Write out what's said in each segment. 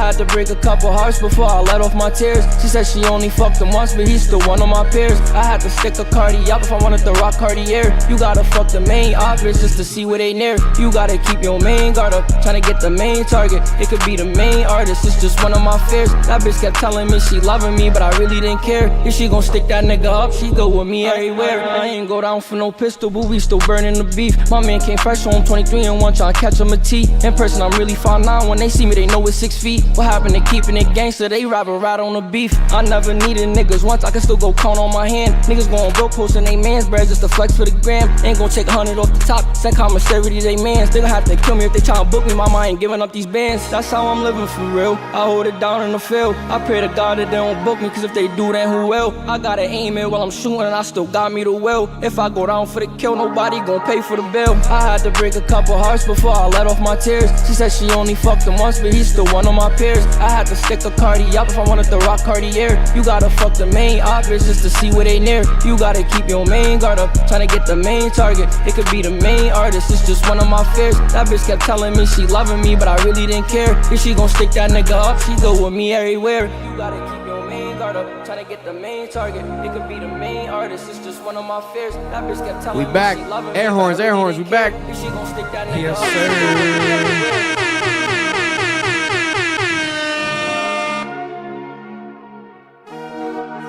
had to break a couple hearts before I let off my tears. She said she only fucked him once, but he's still one of my peers. I had to stick a Cardi up if I wanted to rock Cartier. You gotta fuck the main obvious just to see where they near. You gotta keep your main guard up, tryna get the main target. It could be the main artist, it's just one of my fears. That bitch kept telling me she loving me, but I really didn't care. If she gon' stick that nigga up, she go with me everywhere. I ain't go down for no pistol, but we still burning the beef. My man came fresh home 23 and 1, tryna catch him a T. In person, I'm really 5'9", when they see me, they know it's 6 feet. What happened to keeping it gangster? They rather ride on the beef. I never needed niggas once, I can still go count on my hand. Niggas going broke, posting they man's bread just to flex for the gram. Ain't gon' take 100 off the top, send commissary to they mans. They gon' have to kill me if they tryna book me, mama ain't giving up these bands. That's how I'm living for real, I hold it down in the field. I pray to God that they don't book me, cause if they do, then who will? I gotta aim it while I'm shooting and I still got me the will. If I go down for the kill, nobody gon' pay for the bill. I had to break a couple hearts before I let off my tears. She said she only fucked him once, but he's still one of my peers. I had to stick a Cardi up if I wanted to rock Cartier. You gotta fuck the main obvious just to see where they near. You gotta keep your main guard up, tryna get the main target. It could be the main artist, it's just one of my fears. That bitch kept telling me she loving me, but I really didn't care. If she gon' stick that nigga up, she go with me everywhere. You gotta keep your main guard up, tryna get the main target. It could be the main artist, it's just one of my fears. That bitch kept telling me back. she loving me, Air horns, we back. If she gon' stick that nigga Yes, up, sir. she go with me everywhere.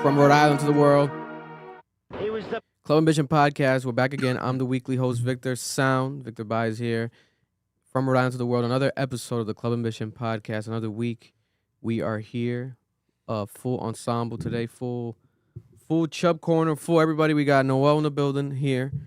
From Rhode Island to the world. Club Ambition Podcast. We're back again. I'm the weekly host, Victor Sound. Victor Bai is here. From Rhode Island to the world. Another episode of the Club Ambition Podcast. Another week. We are here. Full ensemble today. Full Chubb Corner. Full everybody. We got Noel in the building here. You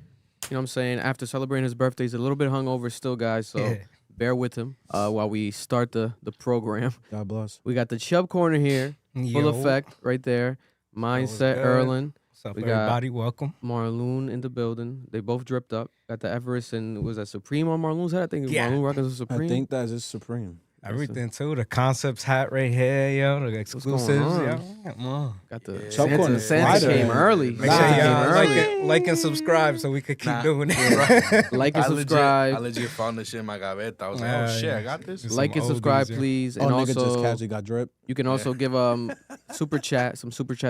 know what I'm saying? After celebrating his birthday, he's a little bit hungover still, guys. So bear with him while we start the program. God bless. We got the Chubb Corner here. Full effect right there. Mindset Erlin. What's up, We everybody? Welcome. Marloon in the building. They both dripped up. Got the Everest and was that Supreme on Marloon's head? I think Marloon rocking the Supreme. I think that is Supreme. Everything too. The Concepts hat right here, yo. The exclusives, yo. Come on. Got the Chubb Corner Santa Friday. came early. Make sure y'all like and subscribe so we could keep doing it. Like and subscribe. I legit found this shit in my gaveta. I was like, oh shit, I got this. Like and subscribe, oldies, yeah. please. Oh, And nigga just also, casually got drip. you can also give super chat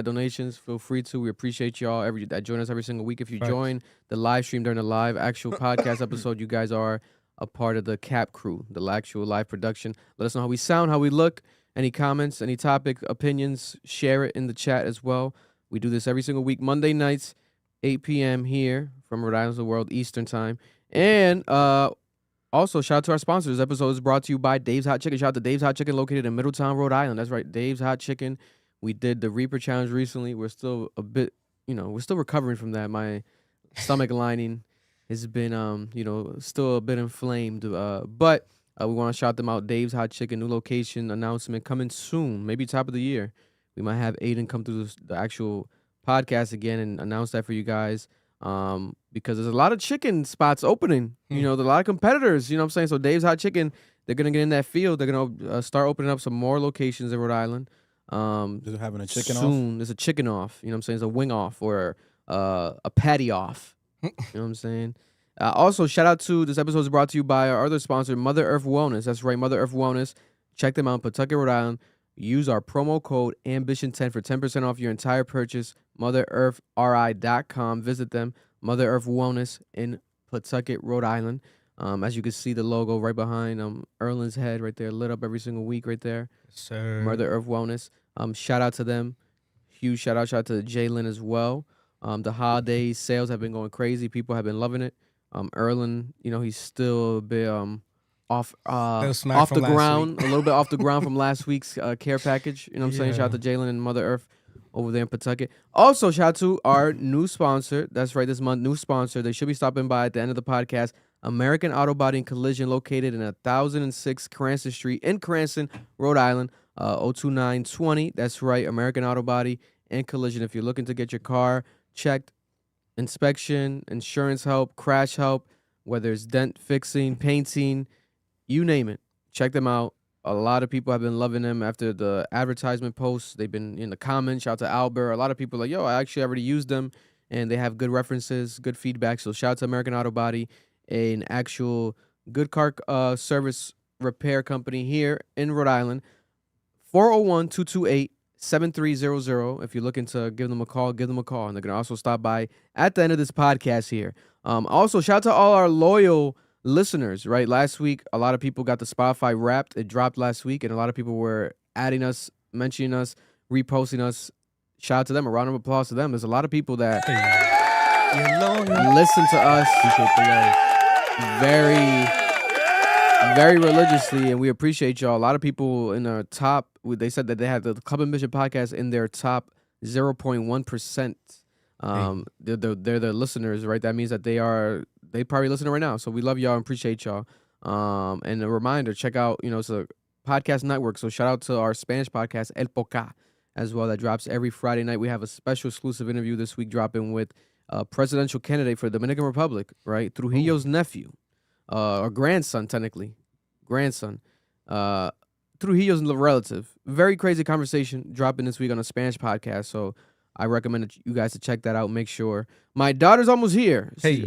donations. Feel free to. We appreciate y'all that join us every single week. If you join the live stream during the live actual podcast episode, you guys are a part of the Cap crew, the actual live production. Let us know how we sound, how we look. Any comments, any topic, opinions, share it in the chat as well. We do this every single week, Monday nights, 8 p.m. here from Rhode Island to the world, Eastern time. And also, shout out to our sponsors. This episode is brought to you by Dave's Hot Chicken. Shout out to Dave's Hot Chicken located in Middletown, Rhode Island. That's right, Dave's Hot Chicken. We did the Reaper Challenge recently. We're still a bit, we're still recovering from that. My stomach lining has been, still a bit inflamed. But we want to shout them out. Dave's Hot Chicken, new location announcement coming soon, maybe top of the year. We might have Aiden come through the actual podcast again and announce that for you guys because there's a lot of chicken spots opening. There's a lot of competitors, you know what I'm saying? So Dave's Hot Chicken, they're going to get in that field. They're going to start opening up some more locations in Rhode Island. They're having a chicken off? Soon. There's a chicken off, you know what I'm saying? It's a wing off or a patty off. You know what I'm saying? Also, shout out to this episode is brought to you by our other sponsor, Mother Earth Wellness. That's right, Mother Earth Wellness. Check them out in Pawtucket, Rhode Island. Use our promo code Ambition10 for 10% off your entire purchase. MotherEarthRI.com. Visit them. Mother Earth Wellness in Pawtucket, Rhode Island. As you can see, the logo right behind Erlin's head right there, lit up every single week right there. Sir. Mother Earth Wellness. Shout out to them. Huge shout out to Jalen as well. The holiday sales have been going crazy. People have been loving it. Erlin, he's still a bit off the ground, a little bit off the ground from last week's care package. You know what I'm saying? Shout out to Jalen and Mother Earth over there in Pawtucket. Also, shout out to our new sponsor. That's right, this month, new sponsor. They should be stopping by at the end of the podcast. American Auto Body and Collision, located in 1006 Cranston Street in Cranston, Rhode Island, 02920. That's right, American Auto Body and Collision. If you're looking to get your car checked, inspection, insurance help, crash help, whether it's dent fixing, painting, you name it, check them out. A lot of people have been loving them after the advertisement posts. They've been in the comments. Shout out to Albert. A lot of people are like, yo, I actually already used them, and they have good references, good feedback. So shout out to American Auto Body, an actual good car service repair company here in Rhode Island. 401-228-7300. If you're looking to give them a call, give them a call. And they're going to also stop by at the end of this podcast here. Also, shout out to all our loyal listeners, right? Last week, a lot of people got the Spotify Wrapped. It dropped last week, and a lot of people were adding us, mentioning us, reposting us. Shout out to them. A round of applause to them. There's a lot of people that listen to us very, very religiously, and we appreciate y'all. A lot of people in our top, they said that they have the Club Ambition podcast in their top 0.1%. They're the listeners, right? That means that they probably listening right now. So we love y'all and appreciate y'all. And a reminder, check out, it's a podcast network. So shout out to our Spanish podcast, El Poca, as well. That drops every Friday night. We have a special exclusive interview this week dropping with a presidential candidate for the Dominican Republic, right? Trujillo's nephew, or grandson, technically. Trujillo's relative. Very crazy conversation dropping this week on a Spanish podcast. So I recommend you guys to check that out. Make sure. My daughter's almost here. Hey.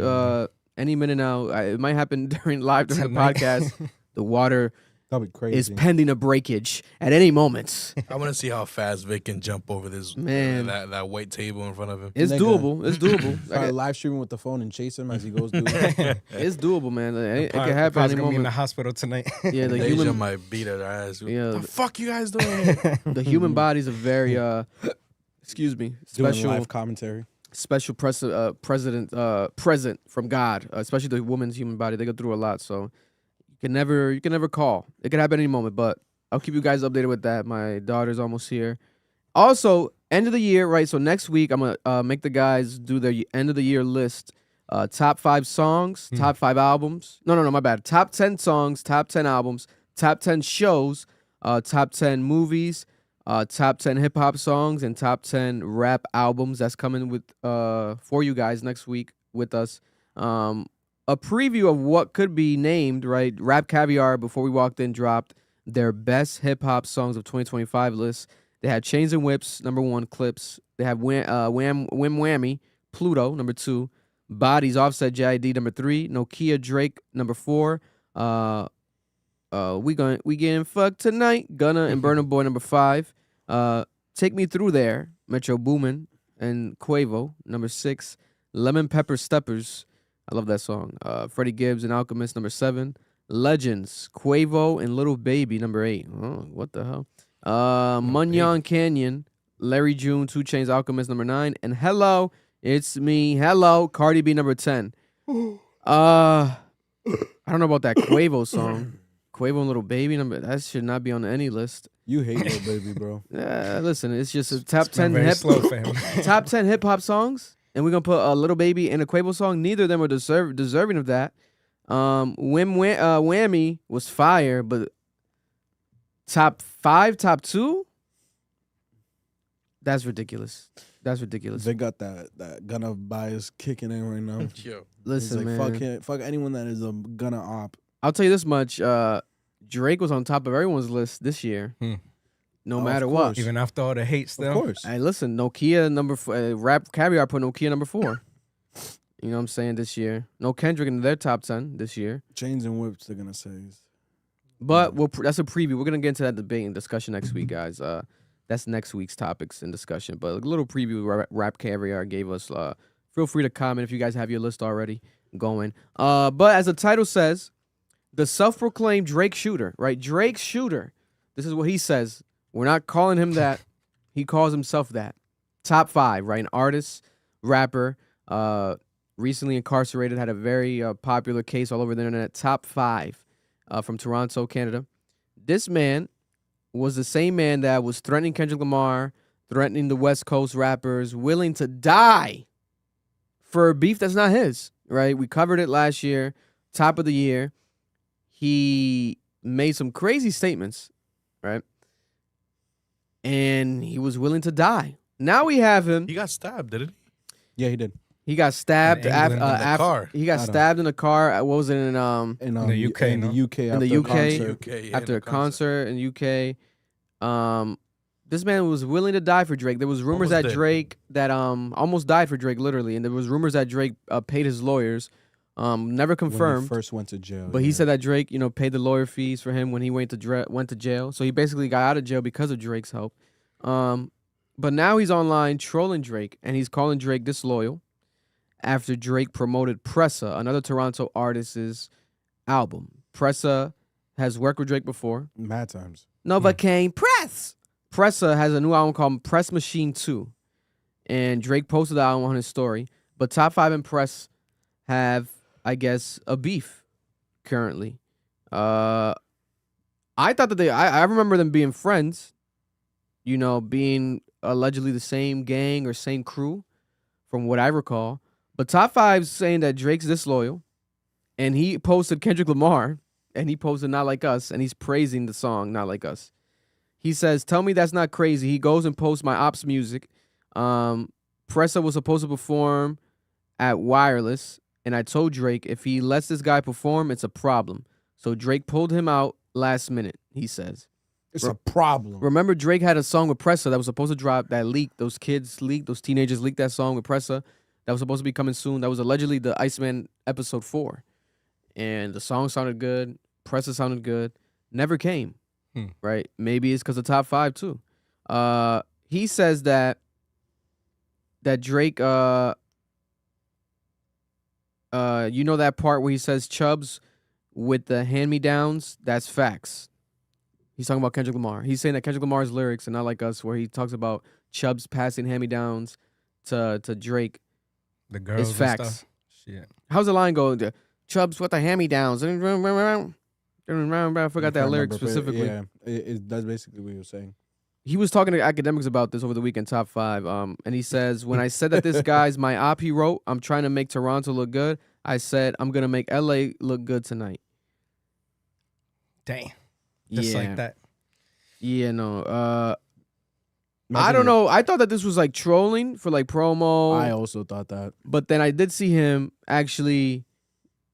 Any minute now. It might happen during the podcast. The water That'd be crazy. is pending a breakage at any moment. I want to see how fast Vic can jump over this that white table in front of him. It's doable. It's doable. Probably live streaming with the phone and chase him as he goes through it. It's doable, man. It can happen Probably any gonna be in the moment. hospital tonight. Yeah, the Asia human, might beat her ass. Yeah, What the fuck you guys doing? the human body's a very excuse me, Doing special live commentary. present from God, especially the woman's human body. They go through a lot, so you can never call. It can happen any moment, but I'll keep you guys updated with that. My daughter's almost here. Also, end of the year, right? So next week I'm gonna make the guys do their end of the year list. Top 5 songs, top 5 albums. No, my bad. Top 10 songs, top 10 albums, top 10 shows, top 10 movies, top 10 hip hop songs, and top 10 rap albums. That's coming with for you guys next week with us. A preview of what could be named, right? Rap Caviar, before we walked in, dropped their best hip hop songs of 2025 list. They had Chains and Whips, number 1, Clips. They have Wham Whammy, Pluto, number 2. Bodies, Offset, JID, number 3. Nokia, Drake, number 4. We getting fucked tonight. Gunna and Burna Boy, number 5. Take Me Through There, Metro Boomin and Quavo, number 6. Lemon Pepper Steppers, I love that song. Freddie Gibbs and Alchemist, number 7. Legends, Quavo and Little Baby, number 8. Oh, what the hell? Munyon Canyon, Larry June, 2 Chainz, Alchemist, number 9. And Hello, It's Me, Hello, Cardi B, number 10. I don't know about that Quavo song. Quavo and Little Baby, that should not be on any list. You hate Lil Baby, bro. Yeah, listen, it's just a top It's been 10 very slow for him. top 10 hip hop songs, and we're gonna put a Little Baby and a Quavo song. Neither of them are deserving of that. Whammy was fire, but top 5, top 2. That's ridiculous. They got that Gunna bias kicking in right now. Yo. Listen, He's like, man. fuck anyone that is a Gunna op. I'll tell you this much: Drake was on top of everyone's list this year, no matter what. course. Even after all the hate still. Of course. Hey, listen, Nokia number 4, Rap Caviar put Nokia number 4. You know what I'm saying? This year, no Kendrick in their top 10 this year. Chains and Whips, they're gonna say. But that's a preview. We're gonna get into that debate and discussion next week, guys. That's next week's topics and discussion. But a little preview Rap Caviar gave us. Feel free to comment if you guys have your list already going. But as the title says, the self-proclaimed Drake shooter, right? Drake shooter. This is what he says. We're not calling him that. He calls himself that. Top 5, right? An artist, rapper, recently incarcerated, had a very popular case all over the internet. Top 5 from Toronto, Canada. This man was the same man that was threatening Kendrick Lamar, threatening the West Coast rappers, willing to die for a beef that's not his, right? We covered it last year, top of the year. He made some crazy statements, right? And he was willing to die. Now we have him. He got stabbed, didn't he? Yeah, he did. He got stabbed In England, in the car. He got stabbed in a car. What was it in In the UK, in no? the UK, In the after a UK? concert. UK, yeah, after in a the concert in UK? This man was willing to die for Drake. There was rumors Almost that did. Drake almost died for Drake, literally, and there was rumors that Drake paid his lawyers Never When he confirmed. first went to jail. But he said that Drake, paid the lawyer fees for him when he went to jail. So he basically got out of jail because of Drake's help. But now he's online trolling Drake, and he's calling Drake disloyal after Drake promoted Pressa, another Toronto artist's album. Pressa has worked with Drake before. Mad times. Novocaine Press. Pressa has a new album called Press Machine 2. And Drake posted the album on his story. But Top 5 and Press have, I guess, a beef currently. I thought that I remember them being friends, being allegedly the same gang or same crew from what I recall. But Top 5's saying that Drake's disloyal, and he posted Kendrick Lamar, and he posted Not Like Us, and he's praising the song Not Like Us. He says, tell me that's not crazy. He goes and posts my ops music. Pressa was supposed to perform at Wireless, and I told Drake if he lets this guy perform, it's a problem. So Drake pulled him out last minute, he says. It's a problem. Remember, Drake had a song with Pressa that was supposed to drop, that leaked. Those teenagers leaked that song with Pressa that was supposed to be coming soon. That was allegedly the Iceman episode 4. And the song sounded good. Pressa sounded good. Never came, right? Maybe it's because of Top 5 too. He says that Drake, that part where he says Chubbs with the hand-me-downs, that's facts. He's talking about Kendrick Lamar. He's saying that Kendrick Lamar's lyrics, and Not Like Us, where he talks about Chubbs passing hand-me-downs to Drake, The girls is facts. And stuff. Shit. How's the line go? Chubbs with the hand-me-downs. I forgot that lyric specifically. Yeah, that's basically what he was saying. He was talking to academics about this over the weekend, Top 5. And he says, when I said that this guy's my op, he wrote, I'm trying to make Toronto look good. I said, I'm going to make LA look good tonight. Dang. Just like that. Yeah, no. I don't know. I thought that this was like trolling for like promo. I also thought that. But then I did see him actually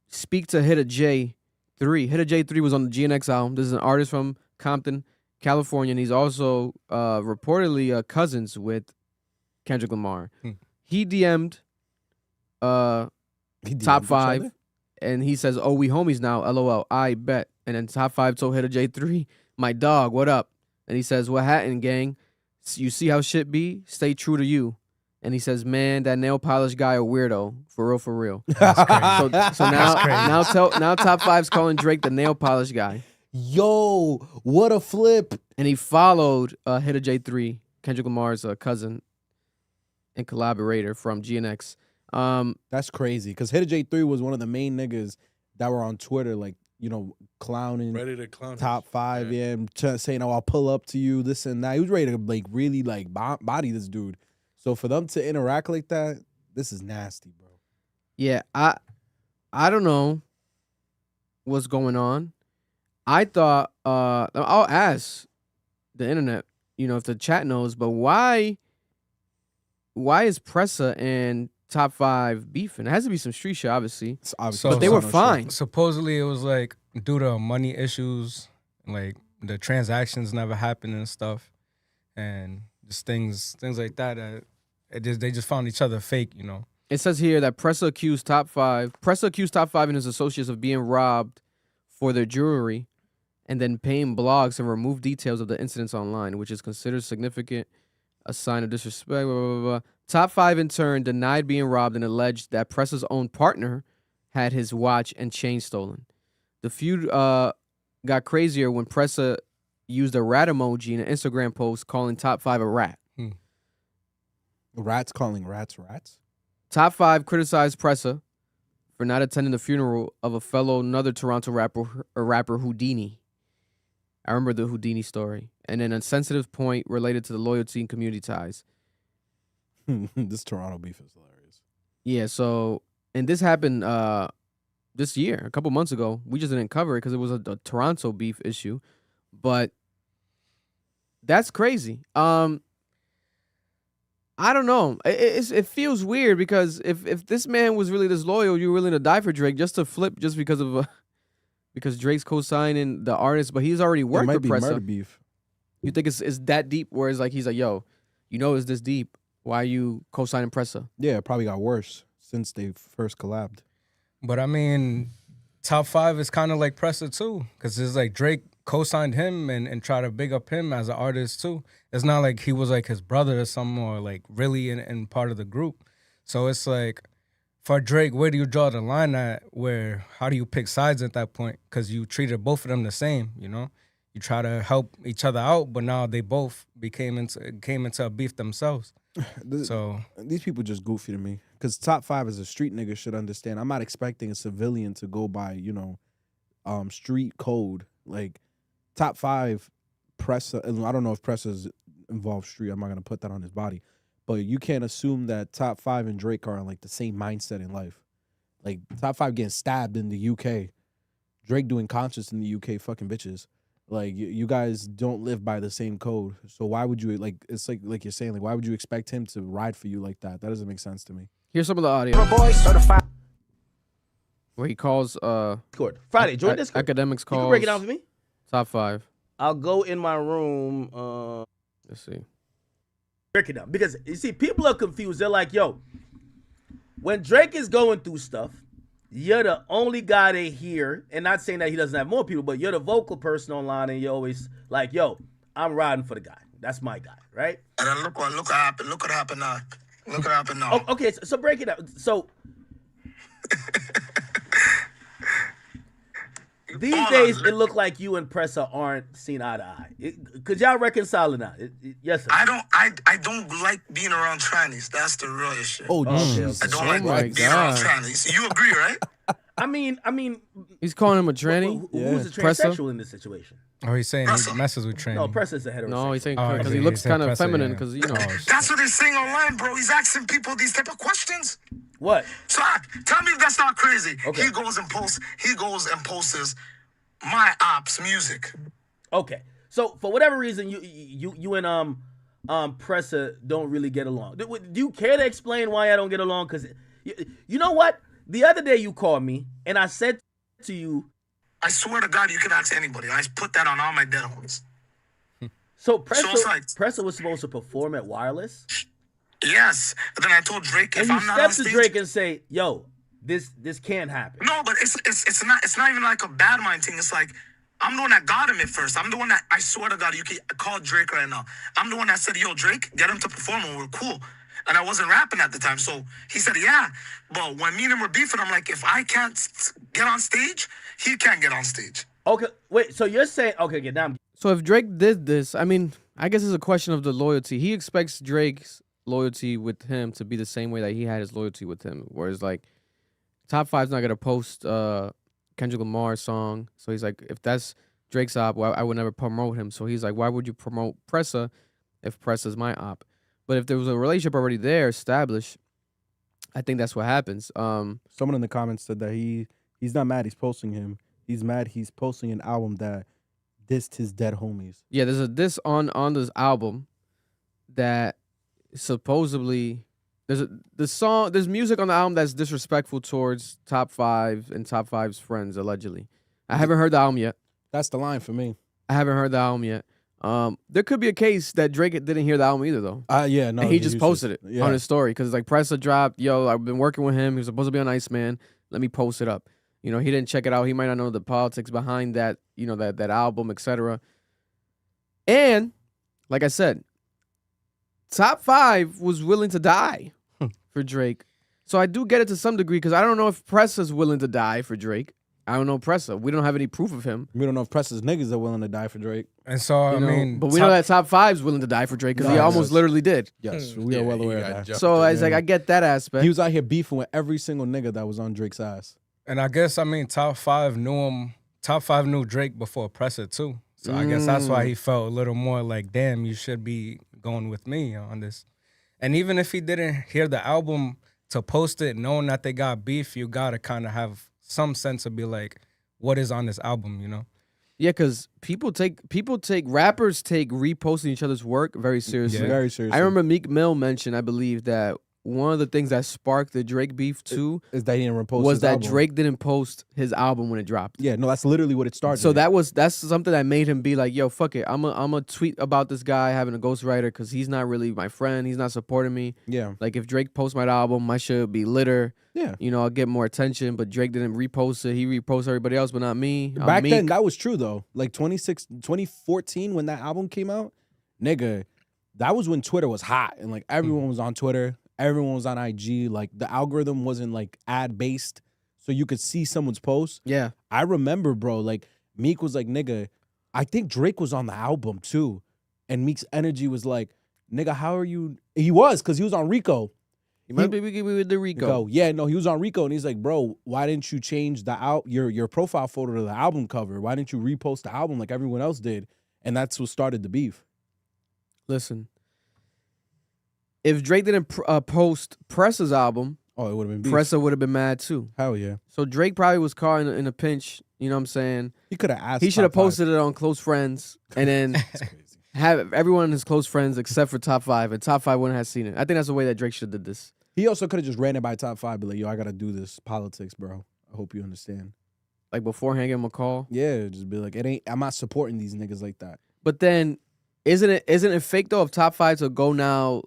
speak to Hitta J3. Hitta J3 was on the GNX album. This is an artist from Compton, California, and he's also reportedly cousins with Kendrick Lamar. He DM'd Top 5, and he says, oh, we homies now, LOL, I bet. And then Top 5 told Hitta J3, my dog, what up? And he says, what hattin', gang? You see how shit be? Stay true to you. And he says, man, that nail polish guy a weirdo. For real. That's crazy. So now Top 5's calling Drake the nail polish guy. Yo, what a flip. And he followed Hitta J3, Kendrick Lamar's cousin and collaborator from GNX. That's crazy. Because Hitta J3 was one of the main niggas that were on Twitter, like, clowning. Ready to clown. Top 5, yeah, and saying, oh, I'll pull up to you, this and that. He was ready to, like, really, like, body this dude. So for them to interact like that, this is nasty, bro. Yeah, I don't know what's going on. I thought, I'll ask the internet, if the chat knows, but why is Pressa and Top 5 beefing? It has to be some street shit, obviously. But they were fine. Supposedly it was like due to money issues, like the transactions never happened and stuff, and just things like that. They just found each other fake, It says here that Pressa accused Top 5 and his associates of being robbed for their jewelry and then paying blogs and remove details of the incidents online, which is considered significant, a sign of disrespect, blah, blah, blah. Top 5 in turn denied being robbed and alleged that Pressa's own partner had his watch and chain stolen. The feud got crazier when Pressa used a rat emoji in an Instagram post calling Top 5 a rat. Rats calling rats? Top 5 criticized Pressa for not attending the funeral of another Toronto rapper Houdini. I remember the Houdini story. And then a sensitive point related to the loyalty and community ties. This Toronto beef is hilarious. Yeah, so, and this happened this year, a couple months ago. We just didn't cover it because it was a Toronto beef issue. But that's crazy. I don't know. It feels weird because if this man was really this loyal, you're willing to die for Drake just to flip just because of because Drake's co-signing the artist, but he's already worked with Pressa. Murder beef. You think it's that deep? Where it's like he's like, yo, it's this deep. Why are you co-signing Pressa? Yeah, it probably got worse since they first collabed. But I mean, Top 5 is kind of like Pressa too, because it's like Drake co-signed him and try to big up him as an artist too. It's not like he was like his brother or something or like really in part of the group. So it's like, for Drake, where do you draw the line at? How do you pick sides at that point? Because you treated both of them the same, you know? You try to help each other out, but now they both came into a beef themselves. So these people just goofy to me. Because Top 5 as a street nigga should understand. I'm not expecting a civilian to go by, street code. Like, Top 5, Pressa, and I don't know if Pressa's involved street. I'm not going to put that on his body. But you can't assume that Top 5 and Drake are in, like, the same mindset in life. Like, Top 5 getting stabbed in the UK. Drake doing concerts in the UK, fucking bitches. Like, you guys don't live by the same code. So why would you, like, it's like you're saying, like, why would you expect him to ride for you like that? That doesn't make sense to me. Here's some of the audio. Where he calls Discord. Friday, join Discord. Academics calls. You can break it down for me? Top 5. I'll go in my room. Let's see. Break it down. Because, you see, people are confused. They're like, yo, when Drake is going through stuff, you're the only guy they hear, and not saying that he doesn't have more people, but you're the vocal person online, and you're always like, yo, I'm riding for the guy. That's my guy, right? And then look what happened. Look what happened now. Look what happened now. Oh, okay, so break it down. So these days, it look like you and Pressa aren't seen eye to eye. Could y'all reconcile it now? Yes, sir. I don't like being around trannies. That's the real issue. Oh, Jesus. I don't like being around trannies. You agree, right? I mean, he's calling him a tranny. Who's a Pressa? transsexual in this situation? Oh, he's saying he messes with tranny. No, Pressa's a heterosexual. No, he's saying Oh, because okay, he looks said kind of Pressa, feminine. yeah. Because That's what they're saying online, bro. He's asking people these type of questions. What? So tell me if that's not crazy. Okay. He goes and posts my ops music. Okay. So for whatever reason, you and Pressa don't really get along. Do you care to explain why I don't get along? Because you know what? The other day you called me and I said to you, I swear to God, you can ask anybody. I put that on all my dead homies. so Pressa, it's like- Pressa was supposed to perform at Wireless, Yes. But then I told Drake, and if you I'm not on step to stage, Drake and say, "Yo, this can't happen." no, but it's not even like a bad mind thing. It's like I'm the one that got him at first. I'm the one that, I swear to God, you can call Drake right now. I'm the one that said, yo, Drake, get him to perform and we're cool. And I wasn't rapping at the time. So he said, yeah. But when me and him were beefing, I'm like, if I can't get on stage, he can't get on stage. Okay, wait. So you're saying, okay, get down. So if Drake did this, I mean, I guess it's a question of the loyalty. He expects Drake's loyalty with him to be the same way that he had his loyalty with him. Whereas, like, Top 5's not gonna post Kendrick Lamar's song. So he's like, if that's Drake's op, well, I would never promote him. So he's like, why would you promote Pressa if Pressa's my op? But if there was a relationship already there established, I think that's what happens. Someone in the comments said that he's not mad he's posting him. He's mad he's posting an album that dissed his dead homies. Yeah, there's a diss on this album that supposedly there's music on the album that's disrespectful towards Top 5 and Top 5's friends, allegedly. I haven't heard the album yet. That's the line for me. I haven't heard the album yet. There could be a case that Drake didn't hear the album either, though. Yeah, no. And he just posted it on his story because, like, Pressa dropped, yo, I've been working with him. He was supposed to be on Iceman. Let me post it up. You know, he didn't check it out. He might not know the politics behind that, you know, that album, etc. And, like I said, Top 5 was willing to die for Drake. So I do get it to some degree because I don't know if Pressa's willing to die for Drake. I don't know Pressa. We don't have any proof of him. We don't know if Pressa's niggas are willing to die for Drake. And so, I mean... But we know that Top 5's willing to die for Drake because he almost literally did. Yes, we are well aware of that. So I was like, I get that aspect. He was out here beefing with every single nigga that was on Drake's ass. And I guess, I mean, Top 5 knew him. Top 5 knew Drake before Pressa, too. So I guess that's why he felt a little more like, damn, you should be going with me on this. And even if he didn't hear the album to post it, knowing that they got beef, you got to kind of have some sense of be like, what is on this album, you know? Yeah, because rappers take reposting each other's work very seriously. Very seriously. I remember Meek Mill mentioned, I believe, that one of the things that sparked the Drake beef too Is that he didn't repost was his that album. Drake didn't post his album when it dropped. Yeah, no, that's literally what it started. So that's something that made him be like, yo, fuck it. I'm a tweet about this guy having a ghostwriter because he's not really my friend. He's not supporting me. Yeah. Like if Drake posts my album, my shit would be litter. Yeah. You know, I'll get more attention. But Drake didn't repost it. He reposted everybody else, but not me. I'm Back meek. then, that was true though. Like 2014, when that album came out, nigga, that was when Twitter was hot and like everyone was on Twitter, everyone was on IG. Like the algorithm wasn't like ad based, so you could see someone's post. Yeah. I remember, bro. Like Meek was like, nigga, I think Drake was on the album too, and Meek's energy was like, nigga, how are you? He was because he was on Rico. He might be with the Rico. Yeah, no, he was on Rico, and he's like, bro, why didn't you change your profile photo to the album cover? Why didn't you repost the album like everyone else did? And that's what started the beef. Listen, if Drake didn't post Pressa's album, Oh, it would have been beef. Pressa would have been mad too. Hell yeah. So Drake probably was caught in a pinch. You know what I'm saying? He could have asked. He should have Top 5. posted it on Close Friends and then have everyone in his close friends except for Top 5, and Top 5 wouldn't have seen it. I think that's the way that Drake should have did this. He also could have just ran it by Top 5, but like, yo, I gotta do this politics, bro. I hope you understand. Like beforehand, give him a call. Yeah, just be like, I'm not supporting these niggas like that. But then, isn't it fake though of Top 5 to go now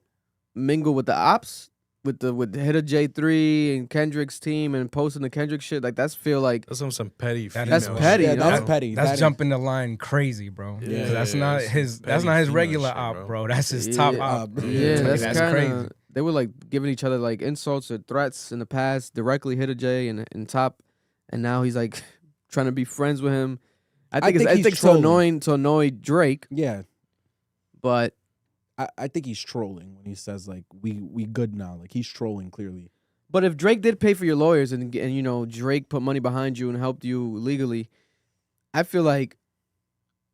mingle with the ops with Hitter J3 and Kendrick's team and posting the Kendrick shit? Like that's feel like That's some petty. That's female petty. shit. You know? That's petty. That's That- jumping the line crazy, bro. Yeah, 'Cause that's yeah, not yeah. his. Petty That's not his female regular shit, op, bro. bro. That's his Yeah, top op. Yeah, that's that's kinda, crazy. They were like giving each other like insults or threats in the past, directly Hitter J and Top, and now he's like trying to be friends with him. I think he's to annoy Drake, Yeah, but I think he's trolling when he says like we good now. Like he's trolling clearly. if Drake did pay for your lawyers and you know Drake put money behind you and helped you legally, I feel like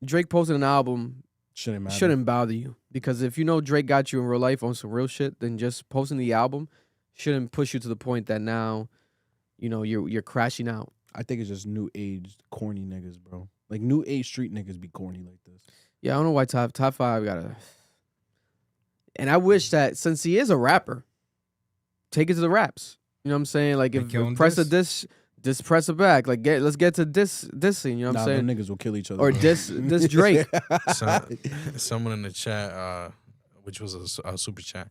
Drake posting an album Shouldn't matter. shouldn't bother you, because if you know Drake got you in real life on some real shit, then just posting the album shouldn't push you to the point that now, you know, you're crashing out. I think it's just new age corny niggas, bro. Like new age street niggas be corny like this. Yeah, I don't know why top 5 gotta. And I wish that since he is a rapper, take it to the raps. You know what I'm saying? Like if press a diss press it back. Like let's get to dissing. You know what I'm saying? Them niggas will kill each other. Or diss Drake. Someone in the chat, which was a super chat,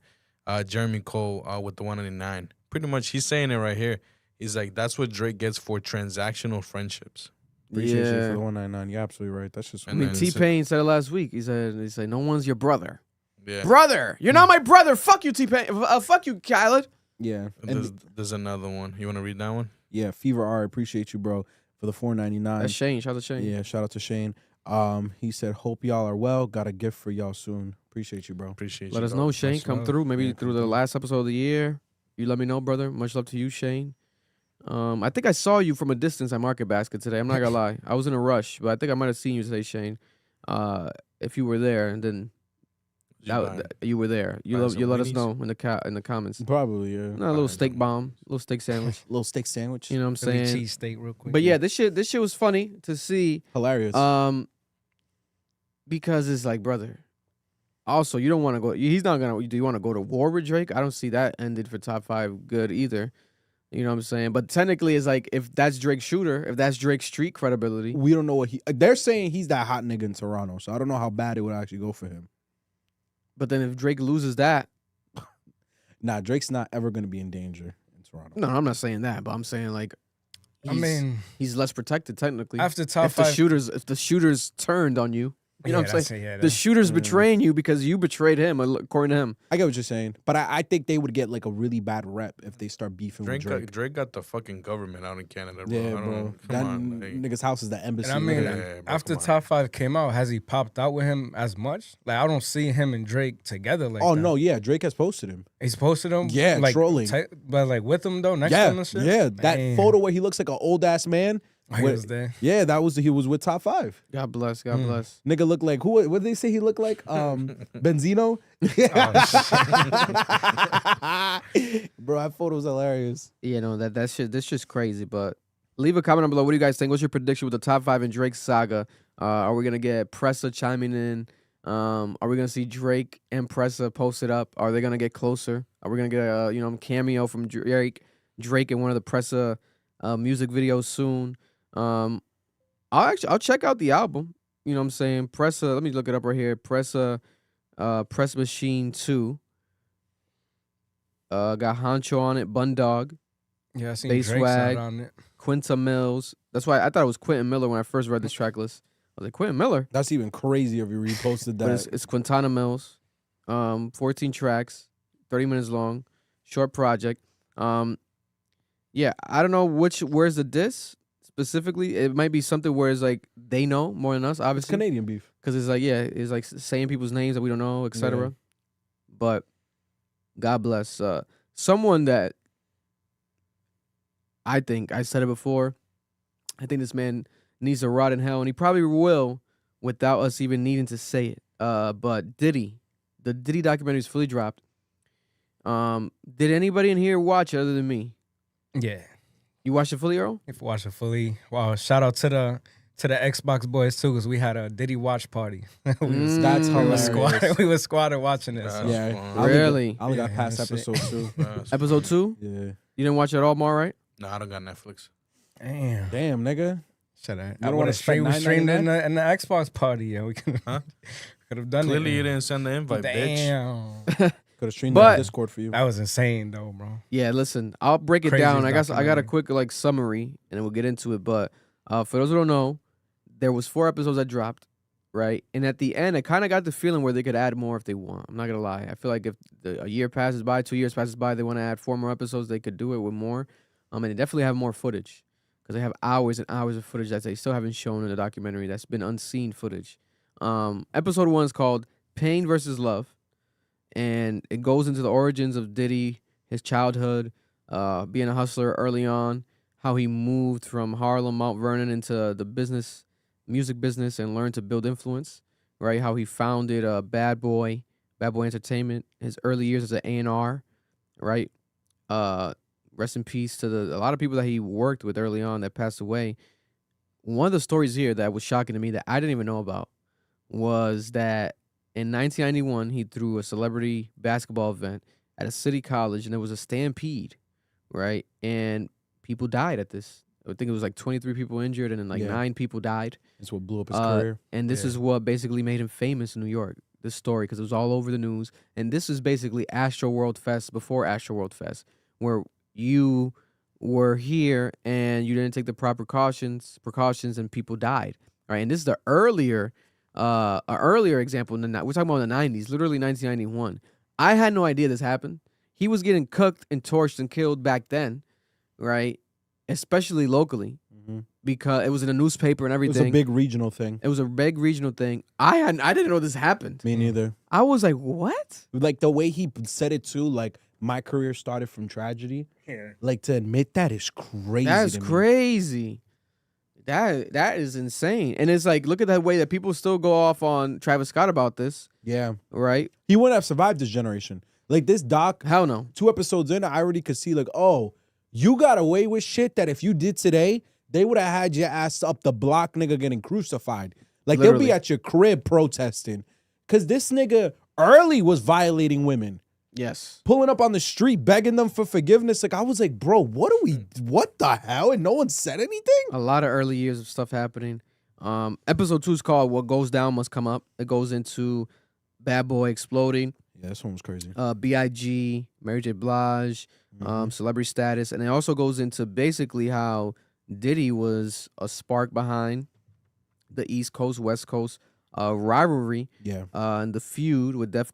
Jeremy Cole with the 199. Pretty much, he's saying it right here. He's like, that's what Drake gets for transactional friendships. Appreciate you for Yeah. the 199. You're absolutely right. That's just And I mean, then T-Pain said it last week. He said, no one's your brother. Yeah. Brother, you're not my brother. Fuck you, T-Pain. Fuck you, Khaled. yeah. There's another one. You want to read that one? Yeah, Fever R, appreciate you, bro, for the 499. That's Shane. Shout out to Shane. Yeah, shout out to Shane. He said, hope y'all are well. Got a gift for y'all soon. Appreciate you, bro. Appreciate Let you. us know, Shane. Much Come love. through. Maybe Yeah, through come the through. last episode of the year. You let me know, brother. Much love to you, Shane. I think I saw you from a distance at Market Basket today. I'm not gonna lie. I was in a rush, but I think I might have seen you today, Shane. If you were there, and then you were there. You buying some let us weenies? know in the comments. Probably, yeah. Not a little steak bomb, little steak sandwich. Little steak sandwich. You know what I'm Philly saying? cheesesteak real quick. But yeah, this shit was funny to see. Hilarious. Because it's like, brother. Also, you don't want to go. He's not gonna. Do you want to go to war with Drake? I don't see that ended for top 5 good either. You know what I'm saying? But technically, it's like if that's Drake's shooter, if that's Drake's street credibility. We don't know what they're saying he's that hot nigga in Toronto, so I don't know how bad it would actually go for him. But then if Drake loses that, Nah, Drake's not ever gonna be in danger in Toronto. no, I'm not saying that. But I'm saying like, I mean, he's less protected technically. after top if 5, the shooters turned on you, you know what I'm saying? Yeah, The shooter's yeah. betraying you because you betrayed him, according to him. I get what you're saying, but I think they would get like a really bad rep if they start beefing with Drake. Drake got the fucking government out in Canada, bro. Yeah, I bro. don't, That come on, like, nigga's house is the embassy. And I mean, Yeah, bro, after come on. top 5 came out, has he popped out with him as much? Like, I don't see him and Drake together like oh that. no, yeah, Drake has posted him. He's posted him? Yeah, like, trolling. But like with him though, next to Yeah, him and shit? yeah. That Damn. photo where he looks like an old ass man. He was there. Yeah, he was with top 5. God bless. God bless. Nigga looked like who? What did they say he looked like? Benzino. Bro, that photo's hilarious. Yeah, no, that shit. This shit's crazy. But leave a comment down below. What do you guys think? What's your prediction with the top 5 in Drake's saga? Are we gonna get Pressa chiming in? Are we gonna see Drake and Pressa posted up? Are they gonna get closer? Are we gonna get a cameo from Drake in one of the Pressa music videos soon? I'll check out the album. You know what I'm saying? Pressa. Let me look it up right here. Pressa, Press Machine 2. Got Honcho on it. Bun Dog. Yeah, I seen Bass Drake's Swag. out on it. Quinta Mills. That's why I thought it was Quentin Miller when I first read this track list. I was like, Quentin Miller? That's even crazy if you reposted that. But it's Quintana Mills. 14 tracks, 30 minutes long, short project. Yeah, I don't know where's the diss specifically. It might be something where it's like they know more than us, It's obviously. Canadian beef. Because it's like, yeah, it's like saying people's names that we don't know, etc. Yeah. But God bless. Someone that I think, I said it before, I think this man needs to rot in hell, and he probably will without us even needing to say it. But Diddy, the Diddy documentary is fully dropped. Did anybody in here watch it other than me? Yeah. You watched it fully, Earl? If you watch it fully, wow! Shout out to the Xbox boys too, because we had a Diddy watch party. That's we hilarious. we was squatted watching it. So. That's Yeah, fun. Really? I only got Yeah, past that shit. episode 2. Episode 2? Yeah. You didn't watch it at all, Mar, right? No, I don't got Netflix. Damn, nigga. Shut up. You I don't would wanna have spend streamed in $9.99? the Xbox party. Yeah, we could Huh? have done Clearly, it. you didn't send the invite, bitch. Damn. Could have streamed But- that Discord for you. That was insane though, bro. Yeah, listen, I'll break it Crazy down. I got a documentary. quick like summary, and then we'll get into it. But for those who don't know, there was 4 episodes that dropped, right? And at the end, I kind of got the feeling where they could add more if they want. I'm not gonna lie. I feel like if a year passes by, 2 years passes by, they want to add 4 more episodes, they could do it with more. And they definitely have more footage because they have hours and hours of footage that they still haven't shown in the documentary. That's been unseen footage. Episode 1 is called Pain versus Love. And it goes into the origins of Diddy, his childhood, being a hustler early on, how he moved from Harlem, Mount Vernon into the music business, and learned to build influence, right? How he founded Bad Boy Entertainment, his early years as an A&R, right? Rest in peace to a lot of people that he worked with early on that passed away. One of the stories here that was shocking to me that I didn't even know about was that in 1991, he threw a celebrity basketball event at a city college, and there was a stampede, right? And people died at this. I think it was like 23 people injured, and then like 9 people died. That's what blew up his career. And this is what basically made him famous in New York, this story, because it was all over the news. And this is basically Astro World Fest before Astro World Fest, where you were here and you didn't take the proper precautions, and people died, right? And this is the earlier example. We're talking about in the 90s, literally 1991. I had no idea this happened. He was getting cooked and torched and killed back then, right? Especially locally, because it was in a newspaper and It everything. was a big regional thing. It was a big regional thing. I didn't know this happened. Me neither. I was like, what? Like the way he said it too, like my career started from tragedy. Yeah. Like to admit that is crazy. That's to me. crazy. That is insane. And it's like, look at that way that people still go off on Travis Scott about this, Yeah. right? He wouldn't have survived this generation. Like this doc, Hell no. 2 episodes in, I already could see like, oh, you got away with shit that if you did today, they would have had your ass up the block, nigga, getting crucified. Like they'll Literally. be at your crib protesting. Cause this nigga early was violating women. Yes. Pulling up on the street, begging them for forgiveness. Like I was like, bro, what the hell? And no one said anything? A lot of early years of stuff happening. Episode 2 is called What Goes Down Must Come Up. It goes into Bad Boy exploding, Yeah, this one was crazy. B.I.G., Mary J. Blige, celebrity status. And it also goes into basically how Diddy was a spark behind the East Coast, West Coast rivalry, Yeah. and the feud with Def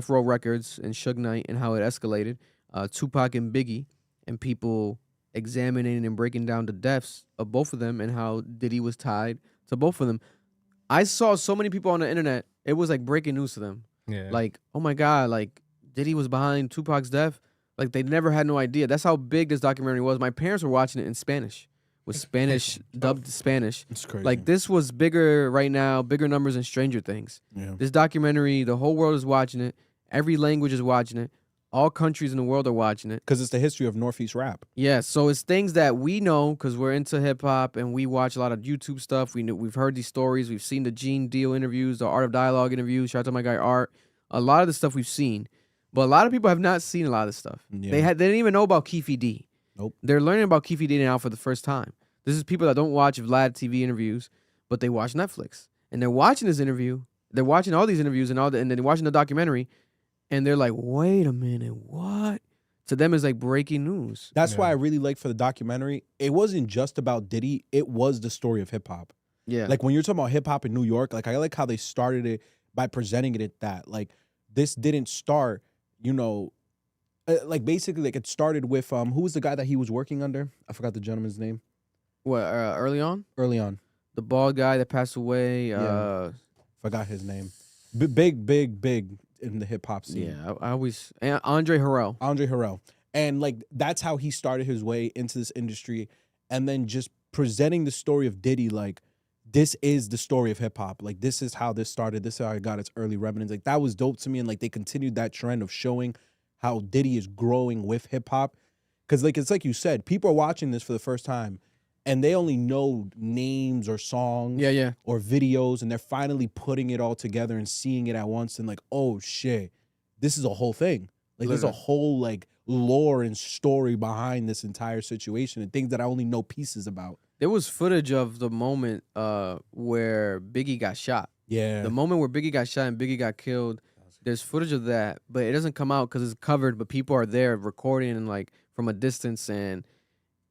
Row Records and Suge Knight, and how it escalated. Tupac and Biggie, and people examining and breaking down the deaths of both of them and how Diddy was tied to both of them. I saw so many people on the internet, it was like breaking news to them. Yeah. Like, oh my God, like Diddy was behind Tupac's death. Like they never had no idea. That's how big this documentary was. My parents were watching it in Spanish, with Spanish, dubbed Spanish. It's crazy. Like this was bigger right now, bigger numbers than Stranger Things. yeah. This documentary, the whole world is watching it. Every language is watching it. All countries in the world are watching it. Because it's the history of Northeast rap. Yeah, so it's things that we know because we're into hip hop and we watch a lot of YouTube stuff. We've heard these stories. We've seen the Gene Deal interviews, the Art of Dialogue interviews. Shout out to my guy Art. A lot of the stuff we've seen, but a lot of people have not seen a lot of this stuff. Yeah. They didn't even know about Keefy D. Nope. They're learning about Keefy D now for the first time. This is people that don't watch Vlad TV interviews, but they watch Netflix and they're watching this interview. They're watching all these interviews and and then they're watching the documentary. And they're like, wait a minute, what? To them, it's like breaking news. That's why I really like for the documentary, it wasn't just about Diddy. It was the story of hip hop. Yeah. Like when you're talking about hip hop in New York, like I like how they started it by presenting it at that. Like this didn't start, like basically like it started with who was the guy that he was working under? I forgot the gentleman's name. What, early on? Early on. The bald guy that passed away. Yeah. Forgot his name. Big in the hip hop scene. Yeah, I always Andre Harrell. Andre Harrell. And like that's how he started his way into this industry. And then just presenting the story of Diddy, like this is the story of hip hop. Like this is how this started. This is how it got its early remnants. Like that was dope to me. And like they continued that trend of showing how Diddy is growing with hip hop. Cause like it's like you said, people are watching this for the first time and they only know names or songs or videos, and they're finally putting it all together and seeing it at once and like, oh shit, this is a whole thing. Like there's a whole like lore and story behind this entire situation and things that I only know pieces about. There was footage of the moment where Biggie got shot. Yeah. The moment where Biggie got shot and Biggie got killed, there's footage of that, but it doesn't come out because it's covered, but people are there recording and like from a distance and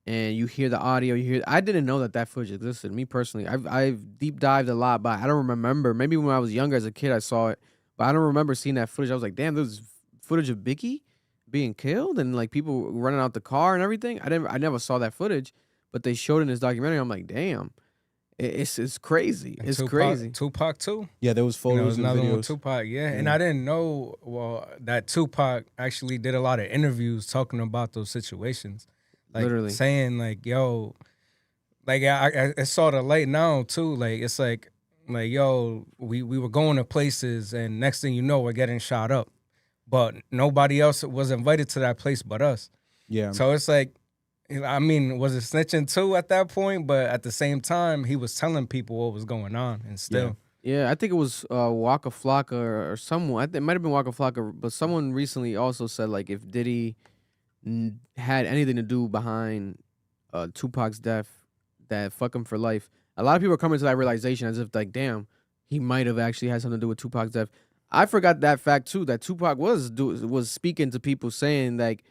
you hear the audio, I didn't know that footage existed. Me personally, I've deep dived a lot, but I don't remember. Maybe when I was younger as a kid, I saw it, but I don't remember seeing that footage. I was like, damn, there's footage of Biggie being killed and like people running out the car and everything. I never saw that footage, but they showed it in this documentary. I'm like, damn, it's crazy. And it's Tupac, crazy. Tupac too. Yeah, there was photos and another one with videos. Tupac, yeah. And I didn't know that Tupac actually did a lot of interviews talking about those situations. Like Literally saying like, yo, like I saw the light now too. Like it's like yo, we were going to places and next thing you know we're getting shot up, but nobody else was invited to that place but us. Yeah. So it's like, I mean, was it snitching too at that point? But at the same time, he was telling people what was going on and still. Yeah, I think it was Waka Flocka or someone. It might have been Waka Flocka, but someone recently also said like if Diddy had anything to do behind Tupac's death, that fuck him for life. A lot of people are coming to that realization as if like, damn, he might have actually had something to do with Tupac's death. I forgot that fact too, that Tupac was speaking to people saying like,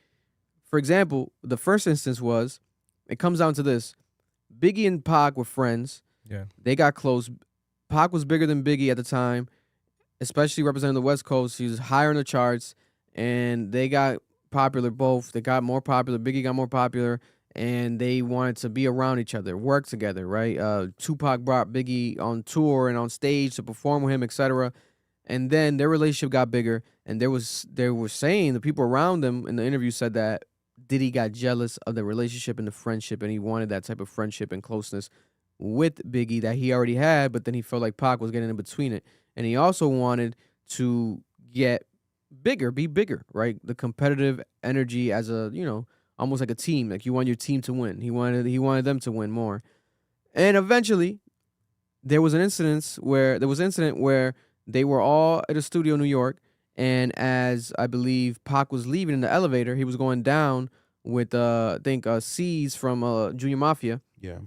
for example, the first instance was, it comes down to this: Biggie and Pac were friends. Yeah, they got close. Pac was bigger than Biggie at the time, especially representing the West Coast. He was higher in the charts, and they got popular both. They got more popular. Biggie got more popular, and they wanted to be around each other, work together, right? Tupac brought Biggie on tour and on stage to perform with him, etc. And then their relationship got bigger, and they were saying, the people around them in the interview said that Diddy got jealous of the relationship and the friendship, and he wanted that type of friendship and closeness with Biggie that he already had, but then he felt like Pac was getting in between it. And he also wanted to get bigger, be bigger, right? The competitive energy as a, almost like a team. Like you want your team to win. He wanted them to win more. And eventually there was an incident where they were all at a studio in New York, and as I believe Pac was leaving in the elevator, he was going down with I think C's from Junior Mafia. Yeah.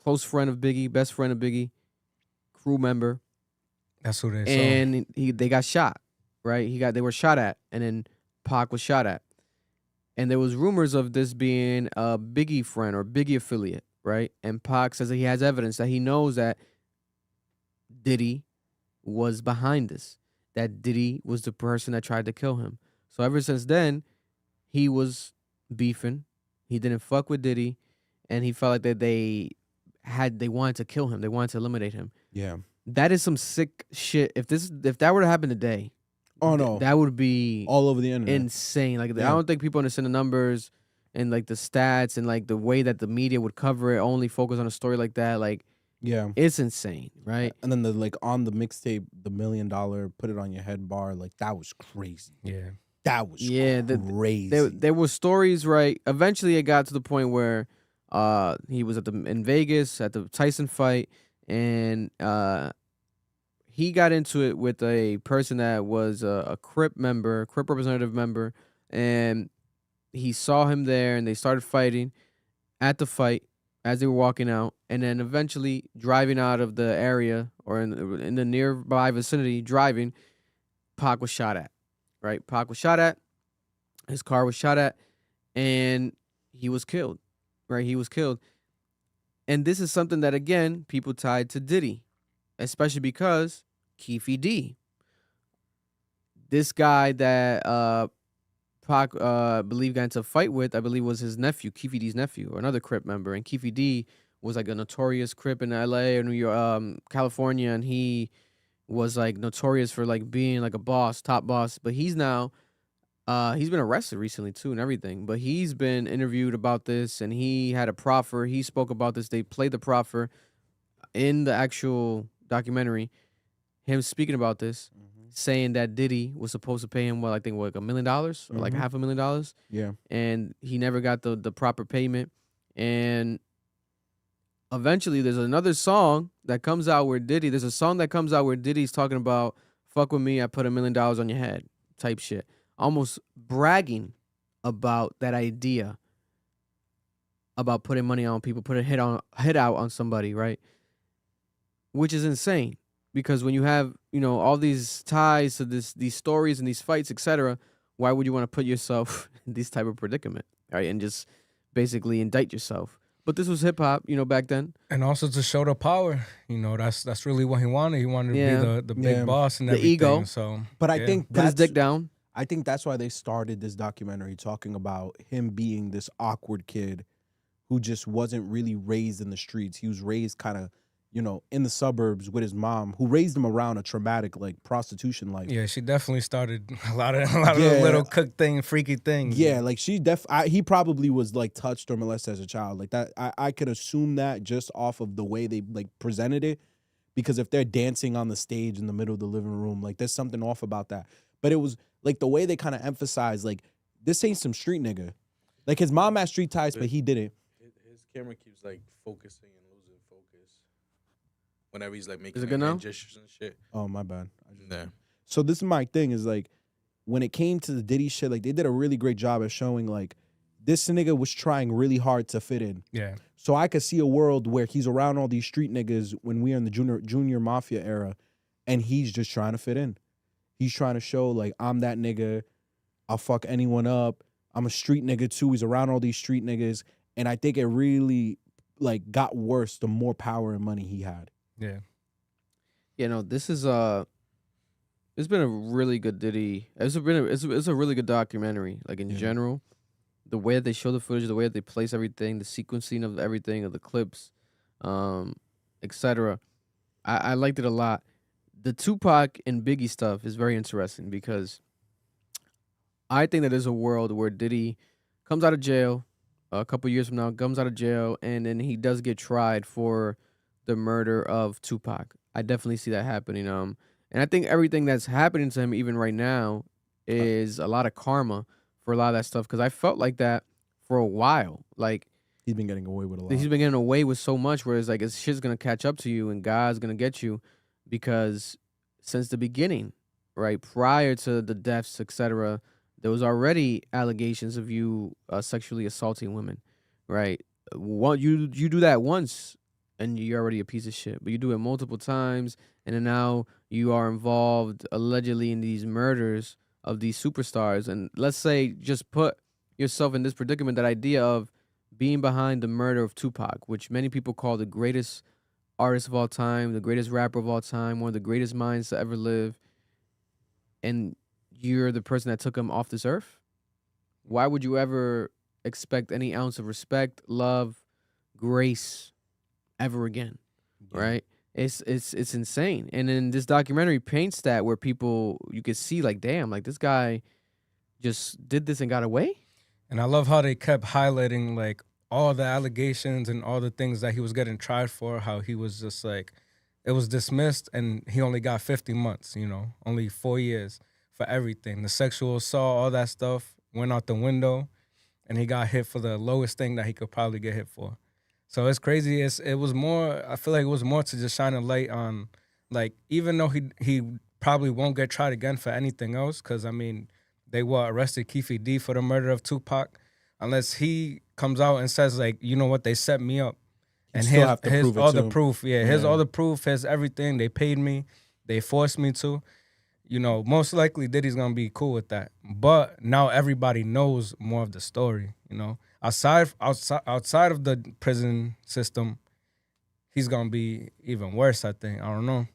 Close friend of Biggie, best friend of Biggie, crew member. that's who they saw. And they got shot, right? They were shot at, and then Pac was shot at. And there was rumors of this being a Biggie friend or Biggie affiliate, right? And Pac says that he has evidence that he knows that Diddy was behind this, that Diddy was the person that tried to kill him. So ever since then, he was beefing. He didn't fuck with Diddy, and he felt like that they wanted to kill him. They wanted to eliminate him. Yeah. That is some sick shit. If that were to happen today, oh no, that would be all over the internet. Insane. Like Yeah. I don't think people understand the numbers and like the stats and like the way that the media would cover it, only focus on a story like that. Like Yeah. It's insane, right? And then the like on the mixtape, the $1 million put it on your head bar, like that was crazy. Yeah. That was Yeah, crazy. there were stories, right? Eventually, it got to the point where he was in Vegas at the Tyson fight, and he got into it with a person that was a Crip representative member, and he saw him there, and they started fighting at the fight as they were walking out, and then eventually driving out of the area or in the nearby vicinity, driving, Pac was shot at. Right, Pac was shot at. His car was shot at, and he was killed. Right, he was killed. And this is something that again people tied to Diddy, especially because Keefy D, this guy that Pac believe got into a fight with, I believe was his nephew, Keefy D's nephew, or another Crip member, and Keefy D was like a notorious Crip in L.A. or New York, California, and he was like notorious for like being like a boss, top boss, but he's now he's been arrested recently too and everything, but he's been interviewed about this, and he had a proffer. He spoke about this. They played the proffer in the actual documentary, him speaking about this, saying that Diddy was supposed to pay him I think $1 million or like $500,000. Yeah. And he never got the proper payment. And eventually there's another song that comes out where Diddy's talking about fuck with me, I put $1 million on your head type shit. Almost bragging about that idea about putting money on people, put a hit out on somebody, right? Which is insane, because when you have, all these ties to these stories and these fights, etc., why would you want to put yourself in this type of predicament, right? And just basically indict yourself. But this was hip hop, back then. And also to show the power, that's really what he wanted. He wanted to be the big boss and the everything. ego. So, But I think Put his dick down. I think that's why they started this documentary, talking about him being this awkward kid who just wasn't really raised in the streets. He was raised kind of, in the suburbs with his mom, who raised him around a traumatic like prostitution life. Yeah, she definitely started a lot of the little freaky things. Yeah, like he probably was like touched or molested as a child. Like that, I could assume that just off of the way they like presented it, because if they're dancing on the stage in the middle of the living room, like there's something off about that. But it was like the way they kind of emphasized, like, this ain't some street nigga. Like his mom had street ties, but he didn't. His camera keeps like focusing and losing focus whenever he's like making Is it good now? gestures and shit. Oh, my bad. Yeah. So this is my thing, is like, when it came to the Diddy shit, like they did a really great job at showing like this nigga was trying really hard to fit in. Yeah. So I could see a world where he's around all these street niggas when we're in the junior mafia era, and he's just trying to fit in. He's trying to show like, I'm that nigga. I'll fuck anyone up. I'm a street nigga too. He's around all these street niggas, and I think it really like got worse the more power and money he had. Yeah. This is it's been a really good Diddy. It's a really good documentary. Like in general, the way that they show the footage, the way that they place everything, the sequencing of everything, of the clips, etc. I liked it a lot. The Tupac and Biggie stuff is very interesting, because I think that there's a world where Diddy comes out of jail a couple years from now, comes out of jail, and then he does get tried for the murder of Tupac. I definitely see that happening. And I think everything that's happening to him even right now is a lot of karma for a lot of that stuff, because I felt like that for a while. Like, He's been getting away with a lot. he's been getting away with so much, where it's like shit's gonna catch up to you and God's gonna get you, because since the beginning, right, prior to the deaths, etc., there was already allegations of you sexually assaulting women, right? You do that once, and you're already a piece of shit. But you do it multiple times, and then now you are involved allegedly in these murders of these superstars. And let's say, just put yourself in this predicament, that idea of being behind the murder of Tupac, which many people call the greatest artist of all time, the greatest rapper of all time, one of the greatest minds to ever live, and you're the person that took him off this earth. Why would you ever expect any ounce of respect, love, grace ever again? Right? It's insane. And then this documentary paints that, where you could see like, damn, like this guy just did this and got away. And I love how they kept highlighting like all the allegations and all the things that he was getting tried for, how he was just like, it was dismissed and he only got 50 months, you know, only 4 years for everything. The sexual assault, all that stuff went out the window and he got hit for the lowest thing that he could probably get hit for. So it's crazy. It was more, I feel like it was more to just shine a light on, like, even though he probably won't get tried again for anything else, because, I mean, they arrested Keefe D for the murder of Tupac, unless he comes out and says, like, you know what, they set me up. And still have to here's prove it all the too. proof. Yeah, here's all the proof. Here's everything. They paid me. They forced me to. You know, most likely Diddy's going to be cool with that. But now everybody knows more of the story, you know. Outside of the prison system, he's going to be even worse, I think. I don't know.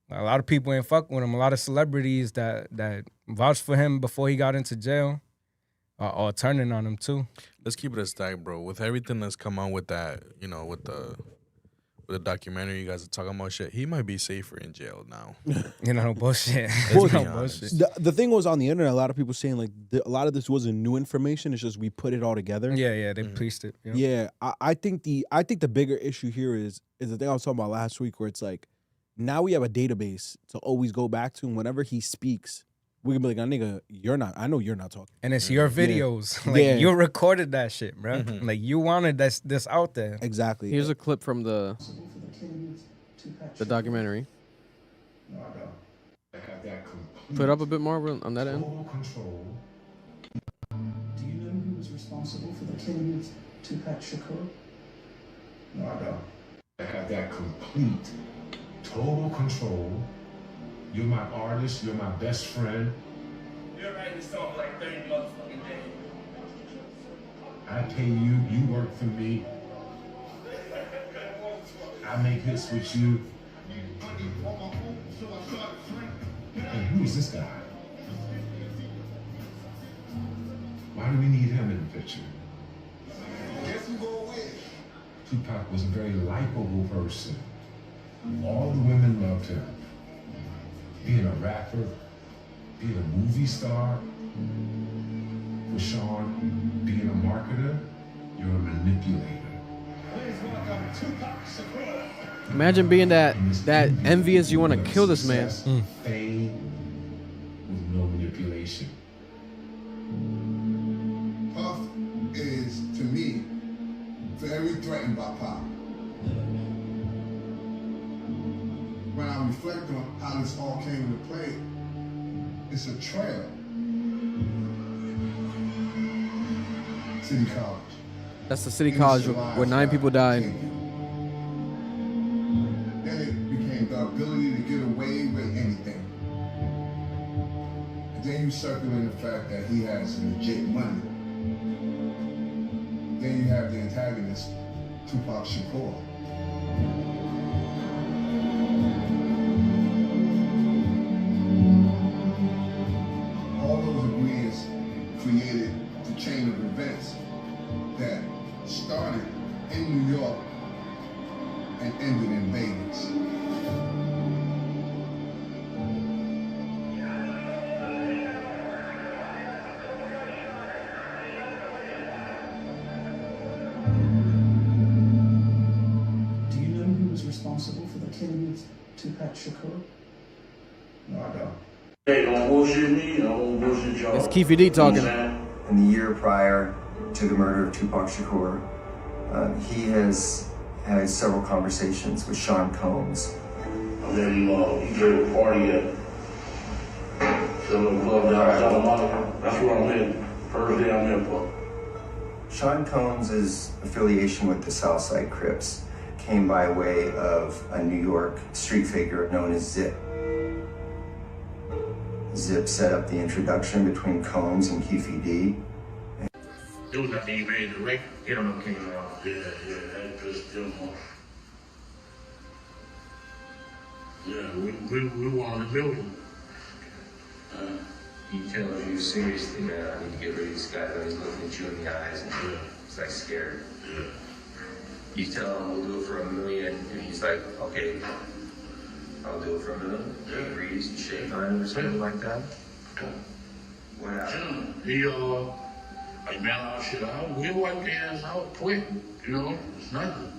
A lot of people ain't fucking with him. A lot of celebrities that vouched for him before he got into jail are turning on him too. Let's keep it a stack, bro. With everything that's come out with that, you know, with the documentary, you guys are talking about shit. He might be safer in jail now. You know, bullshit. Let's be No honest. bullshit. The thing was, on the internet, a lot of people saying like a lot of this wasn't new information. It's just we put it all together. Yeah, they policed it. You know? Yeah, I think the bigger issue here is the thing I was talking about last week, where it's like now we have a database to always go back to, and whenever he speaks, we can be like, "Oh, nigga, you're not. I know you're not talking." And it's your videos. Like, you recorded that shit, bro. Like, you wanted this out there. Exactly. Here's a clip from the documentary. Put it up a bit more on that end. Do you know who was responsible for the killing of Tupac Shakur? No, I don't. I have that complete, total control. You're my artist. You're my best friend. You're writing this song like 30 motherfucking days. I pay you. You work for me. I make hits with you. And who's this guy? Why do we need him in the picture? Guess who go with? Tupac was a very likable person. All the women loved him. Being a rapper, being a movie star, for Sean, being a marketer, you're a manipulator. Imagine being that envious. You want to kill this man. Fame with no manipulation. Puff is, to me, very threatened by Pop. When I reflect on how this all came into play, it's a trail. City College. That's the city college where 9 people died. Then it became the ability to get away with anything. And then you circle in the fact that he has legit money. Then you have the antagonist, Tupac Shakur. All those ingredients created the chain of events that started in New York and ended in Vegas. Do you know who was responsible for the killing of Tupac Shakur? No, I don't. Hey, don't bullshit me. I won't bullshit y'all. It's Keefe D talking. In the year prior to the murder of Tupac Shakur, he has had several conversations with Sean Combs. And then you threw a party at the little club down Monica. That's where I'm in. First day I'm in for. Sean Combs' affiliation with the Southside Crips came by way of a New York street figure known as Zip. Zip set up the introduction between Combs and Keefe D. It was nothing you made the record. You don't know King Noel. Yeah, that just them. Yeah, we were on the building. You can tell if he was seriously, man, I need to get rid of this guy. He's looking at you in the eyes and he's like scared. Yeah. You tell him we'll do it for $1 million, and he's like, okay, I'll do it for $1 million. He agrees, you shake hands or something like that. What happened? He Like, man, all shit out. We wipe their ass out quick. You know, it's nothing.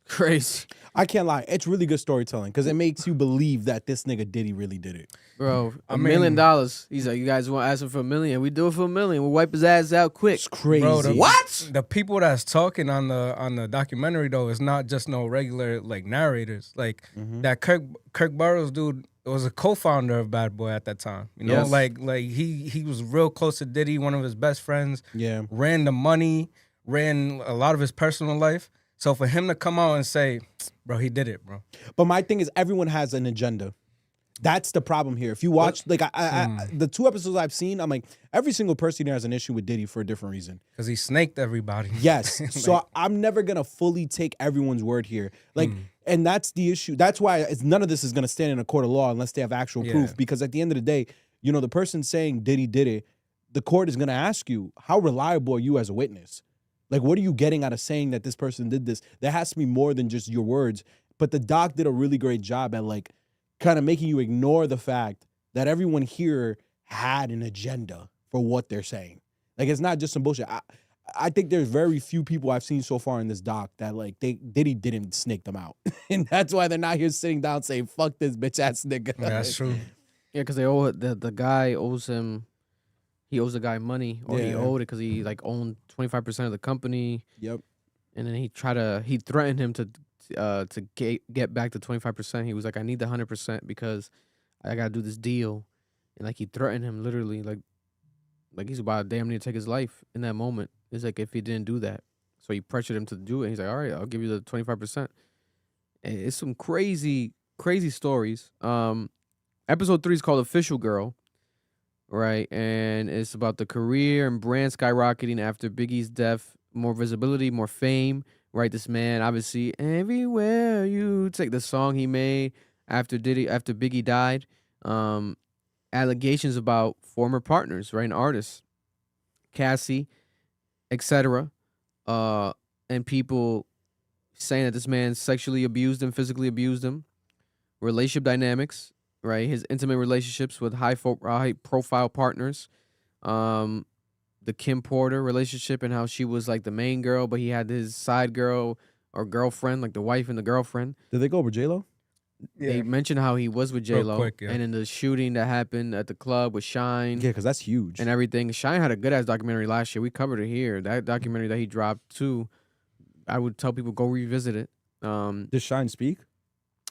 Crazy. I can't lie. It's really good storytelling because it makes you believe that this nigga Diddy really did it. Bro, I $1 mean- million. He's like, you guys want to ask him for $1 million? We do it for $1 million. We wipe his ass out quick. It's crazy. Bro, What? The people that's talking on the documentary though is not just no regular like narrators. Like that Kirk Burrows dude was a co-founder of Bad Boy at that time. You know, Yes. like he was real close to Diddy, one of his best friends. Yeah. Ran the money, ran a lot of his personal life. So for him to come out and say, bro, he did it, bro. But my thing is, everyone has an agenda. That's the problem here. If you watch, like, the 2 episodes I've seen, I'm like, every single person here has an issue with Diddy for a different reason. Because he snaked everybody. Yes. So I'm never going to fully take everyone's word here. Like, and that's the issue. That's why none of this is going to stand in a court of law unless they have actual proof. Because at the end of the day, you know, the person saying Diddy did it, the court is going to ask you, how reliable are you as a witness? Like, what are you getting out of saying that this person did this? There has to be more than just your words. But the doc did a really great job at, like, kind of making you ignore the fact that everyone here had an agenda for what they're saying. Like, it's not just some bullshit. I think there's very few people I've seen so far in this doc that, like, Diddy didn't snake them out. And that's why they're not here sitting down saying, fuck this bitch-ass nigga. Yeah, that's true. Yeah, because they owe the guy owes him. He owes the guy money, or he Yeah. owed it because he like owned 25% of the company. Yep. And then he threatened him to get back to 25%. He was like, I need the 100% because I gotta do this deal. And like he threatened him literally, like he's about damn near to take his life in that moment. It's like if he didn't do that. So he pressured him to do it. He's like, all right, I'll give you the 25%. And it's some crazy, crazy stories. Episode 3 is called Official Girl. Right, and it's about the career and brand skyrocketing after Biggie's death, more visibility, more fame. Right, this man obviously everywhere you take the song he made after Biggie died. Allegations about former partners, right, and artists, Cassie, etc. And people saying that this man sexually abused him, physically abused him. Relationship dynamics. Right, his intimate relationships with high-profile partners, the Kim Porter relationship and how she was like the main girl, but he had his side girl or girlfriend, like the wife and the girlfriend. Did they go over J-Lo? They mentioned how he was with Real J-Lo, quick, yeah. and in the shooting that happened at the club with Shine. Yeah, because that's huge. And everything. Shine had a good-ass documentary last year. We covered it here. That documentary that he dropped, too, I would tell people go revisit it. Does Shine speak?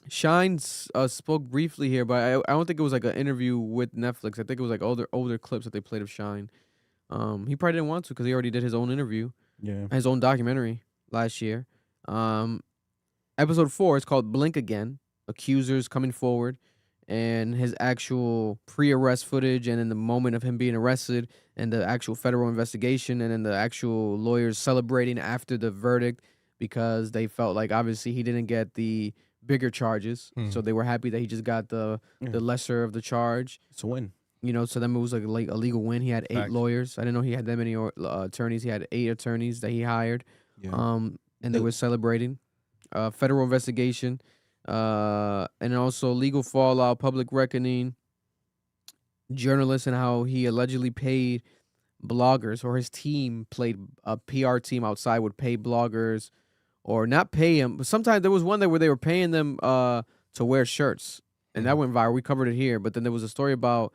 Shine spoke briefly here, but I don't think it was like an interview with Netflix. I think it was like older clips that they played of Shine. He probably didn't want to because he already did his own interview, his own documentary last year. Episode 4 is called Blink Again, Accusers Coming Forward, and his actual pre-arrest footage and in the moment of him being arrested and the actual federal investigation and then the actual lawyers celebrating after the verdict because they felt like obviously he didn't get the bigger charges, so they were happy that he just got the lesser of the charge. It's a win. You know, so then it was like a legal win. He had 8 Facts. lawyers. I didn't know he had that many attorneys. He had 8 attorneys that he hired, Yeah. and they were celebrating. Federal investigation, and also legal fallout, public reckoning, journalists and how he allegedly paid bloggers, or his team played a PR team outside would pay bloggers or not pay him. But sometimes there was one day where they were paying them to wear shirts, and that went viral. We covered it here. But then there was a story about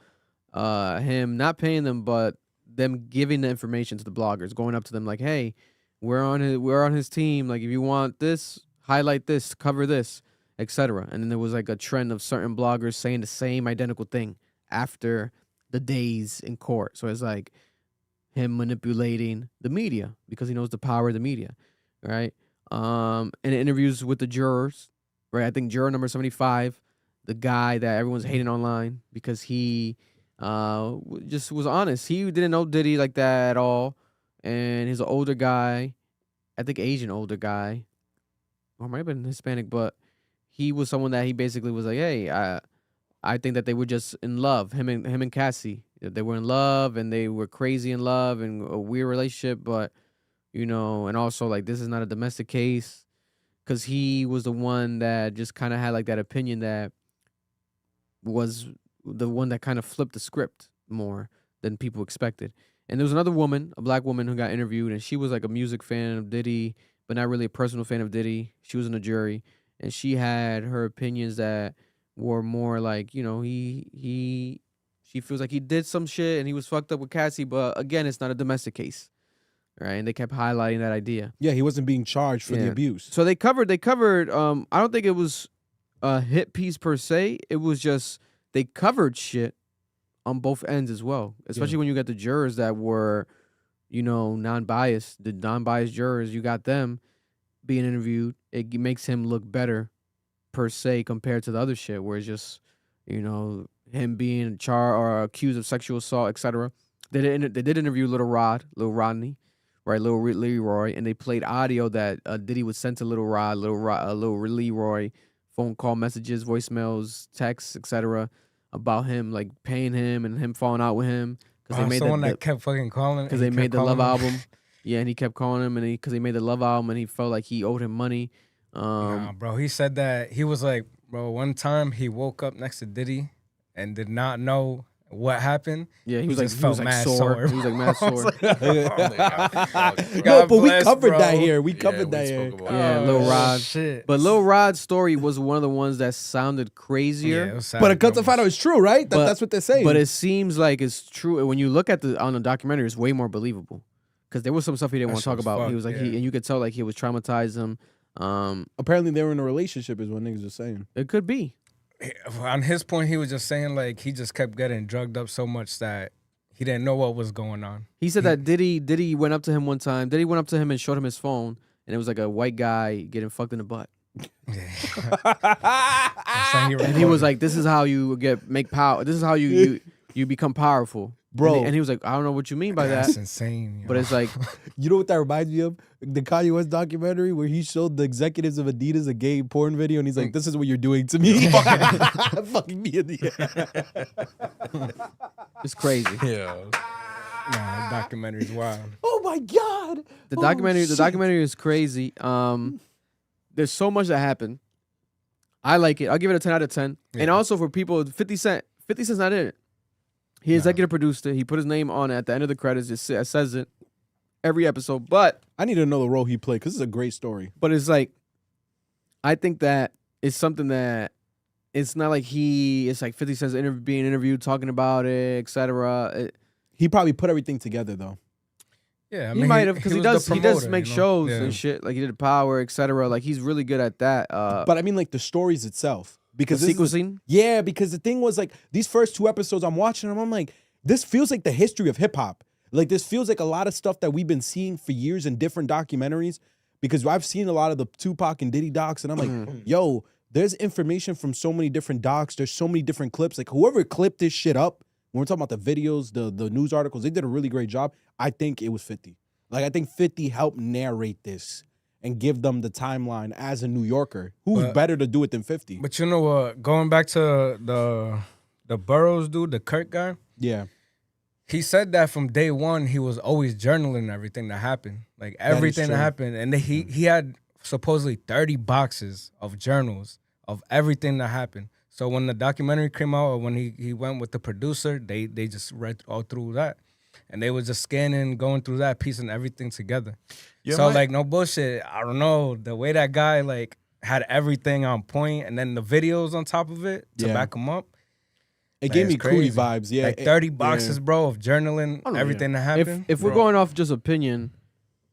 him not paying them, but them giving the information to the bloggers, going up to them like, "Hey, we're on his team. Like, if you want this, highlight this, cover this, etc." And then there was like a trend of certain bloggers saying the same identical thing after the days in court. So it's like him manipulating the media because he knows the power of the media, right? And interviews with the jurors, right? I think juror number 75, the guy that everyone's hating online because he just was honest. He didn't know Diddy like that at all. And he's an older guy, I think Asian older guy, or might have been Hispanic, but he was someone that he basically was like, hey, I think that they were just in love, him and Cassie. They were in love and they were crazy in love and a weird relationship, but you know, and also like this is not a domestic case because he was the one that just kind of had like that opinion that was the one that kind of flipped the script more than people expected. And there was another woman, a black woman, who got interviewed, and she was like a music fan of Diddy, but not really a personal fan of Diddy. She was in a jury, and she had her opinions that were more like, you know, she feels like he did some shit and he was fucked up with Cassie, but again, it's not a domestic case, right? And they kept highlighting that idea. Yeah, he wasn't being charged for the abuse. So they covered. I don't think it was a hit piece per se. It was just they covered shit on both ends as well, especially when you got the jurors that were, you know, non-biased. The non-biased jurors, you got them being interviewed. It makes him look better per se compared to the other shit where it's just, you know, him being charged or accused of sexual assault, etc. They did interview Little Rodney, right, Little Leroy, and they played audio that Diddy would send to Little Leroy, phone call messages, voicemails, texts, etc. about him, like paying him and him falling out with him because they made someone that kept fucking calling because they made the Love album. Yeah, and he kept calling him, and because he made the Love album, and he felt like he owed him money. Nah, bro, he said that he was like, bro, one time he woke up next to Diddy and did not know what happened. Yeah, he was felt mad sore. He was like mad sore. No, but we covered that here. We covered that here. Yeah, Lil Rod. Shit. But Lil Rod's story was one of the ones that sounded crazier. Yeah, it was But it comes to find out it's true, right? That's what they're saying. But it seems like it's true. When you look at on the documentary, it's way more believable. Because there was some stuff he didn't want to talk about. He was like, and you could tell like he was traumatized him. Apparently they were in a relationship is what niggas were saying. It could be. On his point, he was just saying like he just kept getting drugged up so much that he didn't know what was going on. He said that Diddy went up to him one time. Diddy went up to him and showed him his phone, and it was like a white guy getting fucked in the butt. And he was like, "This is how you make power. This is how you become powerful." Bro. And he was like, I don't know what you mean by that. That's insane. But it's like, you know what that reminds me of? The Kanye West documentary where he showed the executives of Adidas a gay porn video and he's like, this is what you're doing to me. Fucking me in the ass. It's crazy. Yeah. Nah, that documentary's wild. Oh my God. The documentary is crazy. There's so much that happened. I like it. I'll give it a 10 out of 10. Yeah. And also for people, 50 Cent's not in it. He executive produced it. He put his name on it at the end of the credits. It says it every episode. But I need to know the role he played because it's a great story. But it's like, I think that it's something that it's not like it's like 50 Cent's being interviewed, talking about it, etc. He probably put everything together though. Yeah, I he mean, might have because he does promoter, make you know? shows and shit. Like he did Power, etc. Like he's really good at that. But I mean, like the stories itself. Because the sequencing? Yeah, because the thing was like these first 2 episodes I'm watching them, I'm like, this feels like the history of hip hop. Like this feels like a lot of stuff that we've been seeing for years in different documentaries. Because I've seen a lot of the Tupac and Diddy docs, and I'm like, yo, there's information from so many different docs. There's so many different clips. Like whoever clipped this shit up, when we're talking about the videos, the news articles, they did a really great job. I think it was 50. Like I think 50 helped narrate this and give them the timeline as a New Yorker. Who's better to do it than 50? But you know what? Going back to the Burroughs dude, the Kirk guy. Yeah. He said that from day one, he was always journaling everything that happened. Like everything that happened. And he had supposedly 30 boxes of journals of everything that happened. So when the documentary came out or when he went with the producer, they just read all through that. And they were just scanning, going through that, piecing everything together. Like, no bullshit. I don't know. The way that guy, like, had everything on point and then the videos on top of it to back him up. It gave me Cootie vibes. Yeah. Like 30 boxes, bro, of journaling, everything that happened. If we're going off just opinion,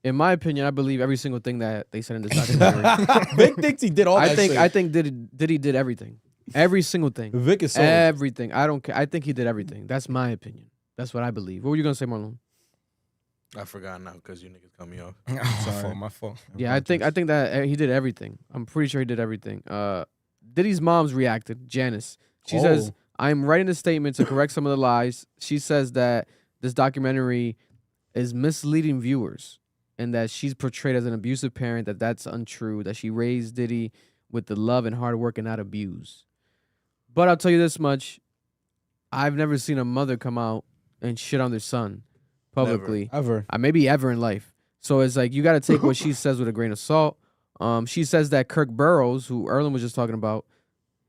in my opinion, I believe every single thing that they said in this documentary. Vic thinks he did all that shit. I think Diddy did everything. Every single thing. Vic is so everything. I don't care. I think he did everything. That's my opinion. That's what I believe. What were you gonna say, Marlon? I forgot now because you niggas cut me off. My fault. Yeah, I think that he did everything. I'm pretty sure he did everything. Diddy's mom's reacted, Janice. She says, I'm writing a statement to correct some of the lies. She says that this documentary is misleading viewers and that she's portrayed as an abusive parent, that's untrue, that she raised Diddy with the love and hard work and not abuse. But I'll tell you this much. I've never seen a mother come out and shit on their son publicly. Ever. Maybe ever in life. So it's like you got to take what she says with a grain of salt. She says that Kirk Burroughs, who Erlen was just talking about,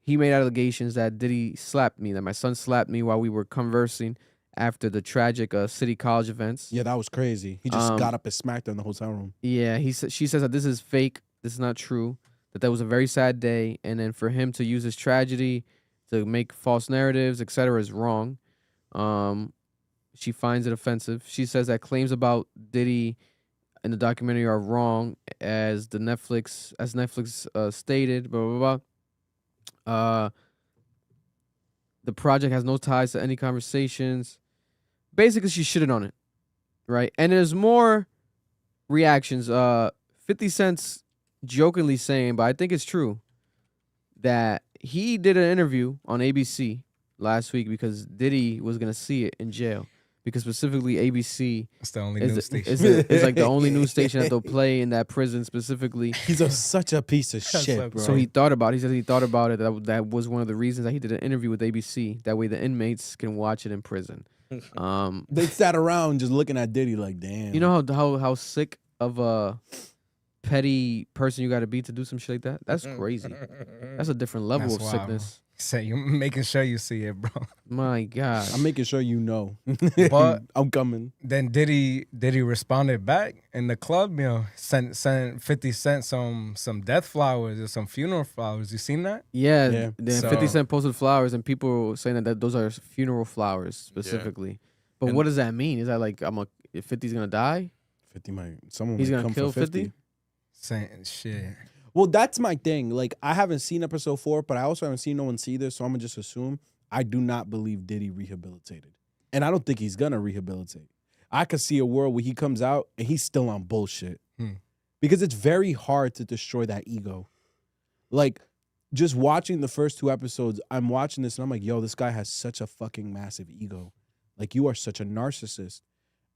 he made allegations that Diddy slapped me, that my son slapped me while we were conversing after the tragic City College events. Yeah, that was crazy. He just got up and smacked her in the hotel room. Yeah, she says that this is fake. This is not true. That was a very sad day, and then for him to use his tragedy to make false narratives, etc., is wrong. She finds it offensive. She says that claims about Diddy in the documentary are wrong, as Netflix stated. Blah blah blah. The project has no ties to any conversations. Basically, she shitted on it, right? And there's more reactions. 50 Cent's jokingly saying, but I think it's true, that he did an interview on ABC last week because Diddy was gonna see it in jail. Because specifically ABC, it's the only news station. It's like the only news station that they'll play in that prison specifically. He's such a piece of shit, bro. So he thought about it. He said he thought about it. That was one of the reasons that he did an interview with ABC. That way the inmates can watch it in prison. They sat around just looking at Diddy like, damn. You know how sick of a petty person you got to be to do some shit like that? That's crazy. That's a different level of sickness. Say you're making sure you see it, bro. My God, I'm making sure you know. But I'm coming. Then Diddy responded back in the club. Sent 50 Cent some death flowers or some funeral flowers. You seen that? Yeah. Then 50 Cent posted flowers, and people were saying that those are funeral flowers specifically. Yeah. But what does that mean? Is that like if 50's gonna die? 50 might. Someone he's might gonna come kill for 50. Saying shit. Well, that's my thing. Like, I haven't seen episode 4, but I also haven't seen no one see this, so I'm gonna just assume. I do not believe Diddy rehabilitated, and I don't think he's gonna rehabilitate. I could see a world where he comes out and he's still on bullshit, because it's very hard to destroy that ego. Like, just watching the first 2 episodes, I'm watching this and I'm like, yo, this guy has such a fucking massive ego. Like, you are such a narcissist.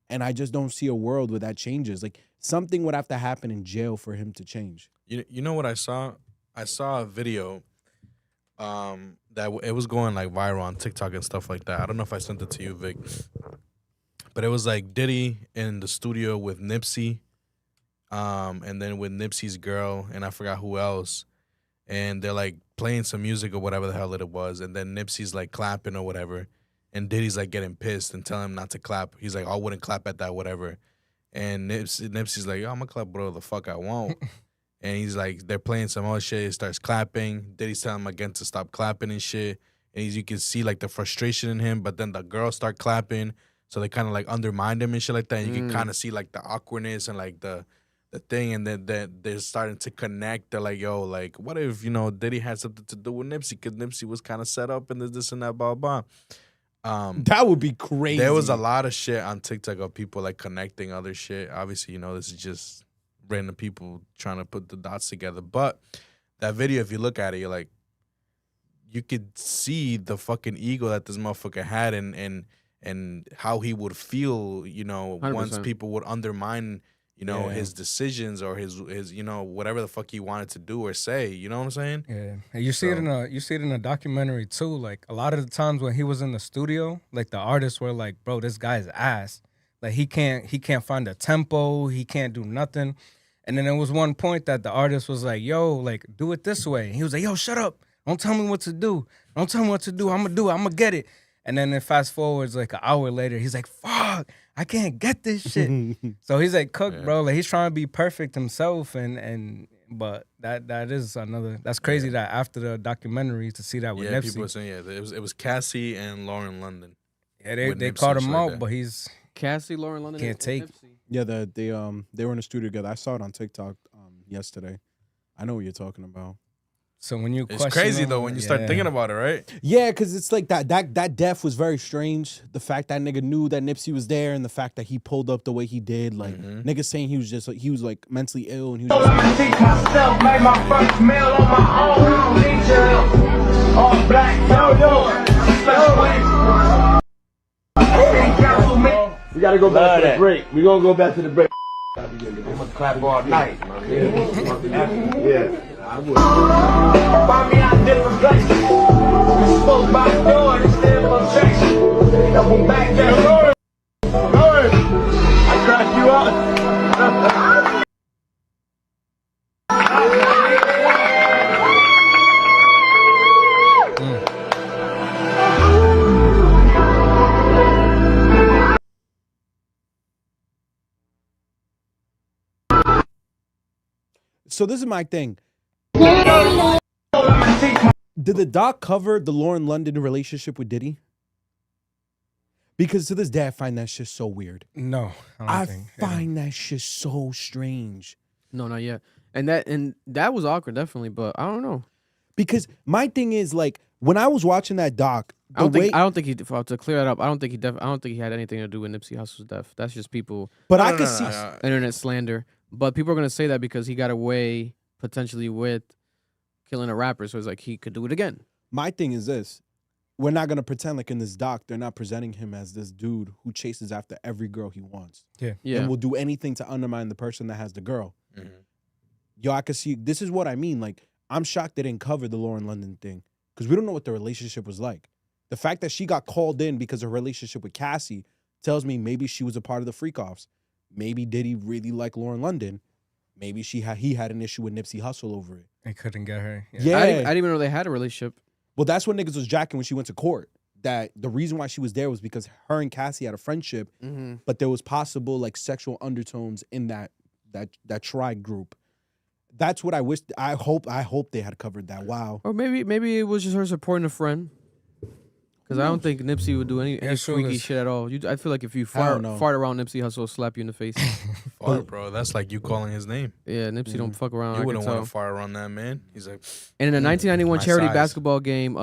And I just don't see a world where that changes. Like, something would have to happen in jail for him to change. You know what I saw? I saw a video that it was going like viral on TikTok and stuff like that. I don't know if I sent it to you, Vic. But it was like Diddy in the studio with Nipsey, and then with Nipsey's girl, and I forgot who else. And they're like playing some music or whatever the hell it was. And then Nipsey's like clapping or whatever. And Diddy's like getting pissed and telling him not to clap. He's like, I wouldn't clap at that, whatever. And Nipsey's like, yo, I'm gonna clap whatever the fuck I want. And he's like, they're playing some other shit. He starts clapping. Diddy's telling him again to stop clapping and shit. And you can see like the frustration in him. But then the girls start clapping. So they kind of like undermine him and shit like that. And you can kind of see like the awkwardness and like the thing. And then they're starting to connect. They're like, yo, like, what if, Diddy had something to do with Nipsey? Because Nipsey was kind of set up and this and that, blah, blah. That would be crazy. There was a lot of shit on TikTok of people like connecting other shit. Obviously, this is just random people trying to put the dots together. But that video, if you look at it, you're like, you could see the fucking ego that this motherfucker had and how he would feel, 100%. Once people would undermine, his decisions or his whatever the fuck he wanted to do or say. You know what I'm saying? Yeah, and you see it in a documentary too. Like a lot of the times when he was in the studio, like the artists were like, "Bro, this guy's ass. Like he can't find a tempo. He can't do nothing." And then there was one point that the artist was like, "Yo, like do it this way." And he was like, "Yo, shut up. Don't tell me what to do. Don't tell me what to do. I'm gonna do it. I'm gonna get it." And then fast forwards like an hour later, he's like, "Fuck, I can't get this shit." So he's like, "Cook, bro." Like he's trying to be perfect himself, but that's crazy that after the documentary to see that with Nipsey. People were saying it was Cassie and Lauren London. Yeah, they caught him out, but he's Cassie, Lauren London can't take. Nipsey. Yeah, they were in the studio together. I saw it on TikTok yesterday. I know what you're talking about. So when you it's crazy though when you start thinking about it, right? Yeah, because it's like that death was very strange. The fact that nigga knew that Nipsey was there, and the fact that he pulled up the way he did, like nigga saying he was like mentally ill, and he was just I'ma teach myself, make my first meal on my own. I don't need your help. All black, we gotta go back to the break. We gonna go back to the break. I'm gonna clap all night. Yeah. Find me out different places. Smoke by the door, and stand for traction. Double back there, Lord. I cracked you up. So this is my thing. Did the doc cover the Lauren London relationship with Diddy? Because to this day, I find that shit so weird. No, I find that shit so strange. No, not yet. And that was awkward, definitely. But I don't know. Because my thing is, like, when I was watching that doc, I don't think he to clear that up. I don't think he had anything to do with Nipsey Hussle's death. That's just people. But I could see internet slander. But people are gonna say that because he got away potentially with killing a rapper, so it's like he could do it again. My thing is this: we're not gonna pretend like in this doc they're not presenting him as this dude who chases after every girl he wants. Yeah. And will do anything to undermine the person that has the girl. Mm-hmm. Yo, I could see. This is what I mean. Like, I'm shocked they didn't cover the Lauren London thing because we don't know what the relationship was like. The fact that she got called in because of her relationship with Cassie tells me maybe she was a part of the freak-offs. Maybe Diddy really liked Lauren London. Maybe he had an issue with Nipsey Hussle over it. They couldn't get her. Yeah. I didn't even know they had a relationship. Well, that's what niggas was jacking when she went to court. That the reason why she was there was because her and Cassie had a friendship, but there was possible like sexual undertones in that tri group. That's what I wish. I hope they had covered that. Wow. Or maybe it was just her supporting a friend. Because I don't think Nipsey would do any freaky shit at all. I feel like if you fart around Nipsey Hussle, slap you in the face. Fart, bro. That's like you calling his name. Yeah, Nipsey don't fuck around. You wouldn't want to fart around that man. He's like. And in a 1991 charity basketball game,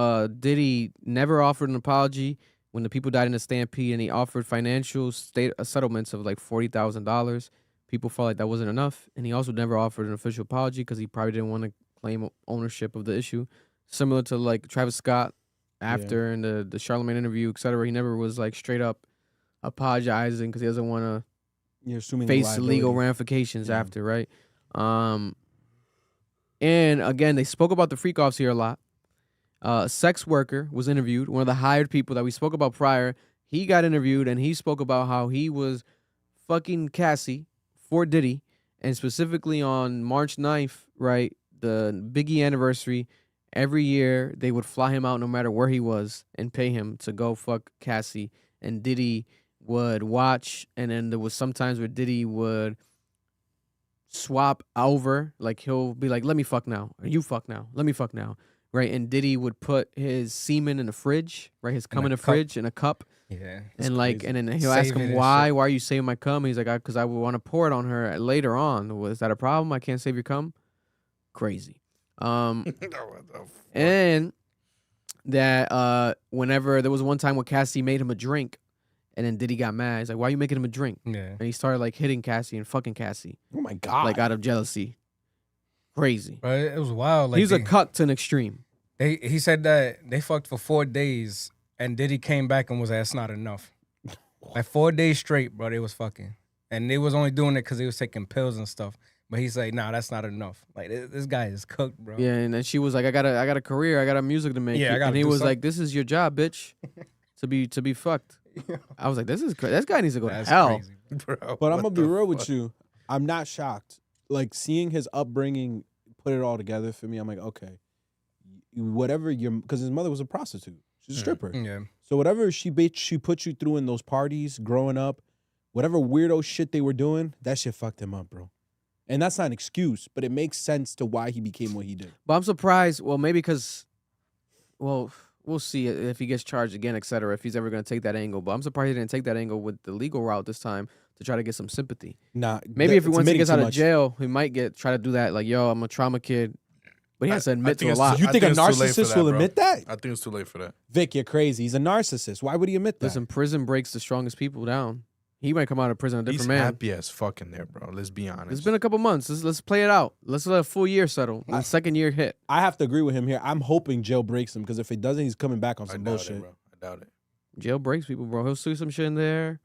Diddy never offered an apology when the people died in the stampede, and he offered financial settlements of like $40,000. People felt like that wasn't enough, and he also never offered an official apology because he probably didn't want to claim ownership of the issue. Similar to like Travis Scott. After in the Charlamagne interview, etc., he never was like straight up apologizing because he doesn't want to face legal ramifications after, right? And again, they spoke about the freak-offs here a lot. A sex worker was interviewed, one of the hired people that we spoke about prior. He got interviewed, and he spoke about how he was fucking Cassie for Diddy, and specifically on March 9th, right, the Biggie anniversary. Every year, they would fly him out no matter where he was and pay him to go fuck Cassie. And Diddy would watch, and then there was sometimes where Diddy would swap over. Like, he'll be like, let me fuck now. Or you fuck now. Let me fuck now. Right? And Diddy would put his semen in the fridge, right? His cum in a fridge in a cup. Yeah. And like, and then he'll ask him, why? Why are you saving my cum? He's like, because I would want to pour it on her later on. Was that a problem? I can't save your cum? Crazy. And that whenever there was one time where Cassie made him a drink, and then Diddy got mad. He's like, "Why are you making him a drink?" Yeah, and he started like hitting Cassie and fucking Cassie. Oh my god! Like out of jealousy. Crazy. But it was wild. Like he's a cuck to an extreme. He said that they fucked for 4 days, and Diddy came back and was like, "That's not enough." Like 4 days straight, bro. They was fucking, and they was only doing it because they was taking pills and stuff. But he's like, nah, that's not enough. Like this guy is cooked, bro. Yeah, and then she was like, I got a career, I got a music to make. Yeah, and he was like, this is your job, bitch, to be fucked. I was like, this is crazy. This guy needs to go to hell. Crazy, bro, but I'm gonna be real with you. I'm not shocked. Like seeing his upbringing, put it all together for me. I'm like, okay, whatever because his mother was a prostitute. She's a stripper. Yeah. So whatever she put you through in those parties growing up, whatever weirdo shit they were doing, that shit fucked him up, bro. And that's not an excuse, but it makes sense to why he became what he did. But I'm surprised. Well, maybe because, we'll see if he gets charged again, etc. If he's ever going to take that angle. But I'm surprised he didn't take that angle with the legal route this time to try to get some sympathy. Nah, maybe once he gets out of jail, he might try to do that. Like, yo, I'm a trauma kid. But he has to admit to a lot. You think a narcissist will admit that? I think it's too late for that. Vic, you're crazy. He's a narcissist. Why would he admit that? Listen, prison breaks the strongest people down. He might come out of prison a different man. He's happy as fucking there, bro. Let's be honest. It's been a couple months. Let's play it out. Let's let a full year settle. The second year hit. I have to agree with him here. I'm hoping jail breaks him because if it doesn't, he's coming back on some bullshit. Bro. I doubt it. Jail breaks people, bro. He'll see some shit in there.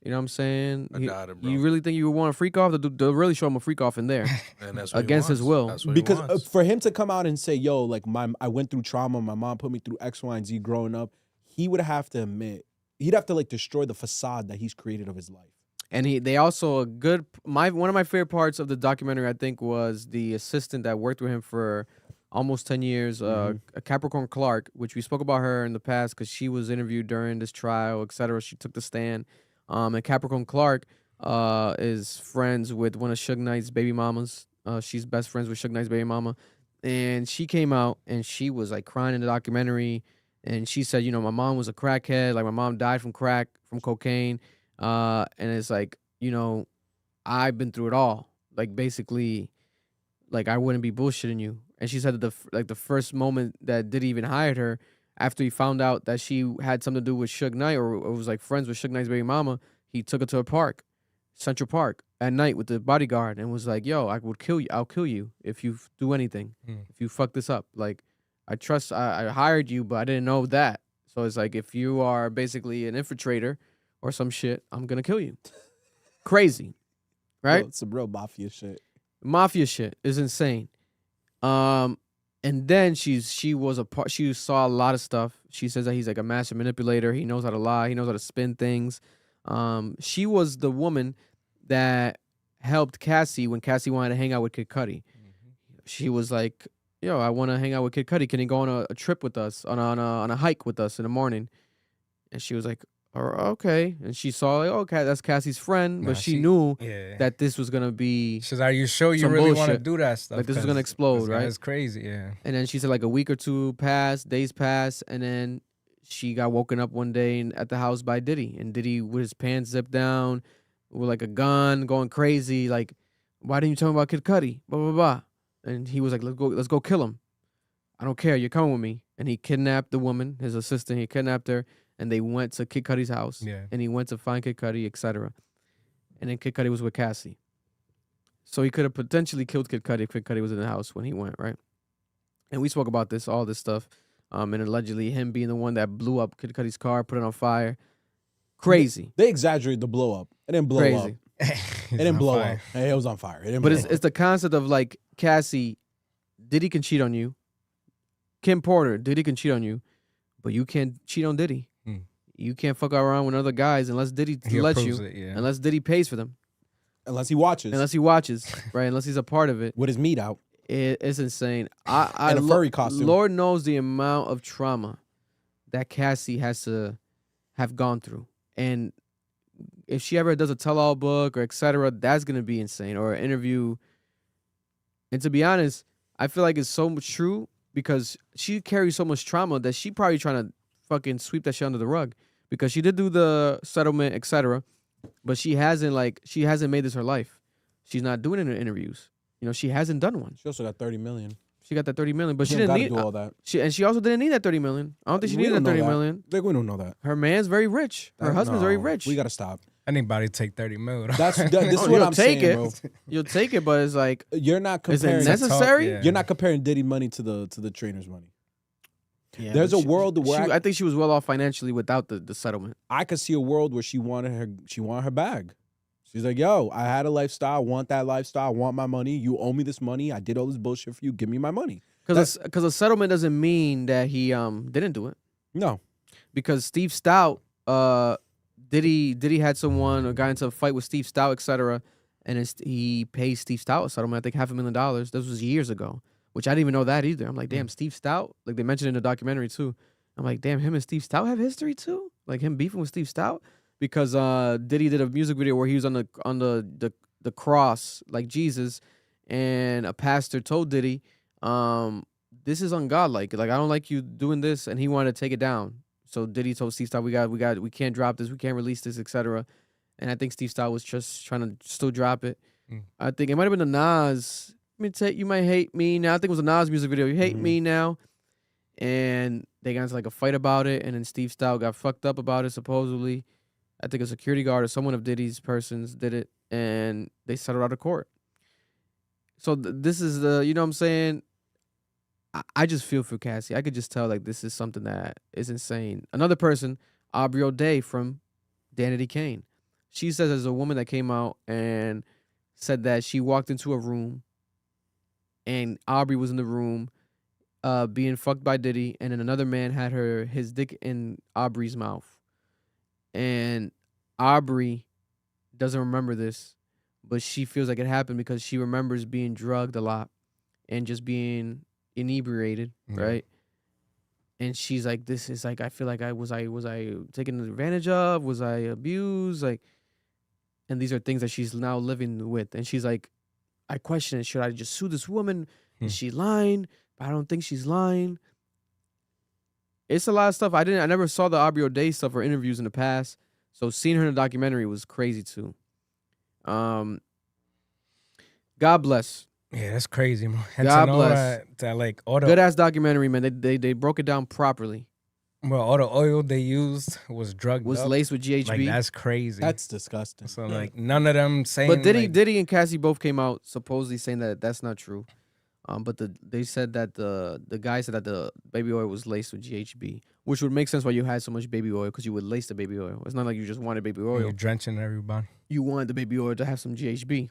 You know what I'm saying? I doubt it, bro. You really think you would want a freak off? They'll really show him a freak off in there. And that's what against his will. That's what because for him to come out and say, yo, like I went through trauma. My mom put me through X, Y, and Z growing up. He would have to admit, he'd have to like destroy the facade that he's created of his life. And they also one of my favorite parts of the documentary, I think, was the assistant that worked with him for almost 10 years, Capricorn Clark, which we spoke about her in the past because she was interviewed during this trial, etc. She took the stand. And Capricorn Clark is friends with one of Suge Knight's baby mamas, She's best friends with Suge Knight's baby mama. And she came out and she was like crying in the documentary. And she said, you know, my mom was a crackhead. Like my mom died from crack, from cocaine. And it's like, you know, I've been through it all. Like basically, like I wouldn't be bullshitting you. And she said that the first moment that Diddy even hired her, after he found out that she had something to do with Suge Knight or was like friends with Suge Knight's baby mama, he took her to a park, Central Park, at night with the bodyguard and was like, yo, I would kill you. I'll kill you if you do anything. If you fuck this up. Like, I hired you, but I didn't know that. So it's like, if you are basically an infiltrator or some shit, I'm going to kill you. Crazy. Right? Bro, it's some real mafia shit. Mafia shit is insane. And then she saw a lot of stuff. She says that he's like a master manipulator. He knows how to lie. He knows how to spin things. She was the woman that helped Cassie when Cassie wanted to hang out with Kid Cudi. She was like, yo, I want to hang out with Kid Cudi. Can he go on a trip with us, on a hike with us in the morning? And she was like, oh, okay. And she saw, like, okay, that's Cassie's friend. But she knew that this was going to be She's like, are you sure you some really want to bullshit. do that stuff? Like, this was going to explode, right? It's crazy, yeah. And then she said like a week or two passed, days passed, and then she got woken up one day at the house by Diddy. And Diddy with his pants zipped down, with like a gun, going crazy. Like, why didn't you tell me about Kid Cudi? Blah, blah, blah. And he was like, let's go kill him. I don't care. You're coming with me. And he kidnapped the woman, his assistant. He kidnapped her. And they went to Kid Cudi's house. Yeah. And he went to find Kid Cudi, etc. And then Kid Cudi was with Cassie. So he could have potentially killed Kid Cudi if Kid Cudi was in the house when he went, right? And we spoke about this, all this stuff. And allegedly him being the one that blew up Kid Cudi's car, put it on fire. Crazy. They exaggerate the blow up. It didn't blow Crazy. up. It didn't blow up. Hey, it was on fire. It didn't But blow it's the concept of like, Cassie, Diddy can cheat on you. Kim Porter, Diddy can cheat on you. But you can't cheat on Diddy. You can't fuck around with other guys unless Diddy lets you. Unless Diddy pays for them. Unless he watches. Right? Unless he's a part of it. With his meat out. It's insane. And a furry costume. Lord knows the amount of trauma that Cassie has to have gone through. And if she ever does a tell-all book or etc., that's going to be insane. Or an interview. And to be honest, I feel like it's so much true because she carries so much trauma that she probably trying to fucking sweep that shit under the rug. Because she did do the settlement, etc., but she hasn't made this her life. She's not doing it in interviews. You know, she hasn't done one. She also got 30 million. She got that 30 million, but You she don't didn't gotta need do all that. She also didn't need that 30 million. I don't think she We needed don't that know 30 that. million. Like, we don't know that. Her man's very rich. Her husband's very No, rich. We gotta stop. Anybody take 30 mil. This is what You'll I'm take saying, it. bro. You'll take it, but it's like, You're not is comparing. it necessary? Yeah. You're not comparing Diddy money to the trainer's money. Yeah, There's but a world where I think she was well off financially without the settlement. I could see a world where she wanted her bag. She's like, yo, I had a lifestyle. I want that lifestyle. I want my money. You owe me this money. I did all this bullshit for you. Give me my money. Because a settlement doesn't mean that he didn't do it. No. Because Steve Stout, Diddy had someone got into a fight with Steve Stout, etc., and he paid Steve Stout a settlement. I think $500,000. This was years ago, which I didn't even know that either. I'm like, damn, Steve Stout. Like they mentioned in the documentary too. I'm like, damn, him and Steve Stout have history too. Like him beefing with Steve Stout because Diddy did a music video where he was on the cross like Jesus, and a pastor told Diddy, this is ungodlike. Like I don't like you doing this, and he wanted to take it down. So Diddy told Steve Stout, we can't drop this, we can't release this, etc. And I think Steve Stout was just trying to still drop it. I think it might have been the Nas. You might hate me now. I think it was a Nas music video. You hate me now, and they got into like a fight about it. And then Steve Stout got fucked up about it. Supposedly, I think a security guard or someone of Diddy's persons did it, and they settled out of court. So this is you know what I'm saying. I just feel for Cassie. I could just tell like this is something that is insane. Another person, Aubrey O'Day from Danity Kane. She says there's a woman that came out and said that she walked into a room and Aubrey was in the room being fucked by Diddy, and then another man had his dick in Aubrey's mouth. And Aubrey doesn't remember this, but she feels like it happened because she remembers being drugged a lot and just being inebriated, right? And she's like, this is like, I feel like was I taken advantage of? Was I abused? Like, and these are things that she's now living with. And she's like, I question it. Should I just sue this woman? Is she lying? But I don't think she's lying. It's a lot of stuff. I never saw the Aubrey O'Day stuff or interviews in the past. So seeing her in the documentary was crazy too. God bless. Yeah, that's crazy, man. And God to know bless. that like all the Good ass documentary, man. They broke it down properly. well, all the oil they used was drugged Was up. laced with GHB. Like that's crazy. That's disgusting. So like none of them saying. But like, Diddy and Cassie both came out supposedly saying that that's not true. But they said that the guy said that the baby oil was laced with GHB, which would make sense why you had so much baby oil, because you would lace the baby oil. It's not like you just wanted baby oil. You're drenching everybody. You wanted the baby oil to have some GHB,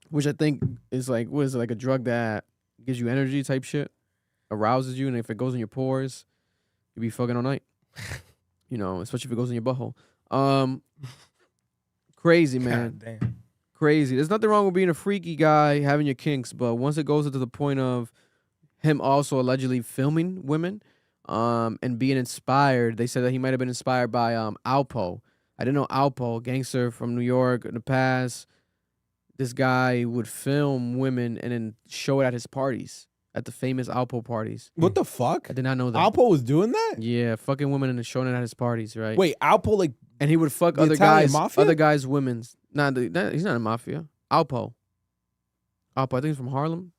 which I think is like, what is it, like a drug that gives you energy type shit, arouses you, and if it goes in your pores, you be fucking all night. You know, especially if it goes in your butthole. Crazy, man. God damn. Crazy. There's nothing wrong with being a freaky guy, having your kinks, but once it goes to the point of him also allegedly filming women, and being inspired, they said that he might have been inspired by Alpo. I didn't know Alpo, gangster from New York in the past. This guy would film women and then show it at his parties, at the famous Alpo parties. What the fuck? I did not know that. Alpo was doing that? Yeah, fucking women and then showing it at his parties, right? Wait, Alpo like And he would fuck the other Italian guys, mafia? other guys' women's. He's not a mafia. Alpo, I think he's from Harlem.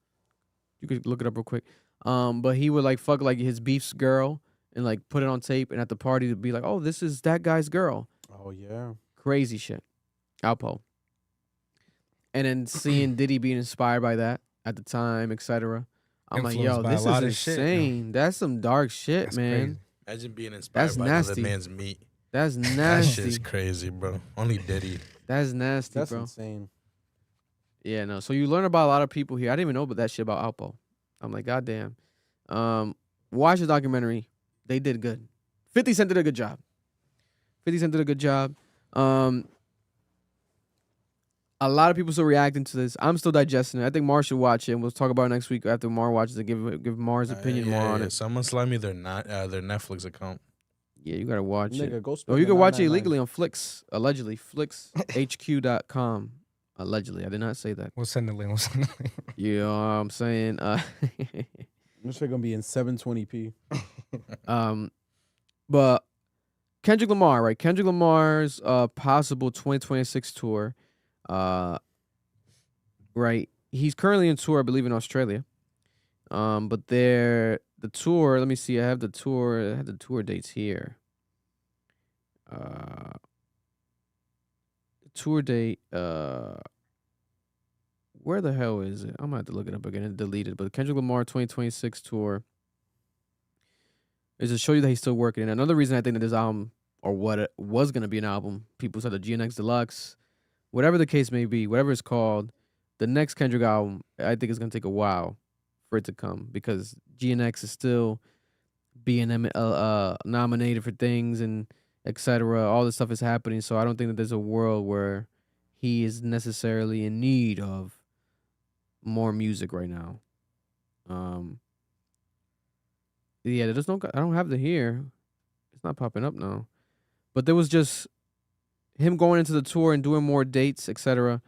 You could look it up real quick. But he would like fuck like his beef's girl and like put it on tape, and at the party to be like, oh, this is that guy's girl. Oh yeah. Crazy shit. Alpo. And then seeing Diddy being inspired by that at the time, etc. I'm like, yo, Influenced by a this is lot of shit, insane. That's some dark shit, That's man. crazy. Imagine being inspired That's by nasty. another man's meat. That's That nasty. shit's crazy, bro. Only Diddy. That's nasty, That's bro. insane. Yeah, no. So you learn about a lot of people here. I didn't even know about that shit about Alpo. I'm like, goddamn. Watch the documentary. They did good. 50 Cent did a good job. 50 Cent did a good job. A lot of people still reacting to this. I'm still digesting it. I think Mar should watch it, and we'll talk about it next week after Mar watches it. Give Mar's opinion more on it. Someone slide me their Netflix account. Yeah, you gotta watch Nigga, it. go Or spend you the can watch it $9.99. illegally on Flix, allegedly. FlixHQ.com. Allegedly. I did not say that. We'll send the link. We'll send the link. You know what I'm saying? This shit gonna be in 720p. But Kendrick Lamar, right? Kendrick Lamar's possible 2026 tour. Right. He's currently in tour, I believe, in Australia. But the tour, let me see. I have the tour dates here. Tour date, where the hell is it? I'm gonna have to look it up again and delete it. But Kendrick Lamar 2026 tour is to show you that he's still working. And another reason I think that this album, or what it was gonna be an album, people said the GNX Deluxe, whatever the case may be, whatever it's called, the next Kendrick album, I think it's gonna take a while for it to come, because GNX is still being nominated for things and etc. All this stuff is happening, so I don't think that there's a world where he is necessarily in need of more music right now. Yeah, there's no. I don't have the here. It's not popping up now. But there was just him going into the tour and doing more dates, etc.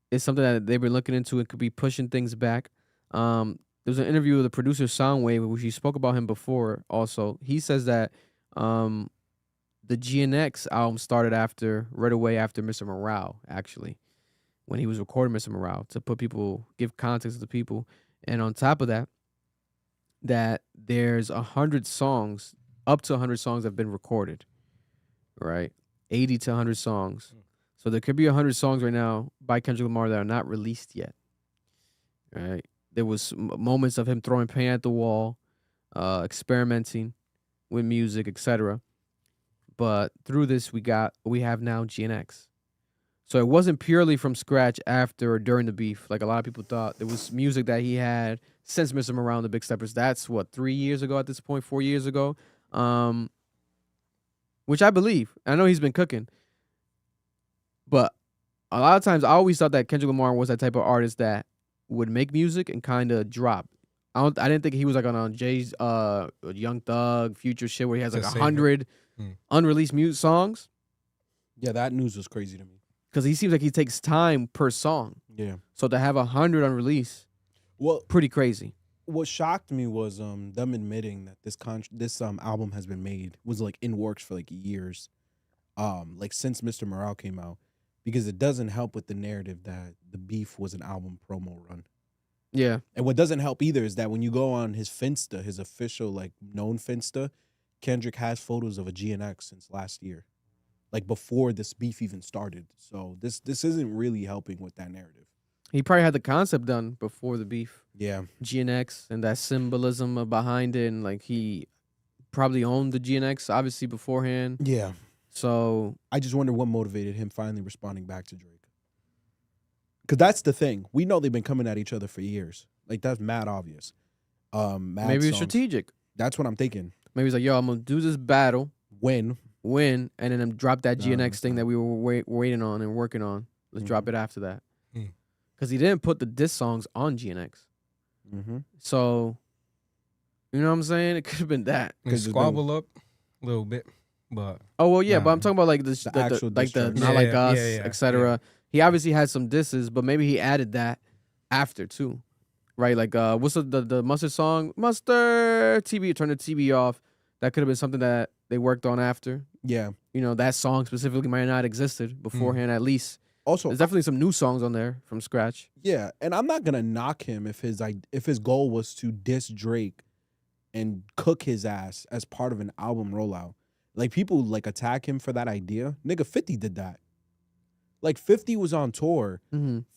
Is something that they've been looking into and could be pushing things back. There was an interview with the producer Soundwave, which he spoke about him before. Also, he says that the GNX album started right away after Mr. Morale, actually, when he was recording Mr. Morale, to give context to people. And on top of that, that there's 100 songs, up to 100 songs have been recorded, right? 80 to 100 songs. So there could be 100 songs right now by Kendrick Lamar that are not released yet, right? There was moments of him throwing paint at the wall, experimenting with music, etc. But through this, we have now GNX. So it wasn't purely from scratch after or during the beef, like a lot of people thought. There was music that he had since Mr. Morale and the Big Steppers. That's what, 3 years ago at this point, 4 years ago, which I believe. I know he's been cooking, but a lot of times I always thought that Kendrick Lamar was that type of artist that would make music and kind of drop. I didn't think he was like on Jay's Young Thug, Future shit where he has like 100 unreleased songs. Yeah, that news was crazy to me. because he seems like he takes time per song. Yeah. So to have 100 on release, Well, pretty crazy. what shocked me was them admitting that this album has been made, was like in works for like years, like since Mr. Morale came out, because it doesn't help with the narrative that the beef was an album promo run. Yeah. And what doesn't help either is that when you go on his Finsta, his official like known Finsta, Kendrick has photos of a GNX since last year, like before this beef even started. So this isn't really helping with that narrative. He probably had the concept done before the beef. Yeah. GNX and that symbolism behind it. And like he probably owned the GNX obviously beforehand. Yeah. So I just wonder what motivated him finally responding back to Drake. Because that's the thing. We know they've been coming at each other for years. Like, that's mad obvious. maybe it's strategic. That's what I'm thinking. Maybe he's like, yo, I'm going to do this battle. Win, and then drop that GNX thing that we were waiting on and working on. Let's drop it after that. Because he didn't put the diss songs on GNX. So, you know what I'm saying? It could have been that. Squabble up a little bit, but oh well, yeah. But I'm talking about like the actual like the diss not like us, yeah, etc. yeah. He obviously had some disses, but maybe he added that after too, right? Like what's the Mustard song? Mustard TB, turn the TV off. That could have been something that they worked on after. Yeah. You know, that song specifically might not existed beforehand. At least Also, there's definitely some new songs on there from scratch. yeah, and I'm not gonna knock him if his goal was to diss Drake and cook his ass as part of an album rollout. Like, people like attack him for that idea. Nigga, 50 did that. Like, 50 was on tour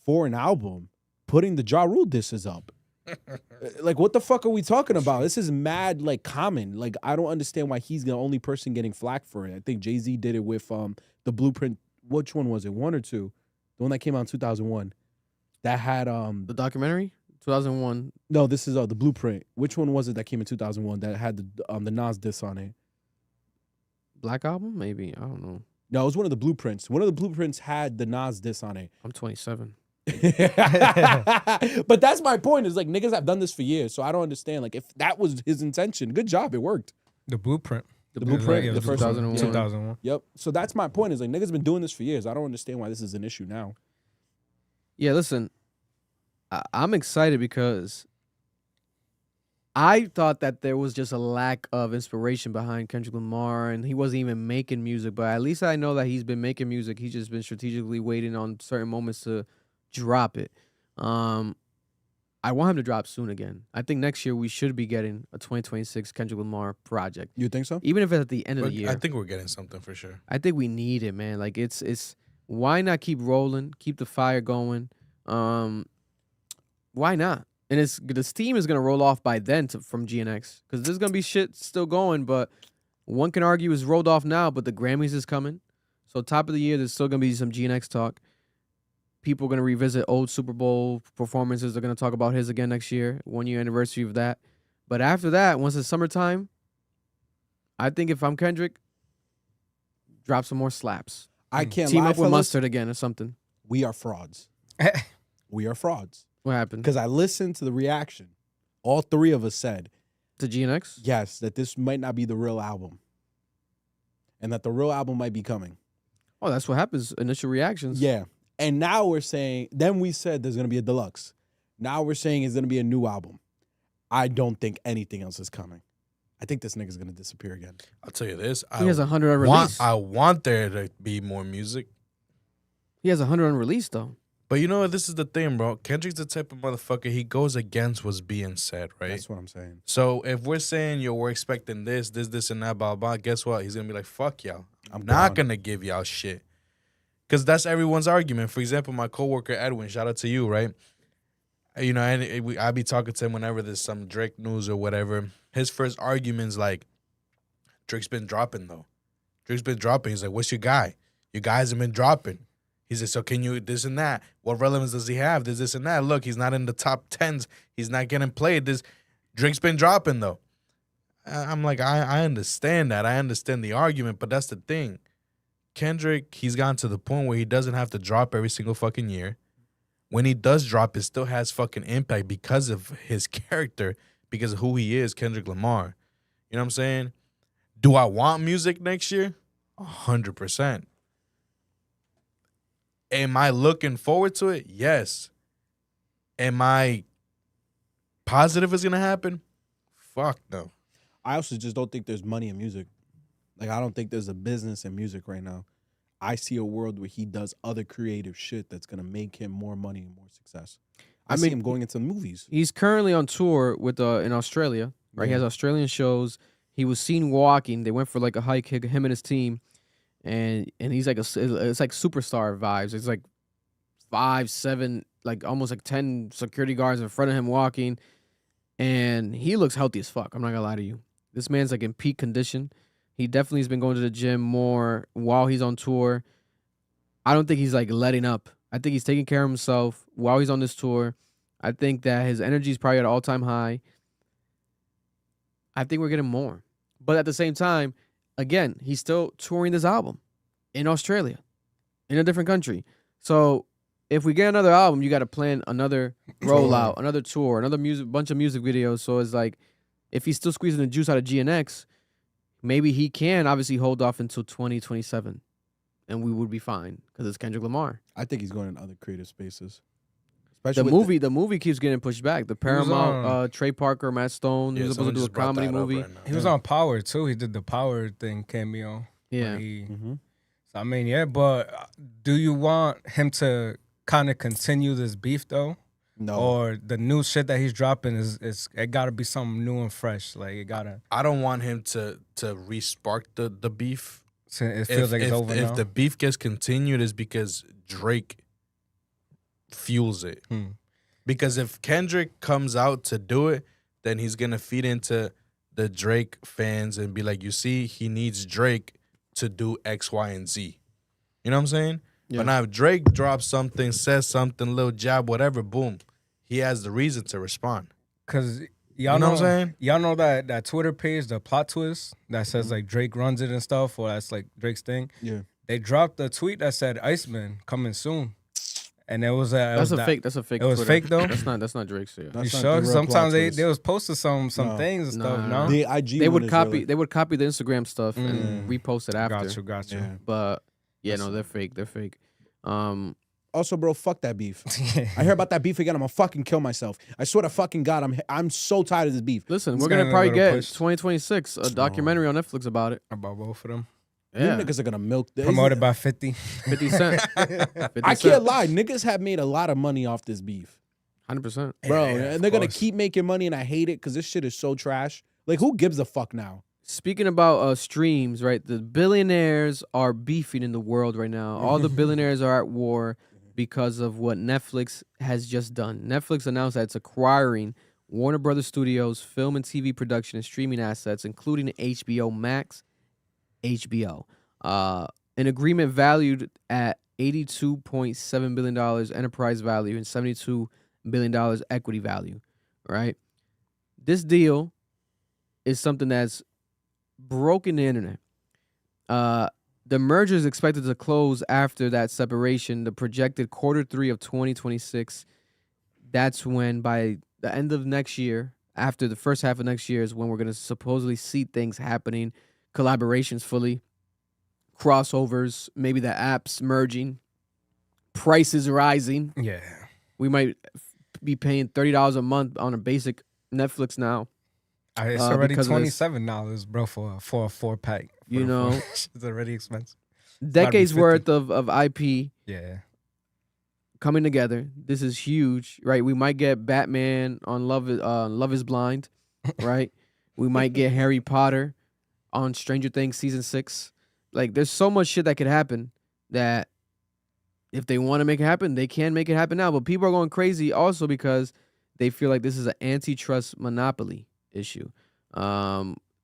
for an album, putting the Ja Rule disses up. Like, what the fuck are we talking about? This is mad, like, common. Like, I don't understand why he's the only person getting flack for it. I think Jay-Z did it with the Blueprint. Which one was it? One or two? The one that came out in 2001. That had The documentary, 2001. no, this is the Blueprint. Which one was it that came in 2001 that had the Nas diss on it? Black Album, maybe. I don't know. No, it was one of the Blueprints. One of the Blueprints had the Nas diss on it. I'm 27. But that's my point. Is like, niggas have done this for years, so I don't understand. Like, if that was his intention, good job, it worked. the Blueprint. The Blueprint, Yeah, the first one. 2001. 2001. Yep. So that's my point. Is like, niggas been doing this for years. I don't understand why this is an issue now. Yeah, listen, I'm excited because I thought that there was just a lack of inspiration behind Kendrick Lamar, and he wasn't even making music. But at least I know that he's been making music. He's just been strategically waiting on certain moments to drop it. I want him to drop soon again. I think next year we should be getting a 2026 Kendrick Lamar project. You think so? Even if it's at the end of the year. I think we're getting something for sure. I think we need it, man. Like it's why not keep rolling, keep the fire going? Why not? And the steam is gonna roll off by then from GNX because there's gonna be shit still going. But one can argue it's rolled off now, but the Grammys is coming. So top of the year, there's still gonna be some GNX talk. People are gonna revisit old Super Bowl performances. They're gonna talk about his again next year, 1 year anniversary of that. But after that, once it's summertime, I think if I'm Kendrick, drop some more slaps. I can't Team lie, up with fellas. Mustard again or something. We are frauds. We are frauds. What happened? Because I listened to the reaction. All three of us said, To GNX? yes, that this might not be the real album. And that the real album might be coming. Oh, that's what happens. Initial reactions. Yeah. And now we're saying, then we said there's going to be a deluxe. Now we're saying it's going to be a new album. I don't think anything else is coming. I think this nigga's going to disappear again. I'll tell you this. He has 100 on release. I want there to be more music. He has 100 on release, though. But you know what? This is the thing, bro. Kendrick's the type of motherfucker, he goes against what's being said, right? That's what I'm saying. So if we're saying, yo, we're expecting this, and that, blah, blah, guess what? He's going to be like, fuck y'all. I'm not going to give y'all shit. Because that's everyone's argument. For example, my coworker Edwin, shout out to you, right? You know, I be talking to him whenever there's some Drake news or whatever. His first argument's like, Drake's been dropping, though. Drake's been dropping. He's like, what's your guy? Your guy hasn't been dropping. He said, so can you this and that? What relevance does he have? There's this and that. Look, he's not in the top 10s. He's not getting played. Drake's been dropping, though. I'm like, I understand that. I understand the argument, but that's the thing. Kendrick, he's gotten to the point where he doesn't have to drop every single fucking year. When he does drop, it still has fucking impact because of his character, because of who he is, Kendrick Lamar. You know what I'm saying? Do I want music next year? 100%. Am I looking forward to it? Yes. Am I positive it's gonna happen? Fuck no. I also just don't think there's money in music. Like, I don't think there's a business in music right now. I see a world where he does other creative shit that's gonna make him more money and more success. I see him going into movies. He's currently on tour with in Australia, right? He has Australian shows. He was seen walking. They went for like a hike, him and his team, and he's like it's like superstar vibes. It's like 5, 7, like almost like 10 security guards in front of him walking, and he looks healthy as fuck. I'm not gonna lie to you. This man's like in peak condition. He definitely has been going to the gym more while he's on tour. I don't think he's like letting up. I think he's taking care of himself while he's on this tour. I think that his energy is probably at an all-time high. I think we're getting more. But at the same time, again, he's still touring this album in Australia, in a different country. So if we get another album, you got to plan another rollout, another tour, another bunch of music videos. So it's like, if he's still squeezing the juice out of GNX, maybe he can obviously hold off until 2027. And we would be fine because it's Kendrick Lamar. I think he's going in other creative spaces. The movie keeps getting pushed back. The Paramount, Trey Parker, Matt Stone. He was supposed to do a comedy movie. He was on Power too. He did the Power thing cameo. Yeah. So, I mean, yeah, but do you want him to kind of continue this beef though? No. Or the new shit that he's dropping is it got to be something new and fresh. Like it gotta. I don't want him to re-spark the beef. So it feels like it's over now. If the beef gets continued, it's because Drake fuels it. Because if Kendrick comes out to do it, then he's gonna feed into the Drake fans and be like, you see, he needs Drake to do X, Y, and Z. You know what I'm saying? Yeah. But now if Drake drops something, says something, little jab, whatever, boom, he has the reason to respond. Cause y'all know what I'm saying? Y'all know that Twitter page, the plot twist that says like Drake runs it and stuff, or that's like Drake's thing. Yeah. They dropped a tweet that said Iceman coming soon. And it was that's a fake. That's a fake. It was Twitter. fake though. That's not Drake's. Yeah. You sure? Sometimes they was posting some things and stuff. No, the IG they would copy. They would copy the Instagram stuff and repost it after. Got you. Yeah. But yeah, no, they're fake. They're fake. Also, bro, fuck that beef. I hear about that beef again, I'm gonna fucking kill myself. I swear to fucking God, I'm so tired of this beef. Listen, we're gonna probably get 2026 a documentary on Netflix about it. About both of them. Yeah. You niggas are gonna milk this. Promoted by 50. 50 Cent. 50 I can't lie. Niggas have made a lot of money off this beef. 100%. Bro, and they're gonna keep making money, and I hate it because this shit is so trash. Like, who gives a fuck now? Speaking about streams, right? The billionaires are beefing in the world right now. All the billionaires are at war because of what Netflix has just done. Netflix announced that it's acquiring Warner Brothers Studios' film and TV production and streaming assets, including HBO Max, HBO. An agreement valued at $82.7 billion enterprise value and $72 billion equity value, right? This deal is something that's broken the internet. The merger is expected to close after that separation, the projected Q3 of 2026. That's when, by the end of next year, after the first half of next year, is when we're going to supposedly see things happening, collaborations fully, crossovers, maybe the apps merging, prices rising. Yeah. We might be paying $30 a month on a basic Netflix now. It's already $27, bro, for a 4-pack. You know, it's already expensive. Decades worth of IP. Yeah. Coming together. This is huge, right? We might get Batman on Love is Blind, right? We might get Harry Potter on Stranger Things season 6. Like, there's so much shit that could happen that if they want to make it happen, they can make it happen now. But people are going crazy also because they feel like this is an antitrust monopoly issue.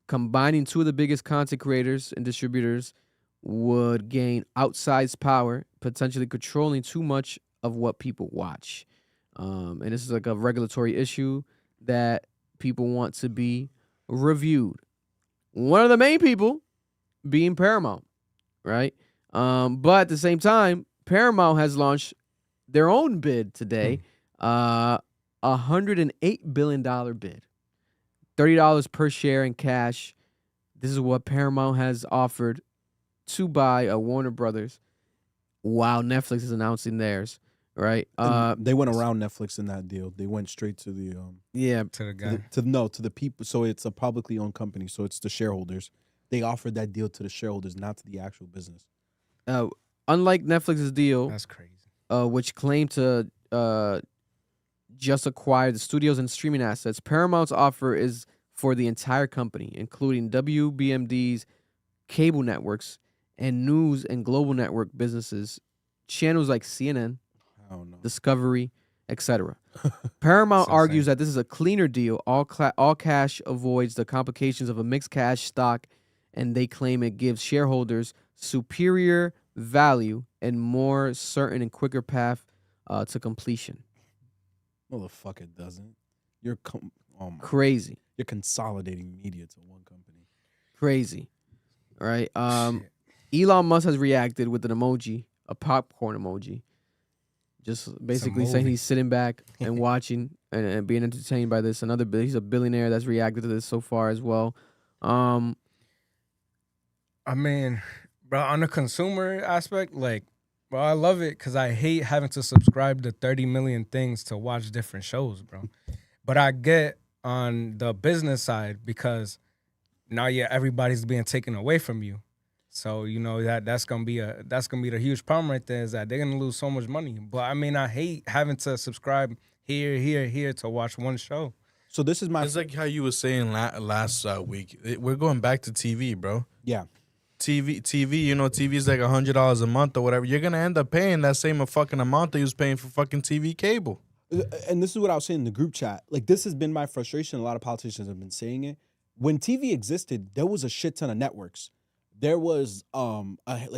Combining two of the biggest content creators and distributors would gain outsized power, potentially controlling too much of what people watch. And this is like a regulatory issue that people want to be reviewed. One of the main people being Paramount, right? But at the same time, Paramount has launched their own bid today, $108 billion bid. $30 per share in cash. This is what Paramount has offered to buy a Warner Brothers. while Netflix is announcing theirs, right? They went around Netflix in that deal. They went straight to the yeah, To the guy. to the people. So it's a publicly owned company. So it's the shareholders. They offered that deal to the shareholders, not to the actual business. unlike Netflix's deal, That's crazy. which claimed to just acquire the studios and streaming assets, Paramount's offer is for the entire company, including WBMD's cable networks and news and global network businesses, channels like CNN, Discovery, etc. Paramount argues that this is a cleaner deal. All cash avoids the complications of a mixed cash stock, and they claim it gives shareholders superior value and more certain and quicker path to completion. Well, the fuck it doesn't. Crazy. You're consolidating media to one company. Crazy. All right. Elon Musk has reacted with an emoji, a popcorn emoji, just basically saying he's sitting back and watching and being entertained by this. He's a billionaire that's reacted to this so far as well. I mean, bro, on the consumer aspect, like, bro, I love it because I hate having to subscribe to 30 million things to watch different shows, bro. But I get on the business side because now, everybody's being taken away from you. So, you know, that's gonna be the huge problem right there, is that they're gonna lose so much money. But I mean, I hate having to subscribe here to watch one show. So this is It's like how you were saying last week. We're going back to TV, bro. Yeah. TV, you know, TV is like $100 a month or whatever. You're gonna end up paying that same fucking amount that you was paying for fucking TV cable. And this is what I was saying in the group chat. Like, this has been my frustration. A lot of politicians have been saying it. When TV existed, there was a shit ton of networks. There was a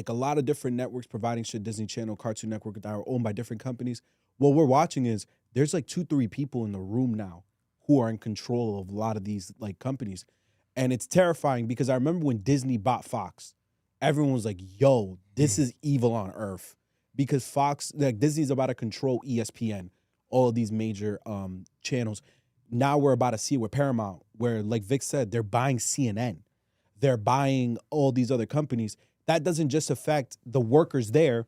lot of different networks providing shit. Disney Channel, Cartoon Network, that are owned by different companies. What we're watching is there's like 2-3 people in the room now who are in control of a lot of these like companies. And it's terrifying because I remember when Disney bought Fox, everyone was like, yo, this is evil on earth. Because Fox, like, Disney's about to control ESPN, all of these major channels. Now we're about to see it with Paramount, where, like Vic said, they're buying CNN. They're buying all these other companies. That doesn't just affect the workers there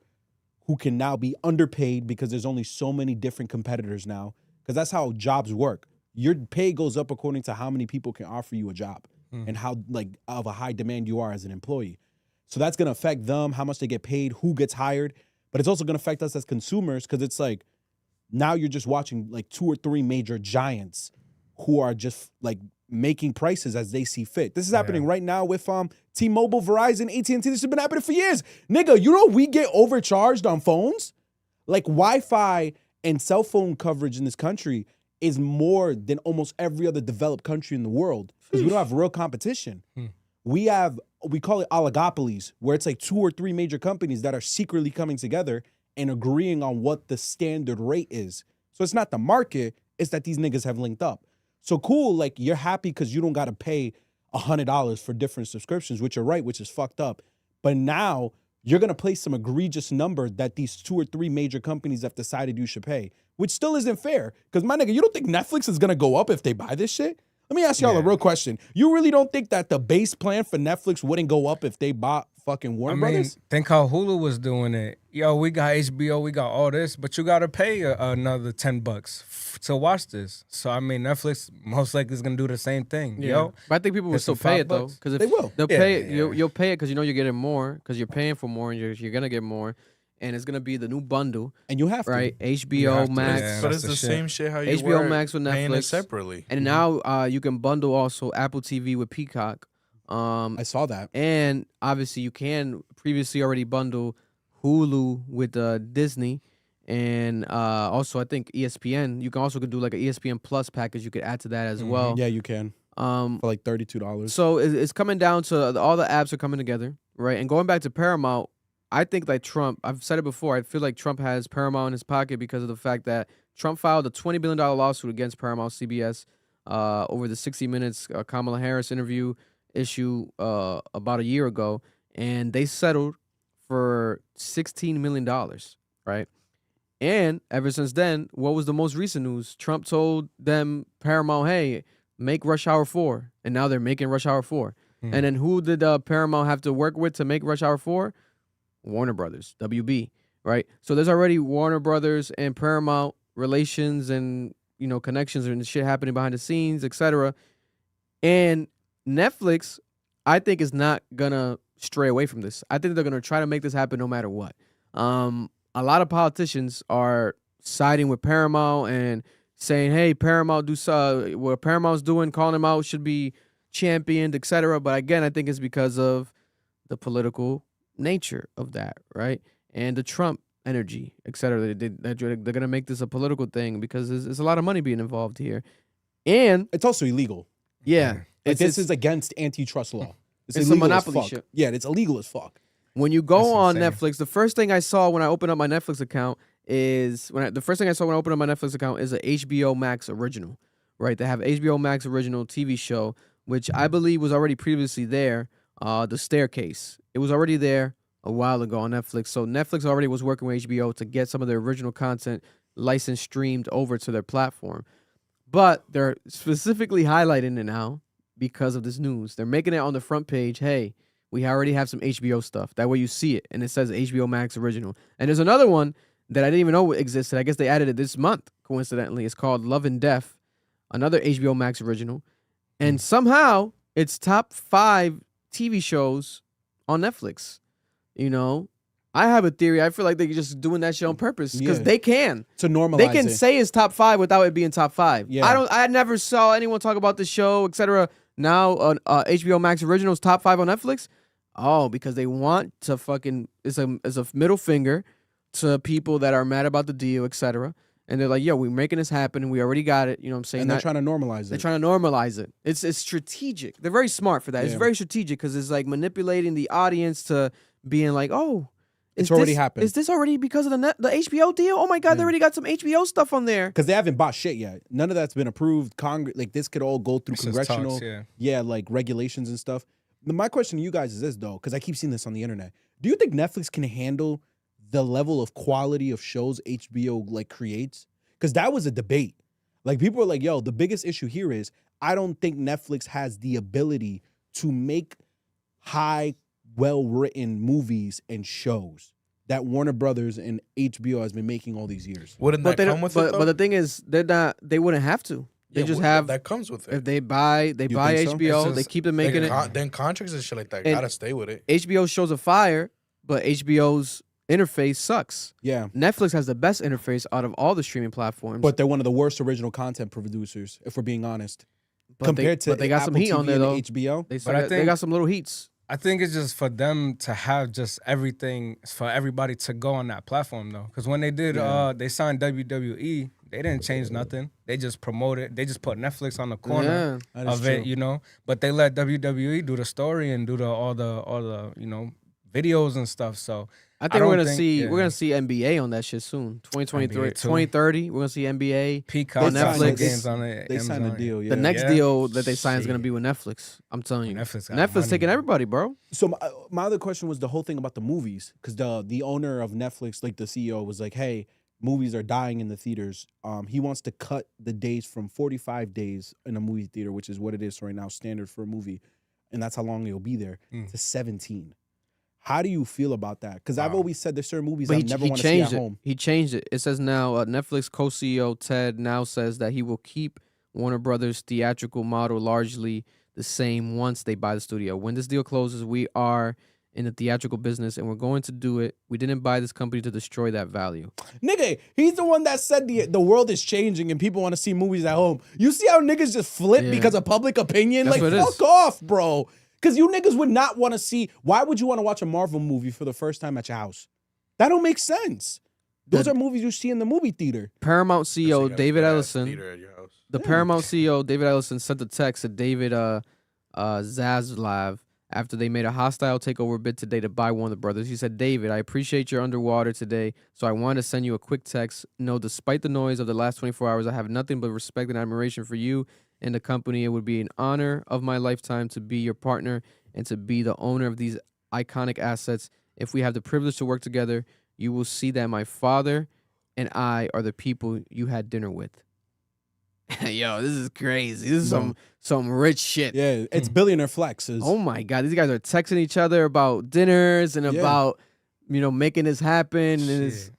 who can now be underpaid because there's only so many different competitors now. Because that's how jobs work. Your pay goes up according to how many people can offer you a job and how like of a high demand you are as an employee. So that's going to affect them, how much they get paid, who gets hired. But it's also going to affect us as consumers because it's like now you're just watching like 2 or 3 major giants who are just like making prices as they see fit. This is happening right now with T-Mobile, Verizon, AT&T. This has been happening for years. Nigga, you know we get overcharged on phones? Like, Wi-Fi and cell phone coverage in this country is more than almost every other developed country in the world because we don't have real competition. We call it oligopolies, where it's like 2 or 3 major companies that are secretly coming together and agreeing on what the standard rate is. So it's not the market, it's that these niggas have linked up. So cool, like, you're happy because you don't got to pay $100 for different subscriptions, which are right, which is fucked up. But now you're going to place some egregious number that these 2 or 3 major companies have decided you should pay, which still isn't fair. Because, my nigga, you don't think Netflix is going to go up if they buy this shit? Let me ask y'all a real question. You really don't think that the base plan for Netflix wouldn't go up if they bought fucking Warner Brothers? Think how Hulu was doing it. Yo, we got HBO, we got all this, but you got to pay another $10 to watch this. So, I mean, Netflix most likely is going to do the same thing. Yeah. Yo, But I think people will still pay it, though. Because they will. They'll pay it. You'll pay it because you know you're getting more because you're paying for more and you're going to get more. And it's going to be the new bundle. And you have to. Right? HBO Max. Yeah, but it's the same shit how you HBO were Max with paying it Netflix. separately. And now you can bundle also Apple TV with Peacock. I saw that. And obviously you can previously already bundle Hulu with Disney. And also I think ESPN. You can also do like an ESPN Plus package. You could add to that as well. Yeah, you can. For like $32. So it's coming down to all the apps are coming together, right? And going back to Paramount, I think like Trump, I've said it before, I feel like Trump has Paramount in his pocket because of the fact that Trump filed a $20 billion lawsuit against Paramount CBS over the 60 Minutes Kamala Harris interview issue about a year ago. And they settled for $16 million, right? And ever since then, what was the most recent news? Trump told them, Paramount, hey, make Rush Hour 4. And now they're making Rush Hour 4. And then who did Paramount have to work with to make Rush Hour 4? Warner Brothers, WB. right? So there's already Warner Brothers and Paramount relations and connections and shit happening behind the scenes, etc. And Netflix, I think, is not gonna stray away from this. I think they're gonna try to make this happen no matter what. A lot of politicians are siding with Paramount and saying, "Hey, Paramount, do what Paramount's doing, calling them out should be championed, etc." But again, I think it's because of the political nature of that, right? And the Trump energy, etc. They're gonna make this a political thing because there's a lot of money being involved here, and it's also illegal. Yeah, this is against antitrust law. It's a monopoly shit. Yeah, it's illegal as fuck. When you go on Netflix, the first thing I saw when I opened up my Netflix account is an HBO Max original, right? They have HBO Max original TV show, which I believe was already previously there. The Staircase. It was already there a while ago on Netflix. So Netflix already was working with HBO to get some of their original content licensed, streamed over to their platform. But they're specifically highlighting it now because of this news. They're making it on the front page. Hey, we already have some HBO stuff. That way you see it, and it says HBO Max original. And there's another one that I didn't even know existed. I guess they added it this month, coincidentally. It's called Love and Death, another HBO Max original. And somehow it's top 5 TV shows on Netflix. I have a theory. I feel like they're just doing that shit on purpose because they can. To normalize They can it. say it's top 5 without it being top 5. Yeah. I never saw anyone talk about the show, etc. Now HBO Max Originals top 5 on Netflix. Oh, because they want to fucking it's a middle finger to people that are mad about the deal, etc. And they're like, yo, we're making this happen. We already got it. You know what I'm saying? And they're trying to normalize it. They're trying to normalize it. It's strategic. They're very smart for that. It's very strategic because it's like manipulating the audience to being like, oh, it's already happened. Is this already because of the HBO deal? Oh my God, they already got some HBO stuff on there. Because they haven't bought shit yet. None of that's been approved. Congress, this could all go through congressional, regulations and stuff. My question to you guys is this though, because I keep seeing this on the internet. Do you think Netflix can handle the level of quality of shows HBO creates? Because that was a debate. People are like, yo, the biggest issue here is I don't think Netflix has the ability to make high, well-written movies and shows that Warner Brothers and HBO has been making all these years. Wouldn't that come with it, though? But the thing is, they wouldn't have to. They just have that comes with it. If they buy HBO, they keep them making it. Then contracts and shit like that gotta stay with it. HBO shows a fire, but HBO's interface sucks. Yeah. Netflix has the best interface out of all the streaming platforms. But they're one of the worst original content producers, if we're being honest. But they got Apple some heat TV on there though. HBO. They got some little heats. I think it's just for them to have just everything for everybody to go on that platform though. Because when they did, they signed WWE. They didn't change nothing. They just promoted. They just put Netflix on the corner of it, But they let WWE do the story and do all the videos and stuff. So I think we're gonna see NBA on that shit soon. 2023, 2030. We're gonna see NBA Peacock on Netflix. Games on it. They signed a deal. Yeah. The next deal that they sign is gonna be with Netflix. I'm telling you, Netflix taking everybody, bro. So my other question was the whole thing about the movies, because the owner of Netflix, the CEO, was like, hey, movies are dying in the theaters. He wants to cut the days from 45 days in a movie theater, which is what it is right now, standard for a movie, and that's how long it'll be there, to 17. How do you feel about that? Because I've always said there's certain movies I never want to see at home. He changed it. It says now Netflix co-CEO Ted now says that he will keep Warner Brothers' theatrical model largely the same once they buy the studio. When this deal closes, we are in the theatrical business and we're going to do it. We didn't buy this company to destroy that value. Nigga, he's the one that said the world is changing and people want to see movies at home. You see how niggas just flip because of public opinion? That's fuck off, bro. Because you niggas would not want to see. Why would you want to watch a Marvel movie for the first time at your house? That don't make sense. Those are movies you see in the movie theater. Paramount CEO David Ellison. The Paramount CEO David Ellison sent a text to David Zaslav after they made a hostile takeover bid today to buy Warner Brothers. He said, David, I appreciate you're underwater today, so I wanted to send you a quick text. No, despite the noise of the last 24 hours, I have nothing but respect and admiration for you and the company. It would be an honor of my lifetime to be your partner and to be the owner of these iconic assets. If we have the privilege to work together, you will see that my father and I are the people you had dinner with. Yo, this is crazy. This is some rich shit. Yeah, it's billionaire flexes. Oh my God, these guys are texting each other about dinners and about making this happen. And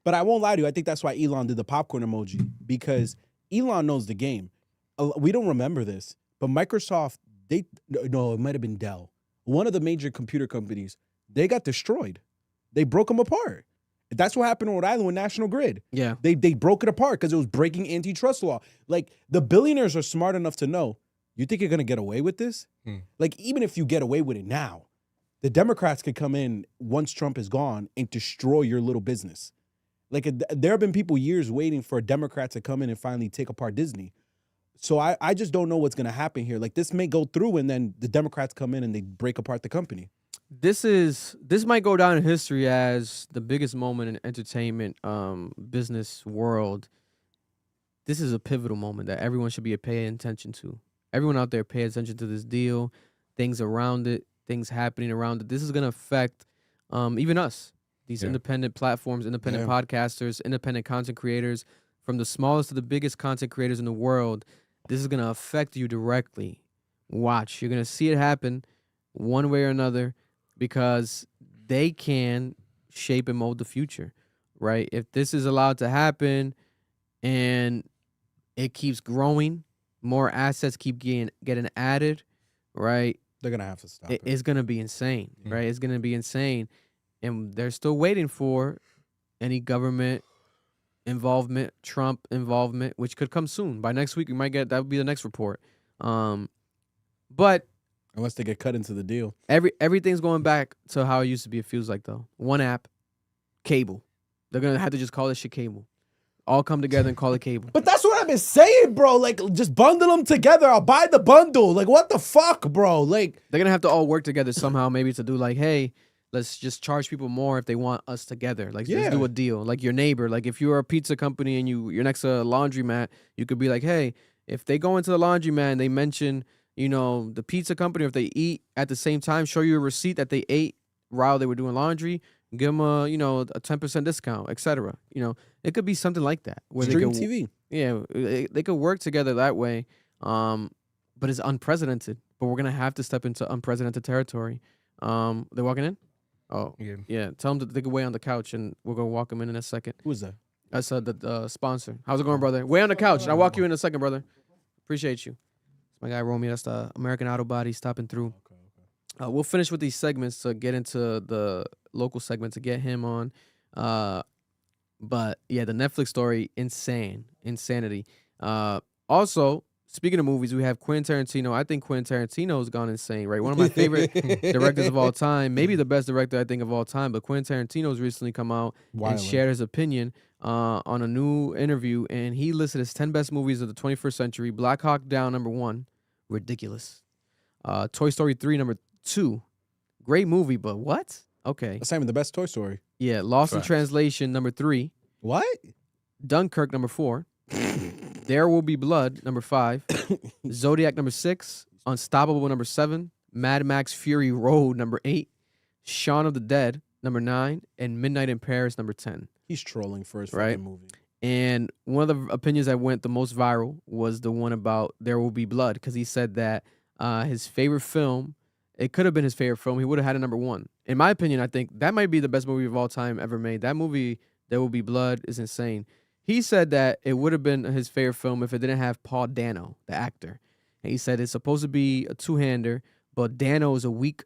but I won't lie to you. I think that's why Elon did the popcorn emoji, because Elon knows the game. We don't remember this, but Microsoft, it might have been Dell, one of the major computer companies, they got destroyed. They broke them apart. That's what happened in Rhode Island with National Grid. Yeah. They broke it apart because it was breaking antitrust law. Like, the billionaires are smart enough to know, you think you're going to get away with this? Like, even if you get away with it now, the Democrats could come in once Trump is gone and destroy your little business. Like, there have been people years waiting for a Democrat to come in and finally take apart Disney. So I just don't know what's going to happen here. Like, this may go through and then the Democrats come in and they break apart the company. This might go down in history as the biggest moment in entertainment business world. This is a pivotal moment that everyone should be paying attention to. Everyone out there pay attention to this deal, things around it, things happening around it. This is going to affect even us, these independent platforms, independent podcasters, independent content creators, from the smallest to the biggest content creators in the world. This is going to affect you directly. Watch. You're going to see it happen one way or another, because they can shape and mold the future, right? If this is allowed to happen and it keeps growing, more assets keep getting added, right? They're going to have to stop It's going to be insane, right? It's going to be insane. And they're still waiting for any government involvement, Trump involvement, which could come soon. By next week, we might get, that would be the next report. But unless they get cut into the deal. Everything's going back to how it used to be, it feels like, though. One app, cable. They're going to have to just call this shit cable. All come together and call it cable. But that's what I've been saying, bro. Like, just bundle them together. I'll buy the bundle. Like, what the fuck, bro? Like, they're going to have to all work together somehow, maybe to do like, hey, let's just charge people more if they want us together. Like, let's do a deal. Like your neighbor. Like, if you're a pizza company and you're next to a laundromat, you could be like, hey, if they go into the laundromat and they mention, the pizza company, if they eat at the same time, show you a receipt that they ate while they were doing laundry, give them a 10% discount, etc. It could be something like that. Where Stream TV. Yeah, they could work together that way. But it's unprecedented. But we're gonna have to step into unprecedented territory. They're walking in. Oh yeah. Tell them that they can wait on the couch, and we're gonna walk them in a second. Who is that? That's the sponsor. How's it going, brother? Wait on the couch. I'll walk you in a second, brother. Appreciate you. My guy Romeo, that's the American Auto Body stopping through. Okay. We'll finish with these segments to get into the local segment to get him on. But yeah, the Netflix story, insanity. Also, speaking of movies, we have Quentin Tarantino. I think Quentin Tarantino has gone insane, right? One of my favorite directors of all time, maybe the best director I think of all time. But Quentin Tarantino's recently come out and shared his opinion on a new interview, and he listed his 10 best movies of the 21st century. Black Hawk Down, number 1, ridiculous. Toy Story 3, number 2, great movie, but what? Okay, that's not even the best Toy Story. Yeah, Lost in Translation, number 3. What? Dunkirk, number 4. There Will Be Blood, number 5. Zodiac, number 6. Unstoppable, number 7. Mad Max Fury Road, number 8. Shaun of the Dead, number 9. And Midnight in Paris, number 10. He's trolling for his fucking movie. And one of the opinions that went the most viral was the one about There Will Be Blood, because he said that his favorite film, it could have been his favorite film, he would have had it number 1. In my opinion, I think that might be the best movie of all time ever made. That movie, There Will Be Blood, is insane. He said that it would have been his favorite film if it didn't have Paul Dano, the actor. And he said it's supposed to be a two-hander, but Dano is weak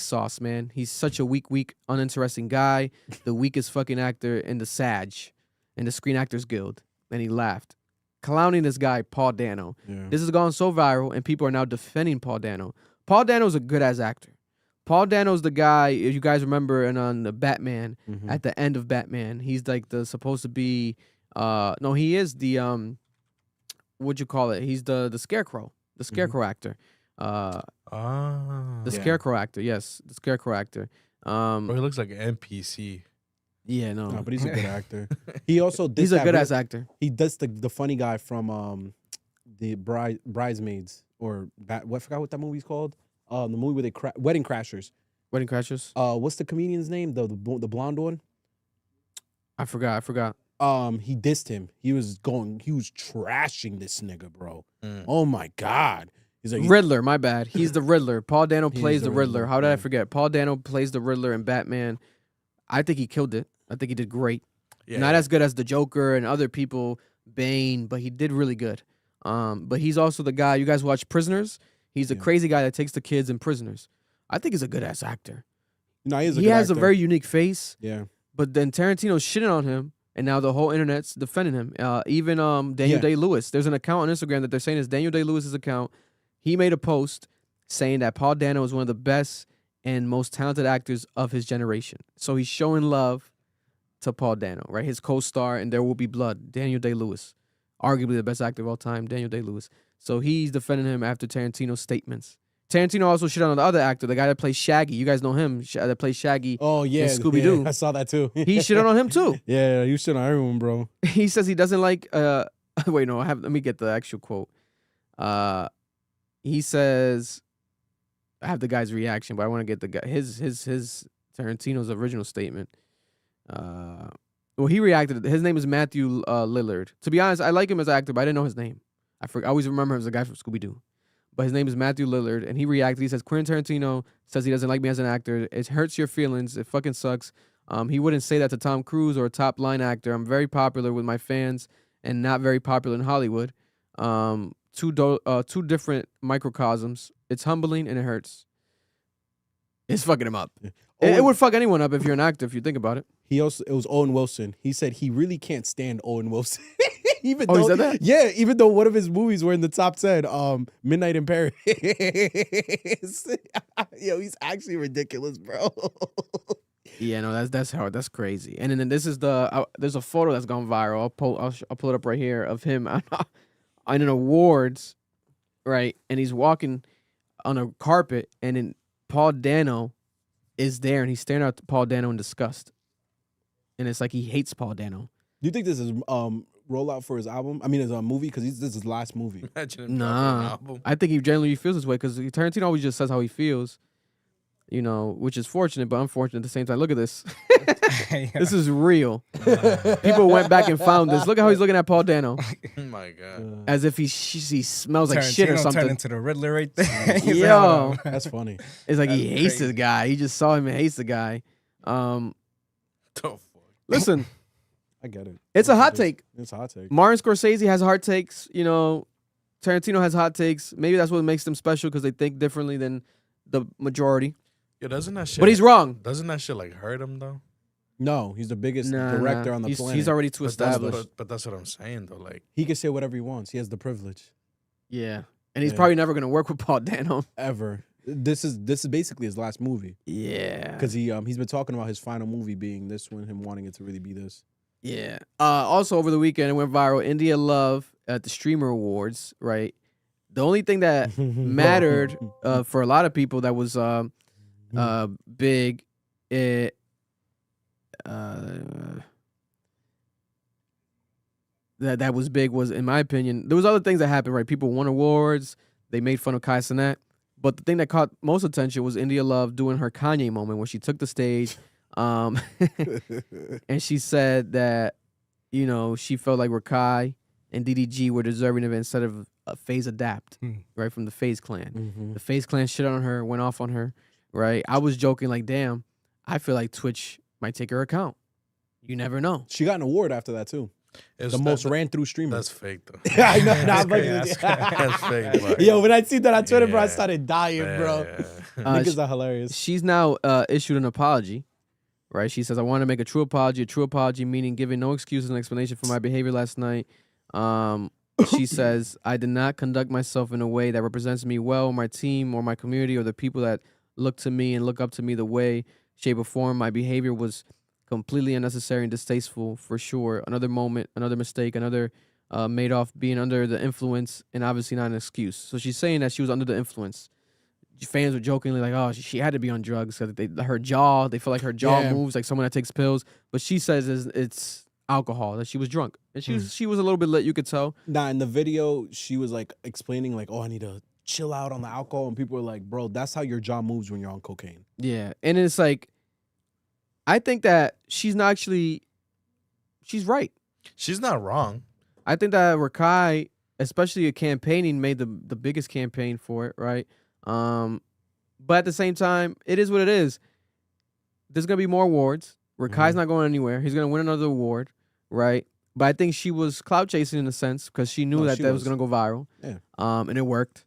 sauce, man. He's such a weak, uninteresting guy. The weakest fucking actor in the SAG, in the Screen Actors Guild. And he laughed, clowning this guy, Paul Dano. Yeah. This has gone so viral, and people are now defending Paul Dano. Paul Dano's a good-ass actor. Paul Dano's the guy, if you guys remember, and on the Batman, at the end of Batman, he's like supposed to be, no, he is the, what'd you call it? He's the Scarecrow, the Scarecrow actor. The Scarecrow actor, yes, the Scarecrow actor. Bro, he looks like an NPC. Yeah, no, but he's a good actor. He also he's a good ass actor. He does the funny guy from the Bridesmaids or I forgot what that movie's called. The movie where they Wedding Crashers. Wedding Crashers. What's the comedian's name? The blonde one. I forgot. He dissed him. He was trashing this nigga, bro. Oh my god. He's like Riddler. My bad. He's the Riddler. Paul Dano plays the Riddler. How did I forget? Paul Dano plays the Riddler in Batman. I think he killed it. I think he did great. Yeah, Not as good as the Joker and other people, Bane, but he did really good. But he's also the guy, you guys watch Prisoners? He's the crazy guy that takes the kids in Prisoners. I think he's a good ass actor. No, he He has a very unique face. Yeah. But then Tarantino's shitting on him, and now the whole internet's defending him. Even Daniel Day-Lewis. There's an account on Instagram that they're saying is Daniel Day-Lewis's account. He made a post saying that Paul Dano is one of the best and most talented actors of his generation. So he's showing love to Paul Dano, right? His co-star in There Will Be Blood, Daniel Day-Lewis. Arguably the best actor of all time, Daniel Day-Lewis. So he's defending him after Tarantino's statements. Tarantino also shit on the other actor, the guy that plays Shaggy. You guys know him, that plays Shaggy. Oh, yeah. in Scooby-Doo. Yeah, I saw that too. He shit on him too. Yeah, you shit on everyone, bro. He says he doesn't like wait, no, let me get the actual quote. He says, I have the guy's reaction, but I want to get the guy his Tarantino's original statement. Well, he reacted. His name is Matthew Lillard. To be honest, I like him as an actor, but I didn't know his name. I always remember him as a guy from Scooby-Doo. But his name is Matthew Lillard, and he reacted. He says, Quentin Tarantino says he doesn't like me as an actor. It hurts your feelings. It fucking sucks. He wouldn't say that to Tom Cruise or a top-line actor. I'm very popular with my fans and not very popular in Hollywood. Two different microcosms. It's humbling and it hurts. It's fucking him up. Yeah. It would fuck anyone up if you're an actor, if you think about it. It was Owen Wilson. He said he really can't stand Owen Wilson. Even he said that? Yeah, even though one of his movies were in the top 10, Midnight in Paris. Yo, he's actually ridiculous, bro. Yeah, no, that's crazy. And then this is there's a photo that's gone viral. I'll pull it up right here of him on an awards, right? And he's walking on a carpet, and then Paul Dano is there, and he's staring at Paul Dano in disgust. And it's like he hates Paul Dano. Do you think this is rollout for his album? I mean, it's a movie because this is his last movie. Imagine him dropping an Nah, album. I think he genuinely feels this way because Tarantino always just says how he feels, you know, which is fortunate but unfortunate at the same time. Look at this. This is real. People went back and found this. Look at how he's looking at Paul Dano. Oh my god. As if he smells like shit or Tarantino something. turned into the Riddler right there. He's Yo. like, That's funny. It's like he That's hates crazy. this guy. He just saw him and hates the guy. The fuck? Listen, I get it. it's a hot take. It's a hot take. Martin Scorsese has hot takes. You know, Tarantino has hot takes. Maybe that's what makes them special because they think differently than the majority. Yeah, doesn't that shit? But he's wrong. Doesn't that shit like hurt him though? No, he's the biggest Nah, director on the planet. He's already too But that's, established. but that's what I'm saying though. Like, He can say whatever he wants. He has the privilege. Yeah. And he's Yeah. probably never going to work with Paul Dano. Ever. This is basically his last movie. Yeah. Because he's been talking about his final movie being this one, him wanting it to really be this. Yeah. Also, over the weekend, it went viral. India Love at the Streamer Awards, right? The only thing that mattered for a lot of people that was big, that was big was, in my opinion, there was other things that happened, right? People won awards. They made fun of Kai Cenat. But the thing that caught most attention was India Love doing her Kanye moment where she took the stage and she said that, you know, she felt like Rakai and DDG were deserving of it instead of a FaZe Adapt, right, from the FaZe Clan. Mm-hmm. The FaZe Clan shit on her, went off on her, right? I was joking like, damn, I feel like Twitch might take her account. You never know. She got an award after that, too. it's The most ran through streamer. That's fake though. I know. Nah, That's That's fake. Bro. Yo, when I see that on Twitter, bro, I Yeah. started dying, bro. Yeah. Niggas are hilarious. She's now issued an apology, right? She says, I want to make a true apology meaning giving no excuses and explanation for my behavior last night. She says, I did not conduct myself in a way that represents me well, my team, or my community, or the people that look to me and look up to me the way, shape, or form. My behavior was completely unnecessary and distasteful, for sure. Another moment, another mistake, another made off being under the influence, and obviously not an excuse. So she's saying that she was under the influence. Fans were jokingly like, "Oh, she had to be on drugs because her jaw. They feel like her jaw Yeah. moves like someone that takes pills." But she says it's alcohol, that she was drunk, and she was a little bit lit. You could tell. Nah, in the video, she was like explaining, like, oh, I need to chill out on the alcohol. And people were like, bro, that's how your jaw moves when you're on cocaine. Yeah, and it's like, I think that she's not actually. She's right. She's not wrong. I think that Rakai, especially a campaigning, made the biggest campaign for it, right? But at the same time, it is what it is. There's gonna be more awards, Rakai's not going anywhere. He's gonna win another award, right? But I think she was clout chasing in a sense because she knew that was gonna go viral. Yeah. And it worked.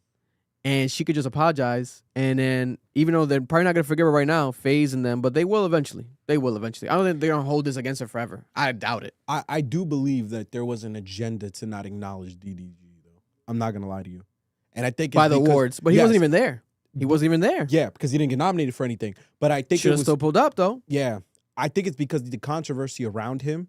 And she could just apologize. And then, even though they're probably not gonna forgive her right now, FaZe and them, but they will eventually. They will eventually. I don't think they're gonna hold this against her forever. I doubt it. I do believe that there was an agenda to not acknowledge DDG though. I'm not gonna lie to you. And I think it's By the because- awards, but he wasn't even there. He wasn't even there. Yeah, because he didn't get nominated for anything. But I think Should it have was still pulled up though. Yeah, I think it's because the controversy around him,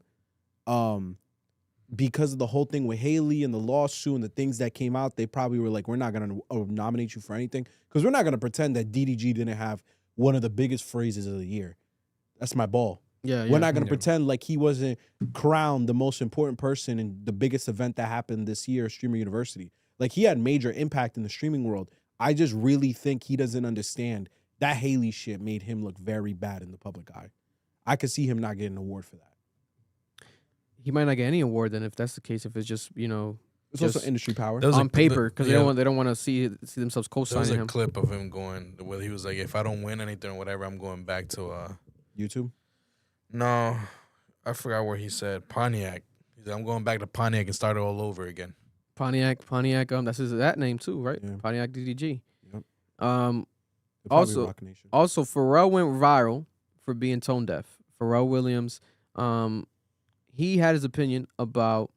because of the whole thing with Haley and the lawsuit and the things that came out. They probably were like, "We're not gonna nominate you for anything because we're not gonna pretend that DDG didn't have one of the biggest phrases of the year. That's my ball. Yeah, We're not gonna pretend like he wasn't crowned the most important person in the biggest event that happened this year, Streamer University. Like he had major impact in the streaming world. I just really think he doesn't understand that Haley shit made him look very bad in the public eye. I could see him not getting an award for that. He might not get any award then if that's the case. If it's just It's just also industry power. on paper because they don't want to see themselves There was co-signing a him. clip of him going where he was like, "If I don't win anything or whatever, I'm going back to YouTube." No, I forgot where he said Pontiac. He said, "I'm going back to Pontiac and start it all over again." Pontiac. That's that name too, right? Yeah. Pontiac DDG. Yep. Also, Pharrell went viral for being tone deaf. Pharrell Williams, he had his opinion about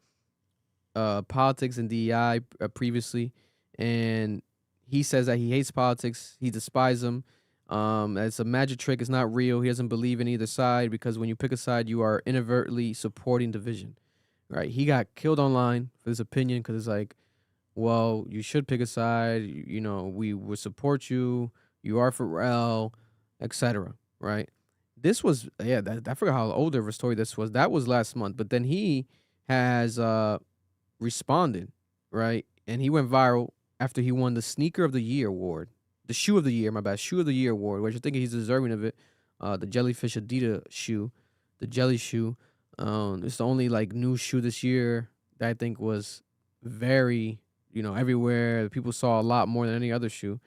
politics and DEI previously, and he says that he hates politics. He despises them. It's a magic trick. It's not real. He doesn't believe in either side because when you pick a side, you are inadvertently supporting division. Right? He got killed online for his opinion because it's like, well, you should pick a side. We would support you. You are Pharrell, etc. Right? This was I forgot how old of a story this was. That was last month, but then he has responded, right? And he went viral after he won the Sneaker of the Year award, the Shoe of the Year, Shoe of the Year award, which I think he's deserving of it. The Jellyfish Adidas shoe, the Jelly shoe. It's the only new shoe this year that I think was very, everywhere. People saw a lot more than any other shoe.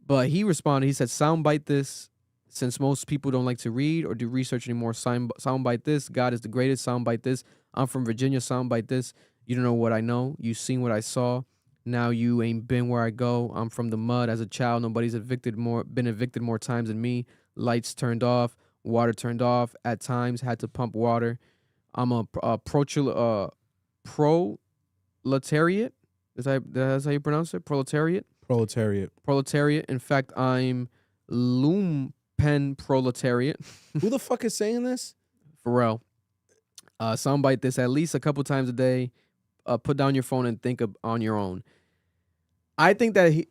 But he responded. He said, "Soundbite this. Since most people don't like to read or do research anymore, soundbite this. God is the greatest. Soundbite this. I'm from Virginia. Soundbite this. You don't know what I know. You seen what I saw. Now you ain't been where I go. I'm from the mud. As a child, nobody's been evicted more times than me. Lights turned off. Water turned off. At times, had to pump water. I'm a proletariat. That's how you pronounce it? Proletariat? Proletariat. In fact, I'm lumpen proletariat." Who the fuck is saying this? Pharrell. Soundbite this at least a couple times a day. Put down your phone and think on your own. I think that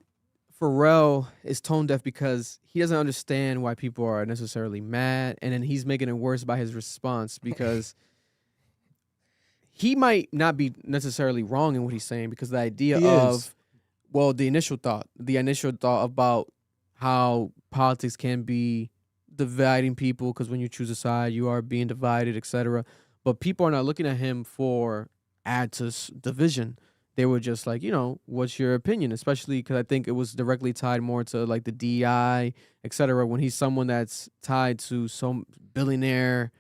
Pharrell is tone deaf because he doesn't understand why people are necessarily mad, and then he's making it worse by his response because he might not be necessarily wrong in what he's saying because the idea the initial thought about how politics can be dividing people because when you choose a side, you are being divided, etc. But people are not looking at him for add to division. They were just like, what's your opinion? Especially because I think it was directly tied more to the DEI, etc. When he's someone that's tied to some billionaire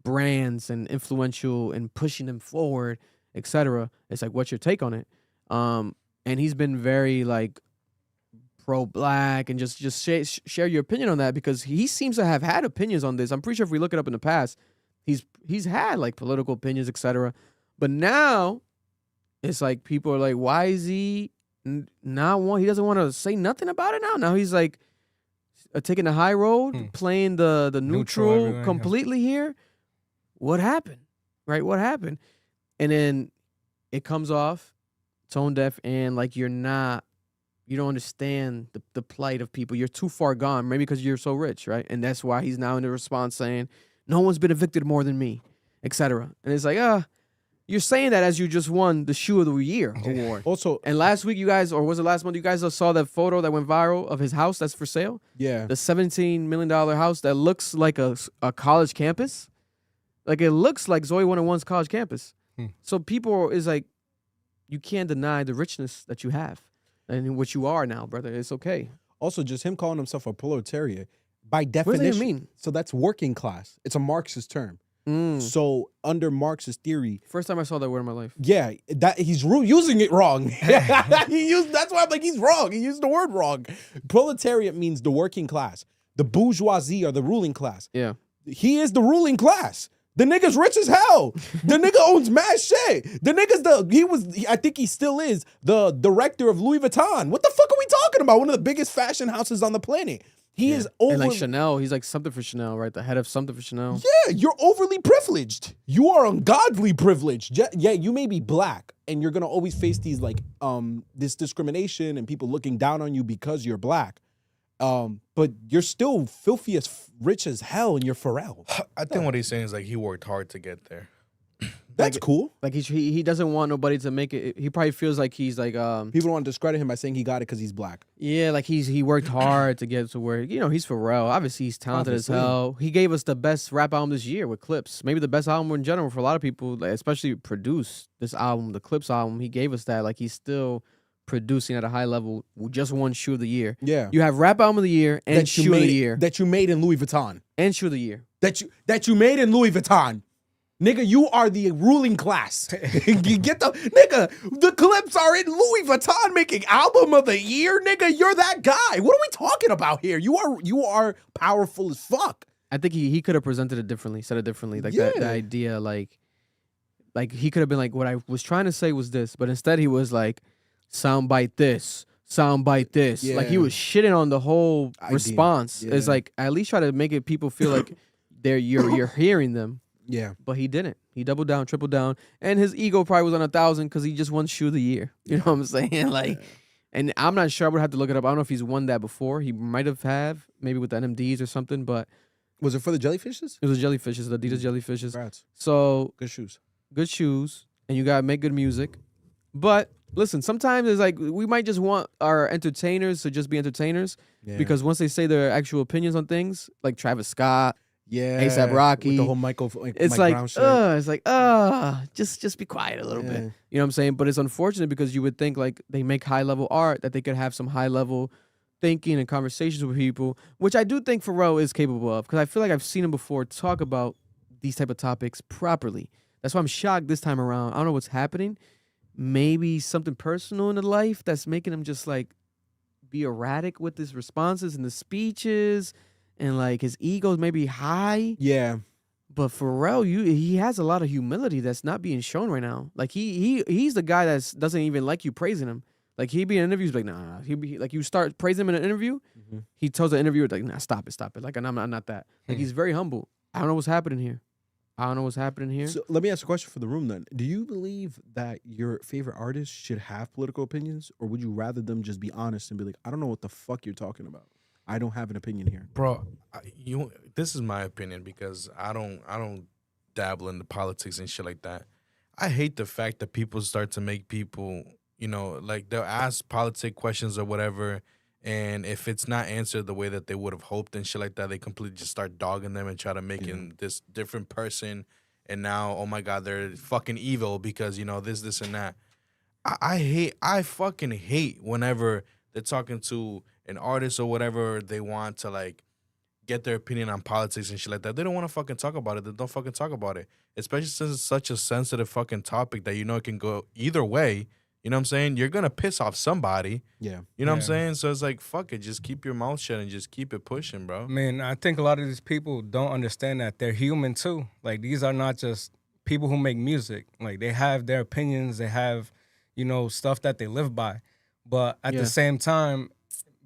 brands and influential and pushing them forward, etc. It's like, what's your take on it? And he's been very pro-black and just share your opinion on that because he seems to have had opinions on this. I'm pretty sure if we look it up in the past, he's had political opinions, etc. But now it's like people are like, why is he not one? He doesn't want to say nothing about it now. Now he's taking the high road, playing the neutral completely here. What happened? Right? What happened? And then it comes off tone deaf and you don't understand the plight of people. You're too far gone, maybe because you're so rich, right? And that's why he's now in the response saying, no one's been evicted more than me, etc. And it's like, you're saying that as you just won the Shoe of the Year award. Also, and last week you guys, or was it last month, you guys saw that photo that went viral of his house that's for sale? Yeah. The $17 million house that looks like a college campus. It looks like Zoe 101's college campus. So people is like, you can't deny the richness that you have and what you are now, brother. It's okay. Also, just him calling himself a proletariat. by What does definition. that even mean? So that's working class. It's a Marxist term. So under Marxist theory, First time I saw that word in my life. yeah, that he's using it wrong. That's why I'm like, he's wrong. He used the word wrong. Proletariat means the working class. The bourgeoisie are the ruling class. Yeah. He is the ruling class. The nigga's rich as hell. The nigga owns mad shit. The nigga's I think he still is the director of Louis Vuitton. What the fuck are we talking about? One of the biggest fashion houses on the planet. He is over. And like Chanel, he's like something for Chanel, right? The head of something for Chanel. Yeah, you're overly privileged. You are ungodly privileged. Yeah, you may be black, and you're gonna always face these like this discrimination and people looking down on you because you're black. But you're still filthy as rich as hell, and you're Pharrell. I think what he's saying is like he worked hard to get there. That's cool. Like he doesn't want nobody to make it. He probably feels like he's like people want to discredit him by saying he got it because he's black. Yeah, like he worked hard to get to where he's Pharrell. Obviously he's talented as hell. He gave us the best rap album this year with Clips. Maybe the best album in general for a lot of people, like, especially produce this album, the Clips album. He gave us that. Like he's still producing at a high level. Just won Shoe of the Year. Yeah, you have Rap Album of the Year and Shoe of the Year that you made in Louis Vuitton and Shoe of the Year that you made in Louis Vuitton. Nigga, you are the ruling class. You get the nigga. The Clips are in Louis Vuitton making album of the year, nigga. You're that guy. What are we talking about here? You are powerful as fuck. I think he could have presented it differently, said it differently. Like that idea, like he could have been like, what I was trying to say was this, but instead he was like, soundbite this, soundbite this. Yeah. Like he was shitting on the whole response. Yeah. It's like at least try to make it people feel like you're hearing them. Yeah. But he didn't. He doubled down, tripled down, and his ego probably was on 1,000 because he just won Shoe of the Year. You know what I'm saying? Like, and I'm not sure. I would have to look it up. I don't know if he's won that before. He might have, maybe with the NMDs or something. But was it for the jellyfishes? It was the jellyfishes, the Adidas jellyfishes. Congrats. So good shoes, and you gotta make good music. But listen, sometimes it's like we might just want our entertainers to just be entertainers because once they say their actual opinions on things, like Travis Scott. Yeah, ASAP Rocky, with the whole Michael. It's Mike like, Brown shit. just be quiet a little bit. You know what I'm saying? But it's unfortunate because you would think like they make high level art that they could have some high level thinking and conversations with people, which I do think Pharrell is capable of because I feel like I've seen him before talk about these type of topics properly. That's why I'm shocked this time around. I don't know what's happening. Maybe something personal in the life that's making him just like be erratic with his responses and the speeches. And like his ego's maybe high. Yeah. But Pharrell, he has a lot of humility that's not being shown right now. Like he's the guy that doesn't even like you praising him. Like he be in interviews like, nah. He be like you start praising him in an interview, he tells the interviewer like, nah, stop it. Like I'm not that. Like he's very humble. I don't know what's happening here. So let me ask a question for the room then. Do you believe that your favorite artists should have political opinions, or would you rather them just be honest and be like, I don't know what the fuck you're talking about. I don't have an opinion here, bro. This is my opinion because I don't dabble in the politics and shit like that. I hate the fact that people start to make people, like they'll ask politic questions or whatever, and if it's not answered the way that they would have hoped and shit like that, they completely just start dogging them and try to make him this different person. And now, oh my God, they're fucking evil because this and that. I fucking hate whenever they're talking to an artist or whatever, they want to like get their opinion on politics and shit like that. They don't want to fucking talk about it. They don't fucking talk about it. Especially since it's such a sensitive fucking topic that it can go either way. You know what I'm saying? You're gonna piss off somebody. Yeah. You know what I'm saying? So it's like, fuck it. Just keep your mouth shut and just keep it pushing, bro. Man, I think a lot of these people don't understand that they're human too. Like these are not just people who make music. Like they have their opinions, they have, stuff that they live by. But at the same time,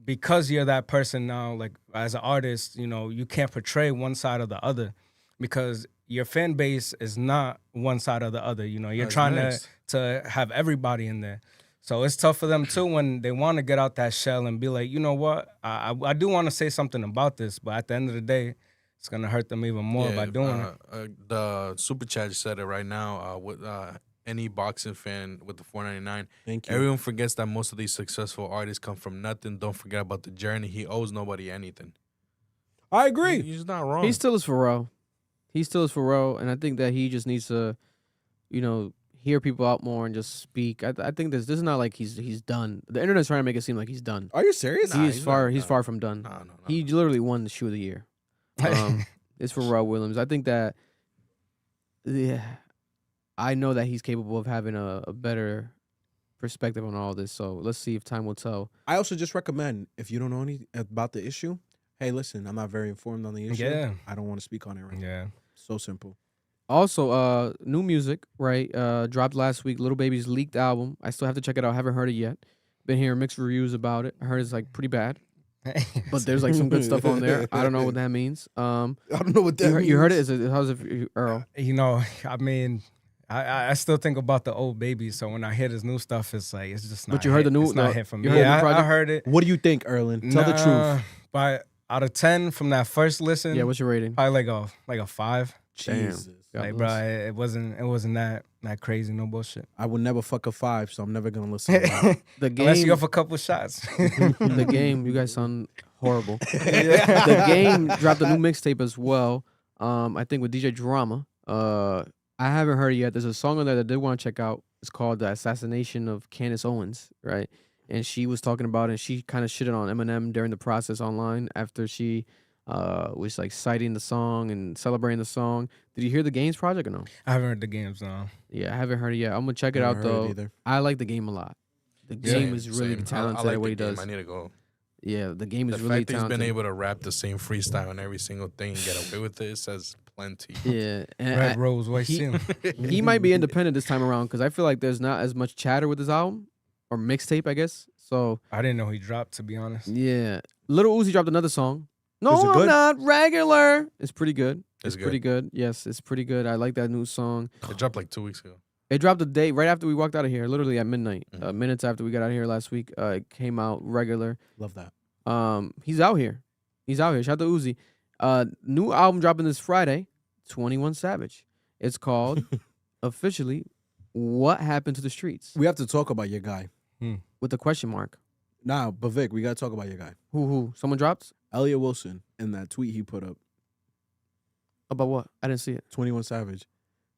because you're that person now, like as an artist, you can't portray one side or the other because your fan base is not one side or the other. You're trying to have everybody in there. So it's tough for them too when they want to get out that shell and be like, you know what, I do want to say something about this, but at the end of the day, it's going to hurt them even more by doing it. The super chat said it right now with any boxing fan with the $4.99. Thank you. Everyone forgets that most of these successful artists come from nothing. Don't forget about the journey. He owes nobody anything. I agree. He's not wrong. He still is Pharrell. And I think that he just needs to, hear people out more and just speak. I think this is not like he's done. The internet's trying to make it seem like he's done. Are you serious? He is far. He's far from done. No. He literally won the shoe of the year. It's Pharrell Williams. I think that. Yeah, I know that he's capable of having a better perspective on all this. So let's see if time will tell. I also just recommend, if you don't know anything about the issue, hey, listen, I'm not very informed on the issue. Yeah. I don't want to speak on it right now. Yeah. So simple. Also, new music, right? Dropped last week. Little Baby's leaked album. I still have to check it out. Haven't heard it yet. Been hearing mixed reviews about it. I heard it's like pretty bad, but there's like some good stuff on there. I don't know what that means. I don't know what that means. You heard it? How's it, Earl? You know, I mean, I still think about the old baby. So when I hear this new stuff, it's like it's just not. But you heard the new? It's not hit for me. You heard the Yeah, project? I heard it. What do you think, Erlen? Tell the truth. But out of 10 from that first listen, Yeah, what's your rating? probably like a 5. Jesus. God Like, bless. bro, it wasn't that crazy. No bullshit. I would never fuck a 5, so I'm never gonna listen to that. The Unless you game. go for a couple shots. The game. You guys sound horrible. The game dropped a new mixtape as well. I think with DJ Drama. I haven't heard it yet. There's a song on there that I did want to check out. It's called "The Assassination of Candace Owens," right? And she was talking about it. And she kind of shitted on Eminem during the process online after she was like citing the song and celebrating the song. Did you hear the Games project or no? I haven't heard the games now. Yeah, I haven't heard it yet. I'm gonna check it out Haven't heard it though. either. I like the game a lot. The game is really Same. talented I like at what the he game. does. I need to go. Yeah, the game is The really fact that he's talented. been able to rap the same freestyle on every single thing and get away with it says plenty. Yeah, and Red Rose, White he- Seal. he might be independent this time around because I feel like there's not as much chatter with his album or mixtape, I guess. So I didn't know he dropped, to be honest. yeah, Little Uzi dropped another song. No, Is it I'm good? not regular. It's pretty good. It's It's pretty good. Yes, it's pretty good. I like that new song. It dropped like 2 weeks ago. It dropped a day right after we walked out of here, literally at midnight. Minutes after we got out of here last week, it came out regular. Love that. He's out here. He's out here. Shout out to Uzi. New album dropping this Friday, 21 Savage. It's called officially "What Happened to the Streets" We have to talk about your guy. with a question mark. Nah, but Vic, we gotta talk about your guy. Who? Someone dropped? Elliot Wilson in that tweet he put up, About what? I didn't see it. 21 Savage.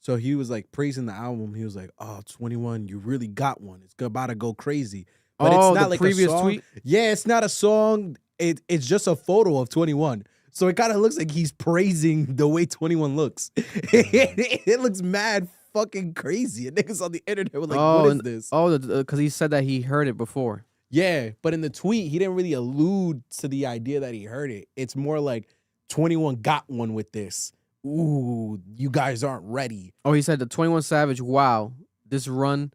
So he was like praising the album. He was like, "Oh, 21, you really got one. It's about to go crazy." But Oh, it's not the like previous a song. tweet? Yeah, it's not a song. It's just a photo of 21. So it kind of looks like he's praising the way 21 looks. It looks mad fucking crazy. And niggas on the internet were like, "What is this?" Because he said that he heard it before. Yeah, but in the tweet, he didn't really allude to the idea that he heard it. It's more like 21 got one with this. Ooh, you guys aren't ready. Oh, he said the 21 Savage, wow, this run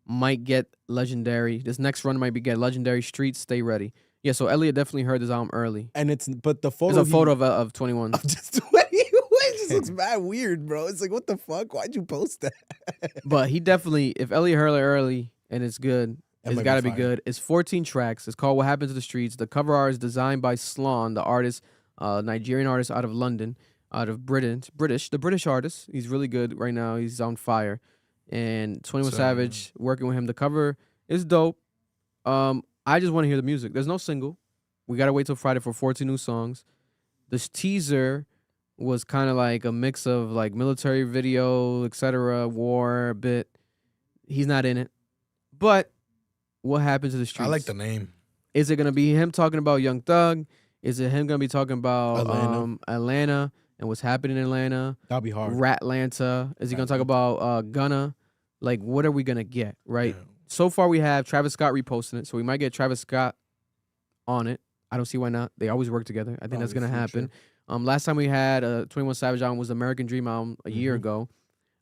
might get legendary. This next run might get legendary. Streets, stay ready. Yeah, so Elliot definitely heard this album early. And but the photo. It's a photo of 21. Just 21. It just looks mad weird, bro. It's like, what the fuck? Why'd you post that? But he definitely, if Elliot heard it early and it's good, That it's might got to be be fire. good. It's 14 tracks. It's called What Happened to the Streets. The cover art is designed by Slon, the artist, Nigerian artist out of London, out of the British artist. He's really good right now. He's on fire. And 21 Savage, working with him. The cover is dope. I just want to hear the music. There's no single. We got to wait till Friday for 14 new songs. This teaser was kind of like a mix of like military video, etc., war a bit. He's not in it. But what happened to the streets? I like the name. Is it going to be him talking about Young Thug? Is it him going to be talking about Atlanta and what's happening in Atlanta? That'll be hard. Ratlanta. Is he going to talk about Gunna? Like, what are we going to get, right? Yeah. So far, we have Travis Scott reposting it, so we might get Travis Scott on it. I don't see why not. They always work together. I think that's going to happen. Last time we had a 21 Savage album was the American Dream album a year ago.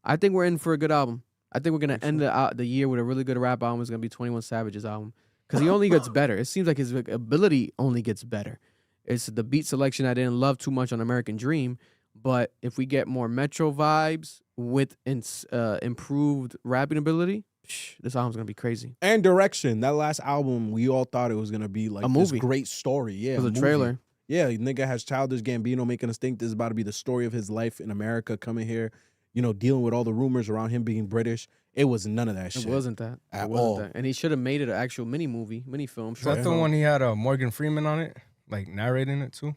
I think we're in for a good album. I think we're going to end the year with a really good rap album. It's going to be 21 Savage's album because he only gets better. It seems like his ability only gets better. It's the beat selection I didn't love too much on American Dream, but if we get more Metro vibes with improved rapping ability, this album's going to be crazy. And direction. That last album, we all thought it was going to be like a movie. This great story. Yeah, it was a trailer. Yeah, nigga has Childish Gambino making us think this is about to be the story of his life in America, coming here, you know, dealing with all the rumors around him being British. It was none of that shit. It wasn't that. At all. That. And he should have made it an actual mini film. Is that the one he had Morgan Freeman on it? Like narrating it too?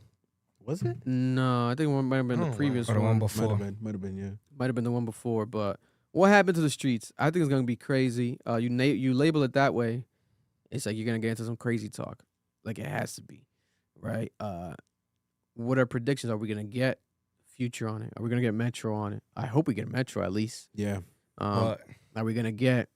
Was it? No, I think it might have been the previous or the one one. before. Might have been, yeah. Might have been the one before, but what happened to the streets? I think it's gonna be crazy. You label it that way, it's like you're gonna get into some crazy talk, like it has to be, right? What are predictions? Are we gonna get Future on it? Are we gonna get Metro on it? I hope we get Metro at least. Yeah. Are we gonna get?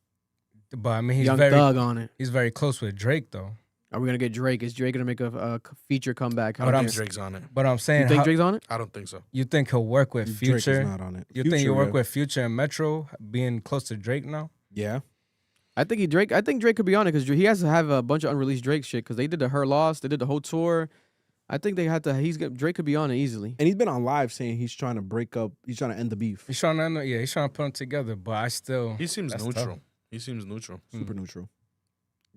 But I mean, he's Young very Thug on it. He's very close with Drake, though. Are we gonna get Drake? Is Drake gonna make a feature comeback? I don't think Drake's on it. But I'm saying, You think Drake's on it? I don't think so. You think he'll work with Drake Future? is not on it. You Future, think he'll work yeah. with Future and Metro being close to Drake now? Yeah. I think Drake could be on it because he has to have a bunch of unreleased Drake shit because they did the Her Loss, they did the whole tour. I think they had to. Drake could be on it easily. And he's been on live saying he's trying to break up. He's trying to end the beef. He's trying to, he's trying to put them together. But I still, He seems that's neutral. tough. He seems neutral. Super neutral.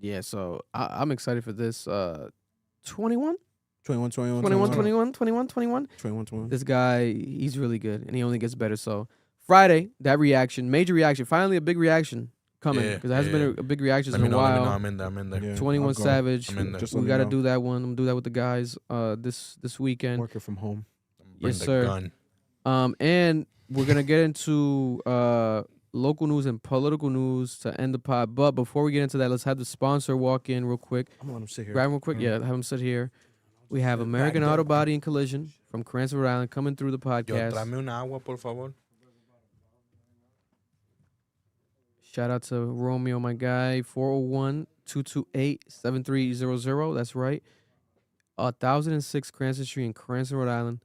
Yeah, so I'm excited for this. 21? 21. This guy, he's really good, and he only gets better. So Friday, that reaction, major reaction, finally a big reaction coming because there hasn't been a big reaction in a while. Let me know. I'm in there. Yeah, 21 Savage. I'm in there. Just We let me got to know. do that one. I'm gonna do that with the guys this weekend. Working from home. Bring Yes, the sir. gun. And we're gonna get into local news and political news to end the pod. But before we get into that, let's have the sponsor walk in real quick. I'm gonna let him sit here. Grab him real quick. Yeah, have him sit here. We have American Auto Body and Collision from Cranston, Rhode Island, coming through the Yo, podcast. tráeme una agua, por favor. Shout out to Romeo, my guy. 401-228-7300. That's right. 1006 Cranston Street in Cranston, Rhode Island.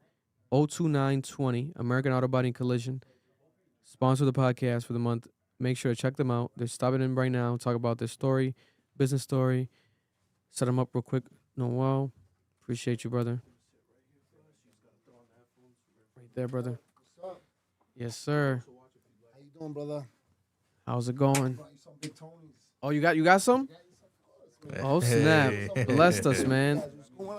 02920. American Auto Body and Collision. Sponsor the podcast for the month. Make sure to check them out. They're stopping in right now. Talk about their story, business story. Set them up real quick. Noel. Appreciate you, brother. Right there, brother. Yes, sir. How you doing, brother? How's it going? Brought you some Big Tony's. Oh, you got some? Oh, snap. Blessed us, man.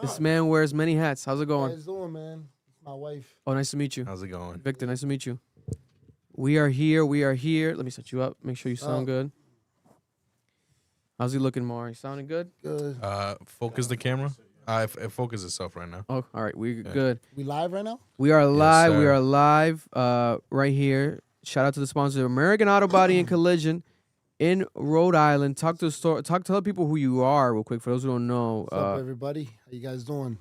This man wears many hats. How's it How you going? guys doing, man? It's my wife. Oh, nice to meet you. How's it going? Victor, nice to meet you. We are here. Let me set you up. Make sure you sound good. How's he looking, Maury? Sounding good? Good. Focus the camera. It focuses itself right now. Oh, all right. We're good. We live right now? We are live. sir. We are live right here. Shout out to the sponsor, American Auto Body and Collision in Rhode Island. Tell the people who you are real quick for those who don't know. What's up, everybody? How you guys doing?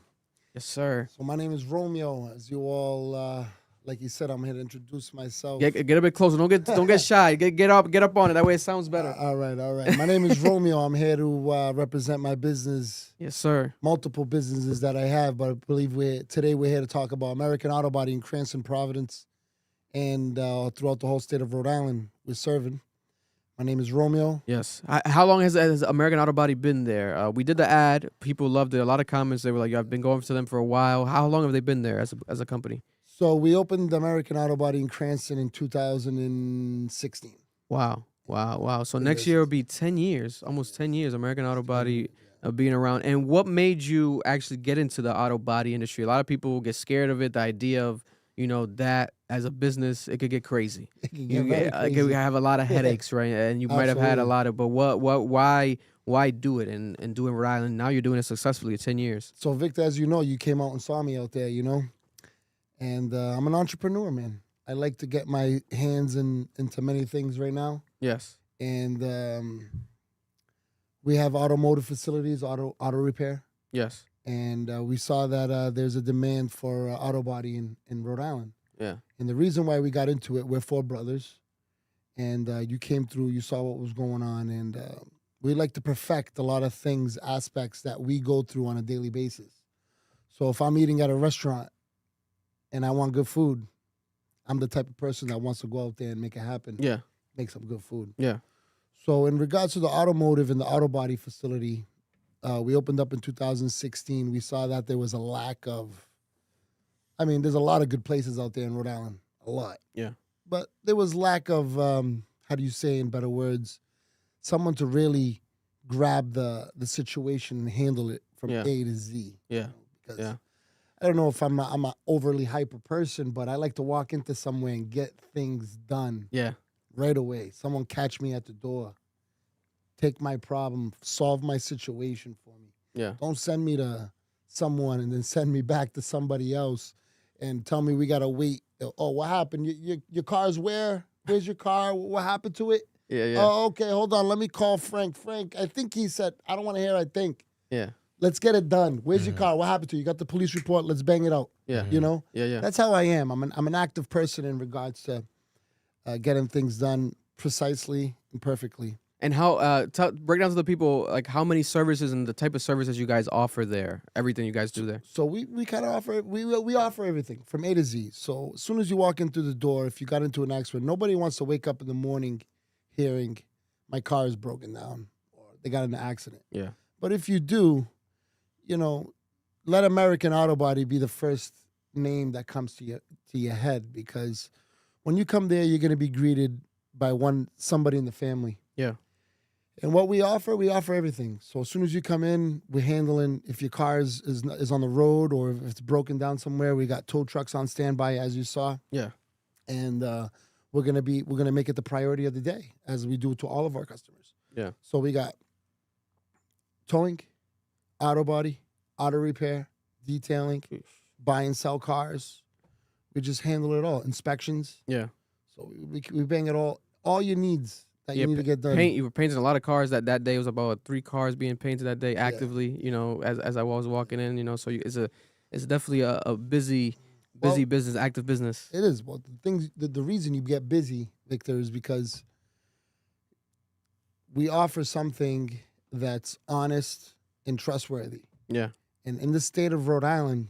Yes, sir. So my name is Romeo. As you all, like you said, I'm here to introduce myself. Get a bit closer. Don't get shy. Get up on it. That way it sounds better. All right. My name is Romeo. I'm here to represent my business. Yes, sir. Multiple businesses that I have, but I believe today we're here to talk about American Auto Body in Cranston, Providence, and throughout the whole state of Rhode Island. We're serving. My name is Romeo. Yes. How long has American Auto Body been there? We did the ad. People loved it. A lot of comments. They were like, I've been going to them for a while. How long have they been there as a company? So we opened American Auto Body in Cranston in 2016. Wow. So next year will be 10 years, almost 10 years, American Auto Body being around. And what made you actually get into the auto body industry? A lot of people get scared of it, the idea of, that as a business, it could get crazy. You have a lot of headaches, right? And you might have had a lot of, but why do it and do it in Rhode Island? Now you're doing it successfully 10 years. So Victor, as you know, you came out and saw me out there, and I'm an entrepreneur, man. I like to get my hands into many things right now. Yes. And we have automotive facilities, auto repair. Yes. And we saw that there's a demand for auto body in Rhode Island. Yeah. And the reason why we got into it, we're four brothers. And you came through, you saw what was going on. And we like to perfect a lot of things, aspects that we go through on a daily basis. So if I'm eating at a restaurant and I want good food, I'm the type of person that wants to go out there and make it happen. Yeah. Make some good food. Yeah. So in regards to the automotive and the auto body facility, we opened up in 2016. We saw that there was a lack of, there's a lot of good places out there in Rhode Island, a lot. Yeah. But there was lack of, how do you say in better words, someone to really grab the situation and handle it from A to Z. Yeah. Because I don't know if I'm an overly hyper person, but I like to walk into somewhere and get things done. Yeah. Right away. Someone catch me at the door. Take my problem, solve my situation for me. Yeah. Don't send me to someone and then send me back to somebody else and tell me we got to wait. Oh, what happened? Your car's where? Where's your car? What happened to it? Yeah. Oh, okay, hold on. Let me call Frank. Frank, I think he said, I don't want to hear I think. Yeah. Let's get it done. Where's your car? What happened to you? You got the police report. Let's bang it out. Yeah. You know? Yeah. That's how I am. I'm an active person in regards to getting things done precisely and perfectly. And how break down to the people like how many services and the type of services you guys offer there. Everything you guys do there. So we kind of offer we offer everything from A to Z. So as soon as you walk in through the door, if you got into an accident, nobody wants to wake up in the morning hearing my car is broken down or they got in an accident. Yeah. But if you do, you know, let American Auto Body be the first name that comes to your head, because when you come there, you're gonna be greeted by somebody in the family. Yeah. And what we offer everything. So as soon as you come in, we're handling if your car is on the road or if it's broken down somewhere. We got tow trucks on standby, as you saw. Yeah. And we're gonna make it the priority of the day, as we do to all of our customers. Yeah. So we got towing, auto body, auto repair, detailing, buy and sell cars. We just handle it all. Inspections. Yeah. So we bang it all your needs that you need to get done. You were painting a lot of cars that day. It was about 3 cars being painted that day actively, you know, as I was walking in, you know. So it's definitely a busy business, active business. It is. Well, the reason you get busy, Victor, is because we offer something that's honest and trustworthy. Yeah. And in the state of Rhode Island,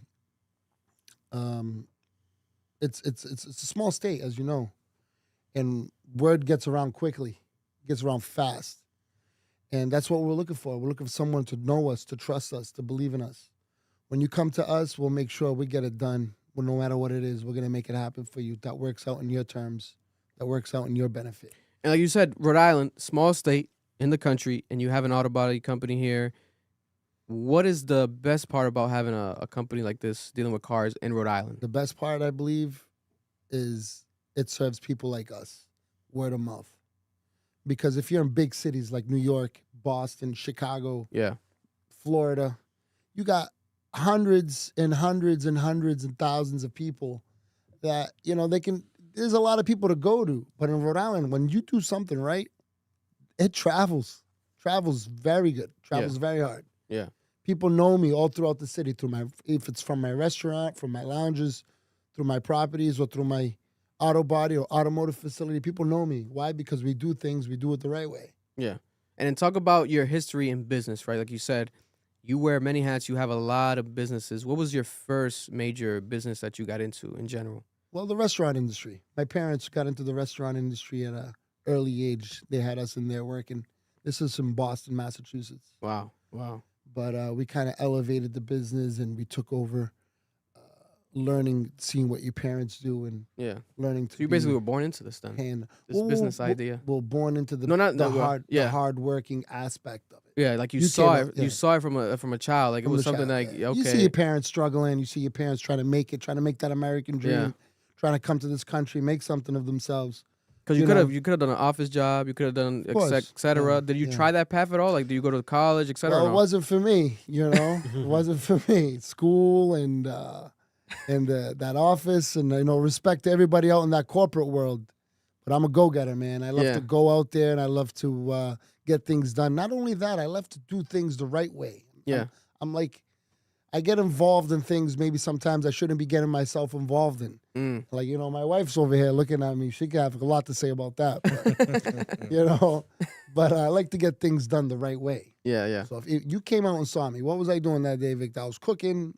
it's a small state, as you know, and word gets around quickly, gets around fast, and that's what we're looking for. We're looking for someone to know us, to trust us, to believe in us. When you come to us, we'll make sure we get it done. Well, no matter what it is, we're gonna make it happen for you. That works out in your terms. That works out in your benefit. And like you said, Rhode Island, small state in the country, and you have an auto body company here. What is the best part about having a company like this dealing with cars in Rhode Island? The best part, I believe, is it serves people like us, word of mouth. Because if you're in big cities like New York, Boston, Chicago, Florida, you got hundreds and hundreds and hundreds and thousands of people that, you know, there's a lot of people to go to. But in Rhode Island, when you do something right, it travels. Travels very good. Travels very hard. Yeah. People know me all throughout the city if it's from my restaurant, from my lounges, through my properties, or through my auto body or automotive facility. People know me. Why? Because we do it the right way. Yeah. And then talk about your history in business, right? Like you said, you wear many hats. You have a lot of businesses. What was your first major business that you got into in general? Well, the restaurant industry. My parents got into the restaurant industry at an early age. They had us in there working. This is in Boston, Massachusetts. Wow. But we kind of elevated the business, and we took over learning, seeing what your parents do, and learning to. So you basically were born into this then? This business idea? Well, born into the hard-working aspect of it. Yeah, like you saw it. You saw it from a child. Like it was something like okay. You see your parents struggling. You see your parents trying to make that American dream, trying to come to this country, make something of themselves. Because you could have done an office job, you could have done et cetera. Did you try that path at all? Like, did you go to college, et cetera? Well, it wasn't for me. You know, it wasn't for me. School and that office, and respect to everybody out in that corporate world. But I'm a go-getter, man. I love to go out there, and I love to get things done. Not only that, I love to do things the right way. Yeah, I'm like, I get involved in things maybe sometimes I shouldn't be getting myself involved in. Like, my wife's over here looking at me. She could have a lot to say about that. But, but I like to get things done the right way. Yeah. So if you came out and saw me, what was I doing that day, Victor? I was cooking.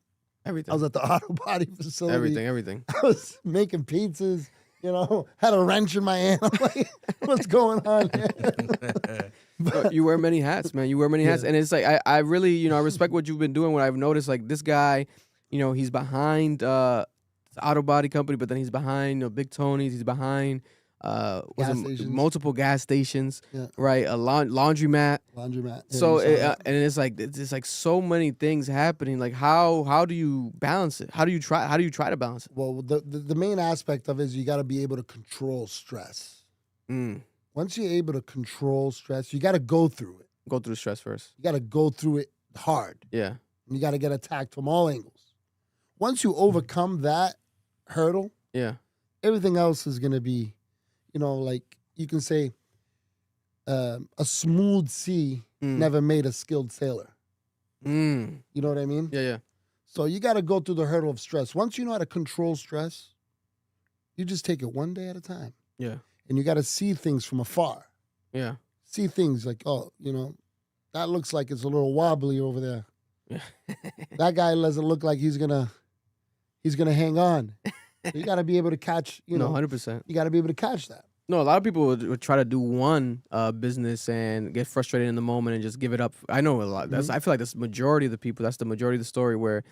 Everything. I was at the auto body facility. Everything. I was making pizzas, had a wrench in my hand. I'm like, what's going on here? But you wear many hats, man. You wear many hats. And it's like, I really, I respect what you've been doing. What I've noticed, like this guy, he's behind the auto body company, but then he's behind, Big Tony's. He's behind multiple gas stations, right? A laundromat. So and it's like so many things happening. Like how do you balance it? How do you try to balance it? Well, the main aspect of it is you got to be able to control stress. Once you're able to control stress, you got to go through it. Go through the stress first. You got to go through it hard. Yeah. And you got to get attacked from all angles. Once you overcome that hurdle, everything else is going to be you know, like you can say a smooth sea never made a skilled sailor. You know what I mean? Yeah. So you got to go through the hurdle of stress. Once you know how to control stress, you just take it one day at a time. Yeah. And you got to see things from afar. Yeah. See things like, oh, you know, that looks like it's a little wobbly over there. Yeah. That guy doesn't look like he's gonna hang on. So you got to be able to catch, you know. 100%. You got to be able to catch that. No, a lot of people would try to do one business and get frustrated in the moment and just give it up. I know a lot. I feel like that's the majority of the people. That's the majority of the story where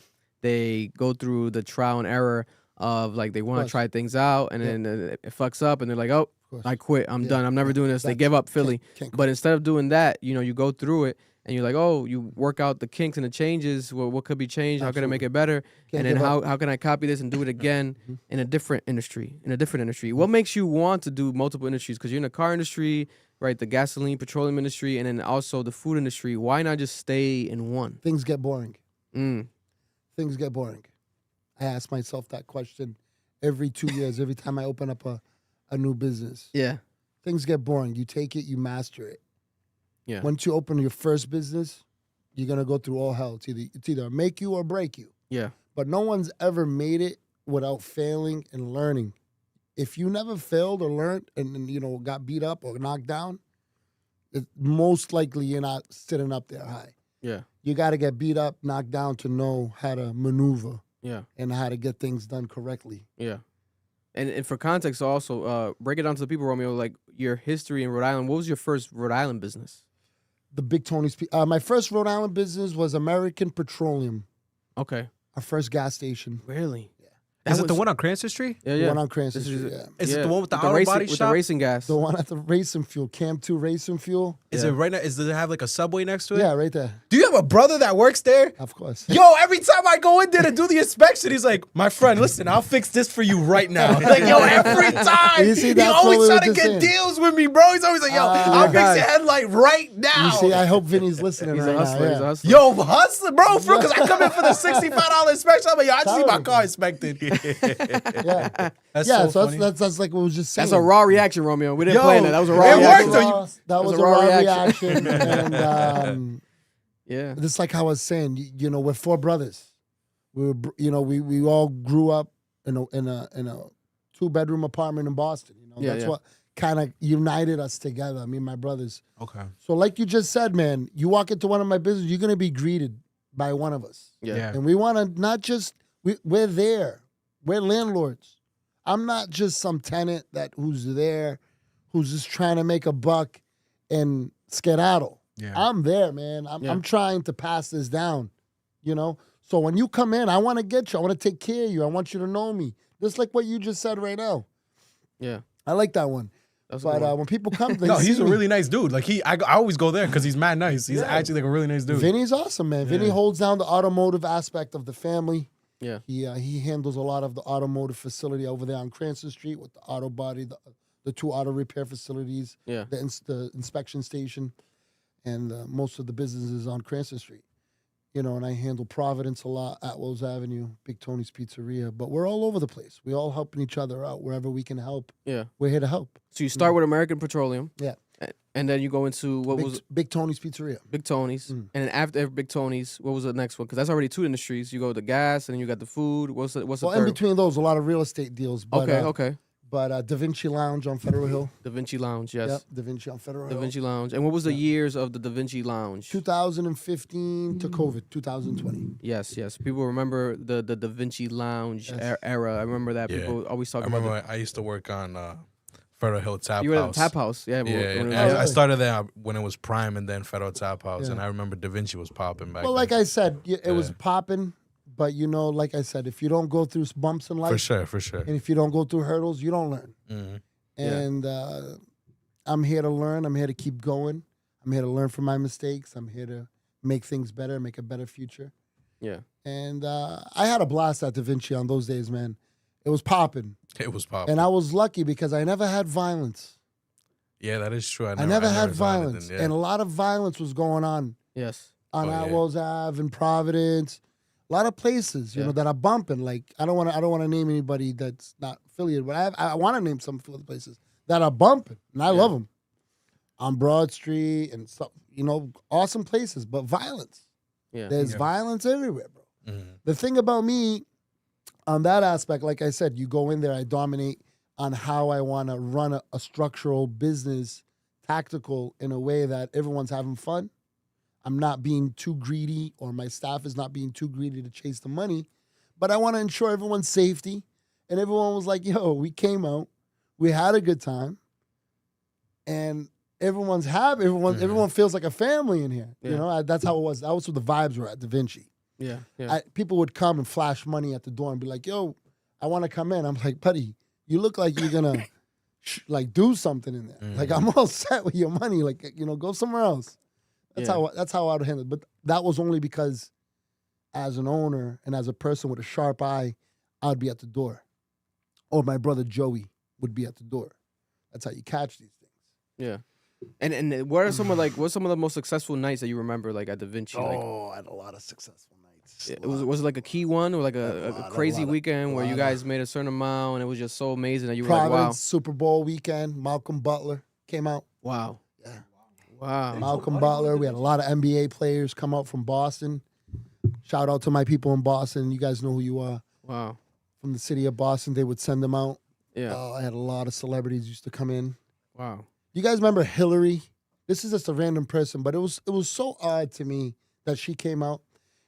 they go through the trial and error of like they want to try things out and then it fucks up and they're like, oh, I quit. I'm done. I'm never doing this. They give up Philly. But instead of doing that, you know, you go through it and you're like, oh, you work out the kinks and the changes. Well, what could be changed? How can I make it better? And then how can I copy this and do it again in a different industry? What makes you want to do multiple industries? Because you're in the car industry, right? The gasoline, petroleum industry, and then also the food industry. Why not just stay in one? Things get boring. Things get boring. I ask myself that question every 2 years, every time I open up a new business. Yeah. Things get boring. You take it, you master it. Yeah. Once you open your first business, you're going to go through all hell. It's either make you or break you. Yeah. But no one's ever made it without failing and learning. If you never failed or learned and you know, got beat up or knocked down, most likely you're not sitting up there high. Yeah. You got to get beat up, knocked down to know how to maneuver. Yeah. And how to get things done correctly. Yeah. And for context also, break it down to the people, Romeo, like your history in Rhode Island. What was your first Rhode Island business? The Big Tony's. My first Rhode Island business was American Petroleum. Okay. Our first gas station. Really? Is it the one on Cranston Street? Yeah, The one on Cranston Street, yeah. Is it the one with the auto racing, body with shop? the racing gas? The one at the racing fuel, Cam 2 racing fuel. Is it right now? Does it have like a Subway next to it? Yeah, right there. Do you have a brother that works there? Of course. Yo, every time I go in there to do the inspection, he's like, my friend, listen, I'll fix this for you right now. Like, yo, every time. You see, He that's always what we were trying to just get saying. deals with me, bro. He's always like, yo, I'll fix your headlight right now. You see, I hope Vinny's listening right now. Yeah. Yo, hustler, bro, for real, because I come in for the $65 inspection. I'm like, yo, I just need my car inspected. Yeah. That's yeah, so so that's like what we was just saying. That's a raw reaction, Romeo. We didn't Yo, plan that. That was a raw it reaction. worked, That was a raw reaction. And yeah, just like how I was saying, you know, we're four brothers. We were, you know, we all grew up in a 2-bedroom apartment in Boston. You know, that's what kind of united us together. Me and my brothers. Okay. So like you just said, man, you walk into one of my businesses, you're gonna be greeted by one of us. Yeah. And we want to not just we're there. We're landlords. I'm not just some tenant who's there, who's just trying to make a buck and skedaddle. Yeah. I'm there, man. I'm trying to pass this down, you know? So when you come in, I want to get you. I want to take care of you. I want you to know me. Just like what you just said right now. Yeah. I like that one. That's But when people come, they No, see he's a me. really nice dude. Like I always go there because he's mad nice. He's actually like a really nice dude. Vinny's awesome, man. Vinny holds down the automotive aspect of the family. Yeah. He handles a lot of the automotive facility over there on Cranston Street with the auto body, the 2 auto repair facilities, Yeah. the inspection station, and most of the businesses on Cranston Street. You know, and I handle Providence a lot, Atwells Avenue, Big Tony's Pizzeria. But we're all over the place. We all helping each other out wherever we can help. Yeah. We're here to help. So you start with American Petroleum. Yeah. And then you go into Big Tony's Pizzeria. Big Tony's. And then after Big Tony's, what was the next one? Because that's already 2 industries. You go to gas, and then you got the food. What's the Well, third? in between those, a lot of real estate deals. But, Okay. But Da Vinci Lounge on Federal Hill. Da Vinci Lounge, yes. Yep, Da Vinci on Federal Da Hill. Vinci Lounge. And what was the years of the Da Vinci Lounge? 2015 to COVID, 2020. Yes. People remember the Da Vinci Lounge era. I remember that. Yeah. People always talk I about remember I used to work on Federal Hill Tap You were at House. the Tap House, yeah. And I started there when it was Prime and then Federal Tap House. And I remember Da Vinci was popping back Well, then. like I said, it was popping. But, you know, like I said, if you don't go through bumps in life. For sure. And if you don't go through hurdles, you don't learn. Mhm. And I'm here to learn. I'm here to keep going. I'm here to learn from my mistakes. I'm here to make things better, make a better future. Yeah. And I had a blast at Da Vinci on those days, man. It was popping. It was popping. And I was lucky because I never had violence. Yeah, that is true. I never had saw anything, violence. And a lot of violence was going on. Yes. On Atwells Ave and Providence. A lot of places, you know, that are bumping. Like I don't want to name anybody that's not affiliated, but I want to name some places that are bumping, and I love them. On Broad Street and stuff, awesome places, but violence. Yeah. There's violence everywhere, bro. The thing about me on that aspect, like I said, you go in there, I dominate on how I want to run a structural business, tactical, in a way that everyone's having fun. I'm not being too greedy, or my staff is not being too greedy to chase the money, but I want to ensure everyone's safety. And everyone was like, yo, we came out, we had a good time, and everyone's happy. Everyone feels like a family in here. Yeah. That's how it was. That was what the vibes were at Da Vinci. Yeah, yeah. People would come and flash money at the door and be like, yo, I want to come in. I'm like, buddy, you look like you're going to do something in there. Like, I'm all set with your money. Like, go somewhere else. That's how I would handle it. But that was only because as an owner and as a person with a sharp eye, I'd be at the door. Or my brother Joey would be at the door. That's how you catch these things. Yeah. And what are some of what's some of the most successful nights that you remember at Da Vinci? I had a lot of successful nights. Was it like a key one or like a crazy weekend where you guys made a certain amount and it was just so amazing that you were like, wow. Super Bowl weekend, Malcolm Butler came out. Wow. Yeah. Wow. Malcolm Butler. We had a lot of NBA players come out from Boston. Shout out to my people in Boston. You guys know who you are. Wow. From the city of Boston, they would send them out. Yeah. I had a lot of celebrities used to come in. Wow. You guys remember Hillary? This is just a random person, but it was so odd to me that she came out.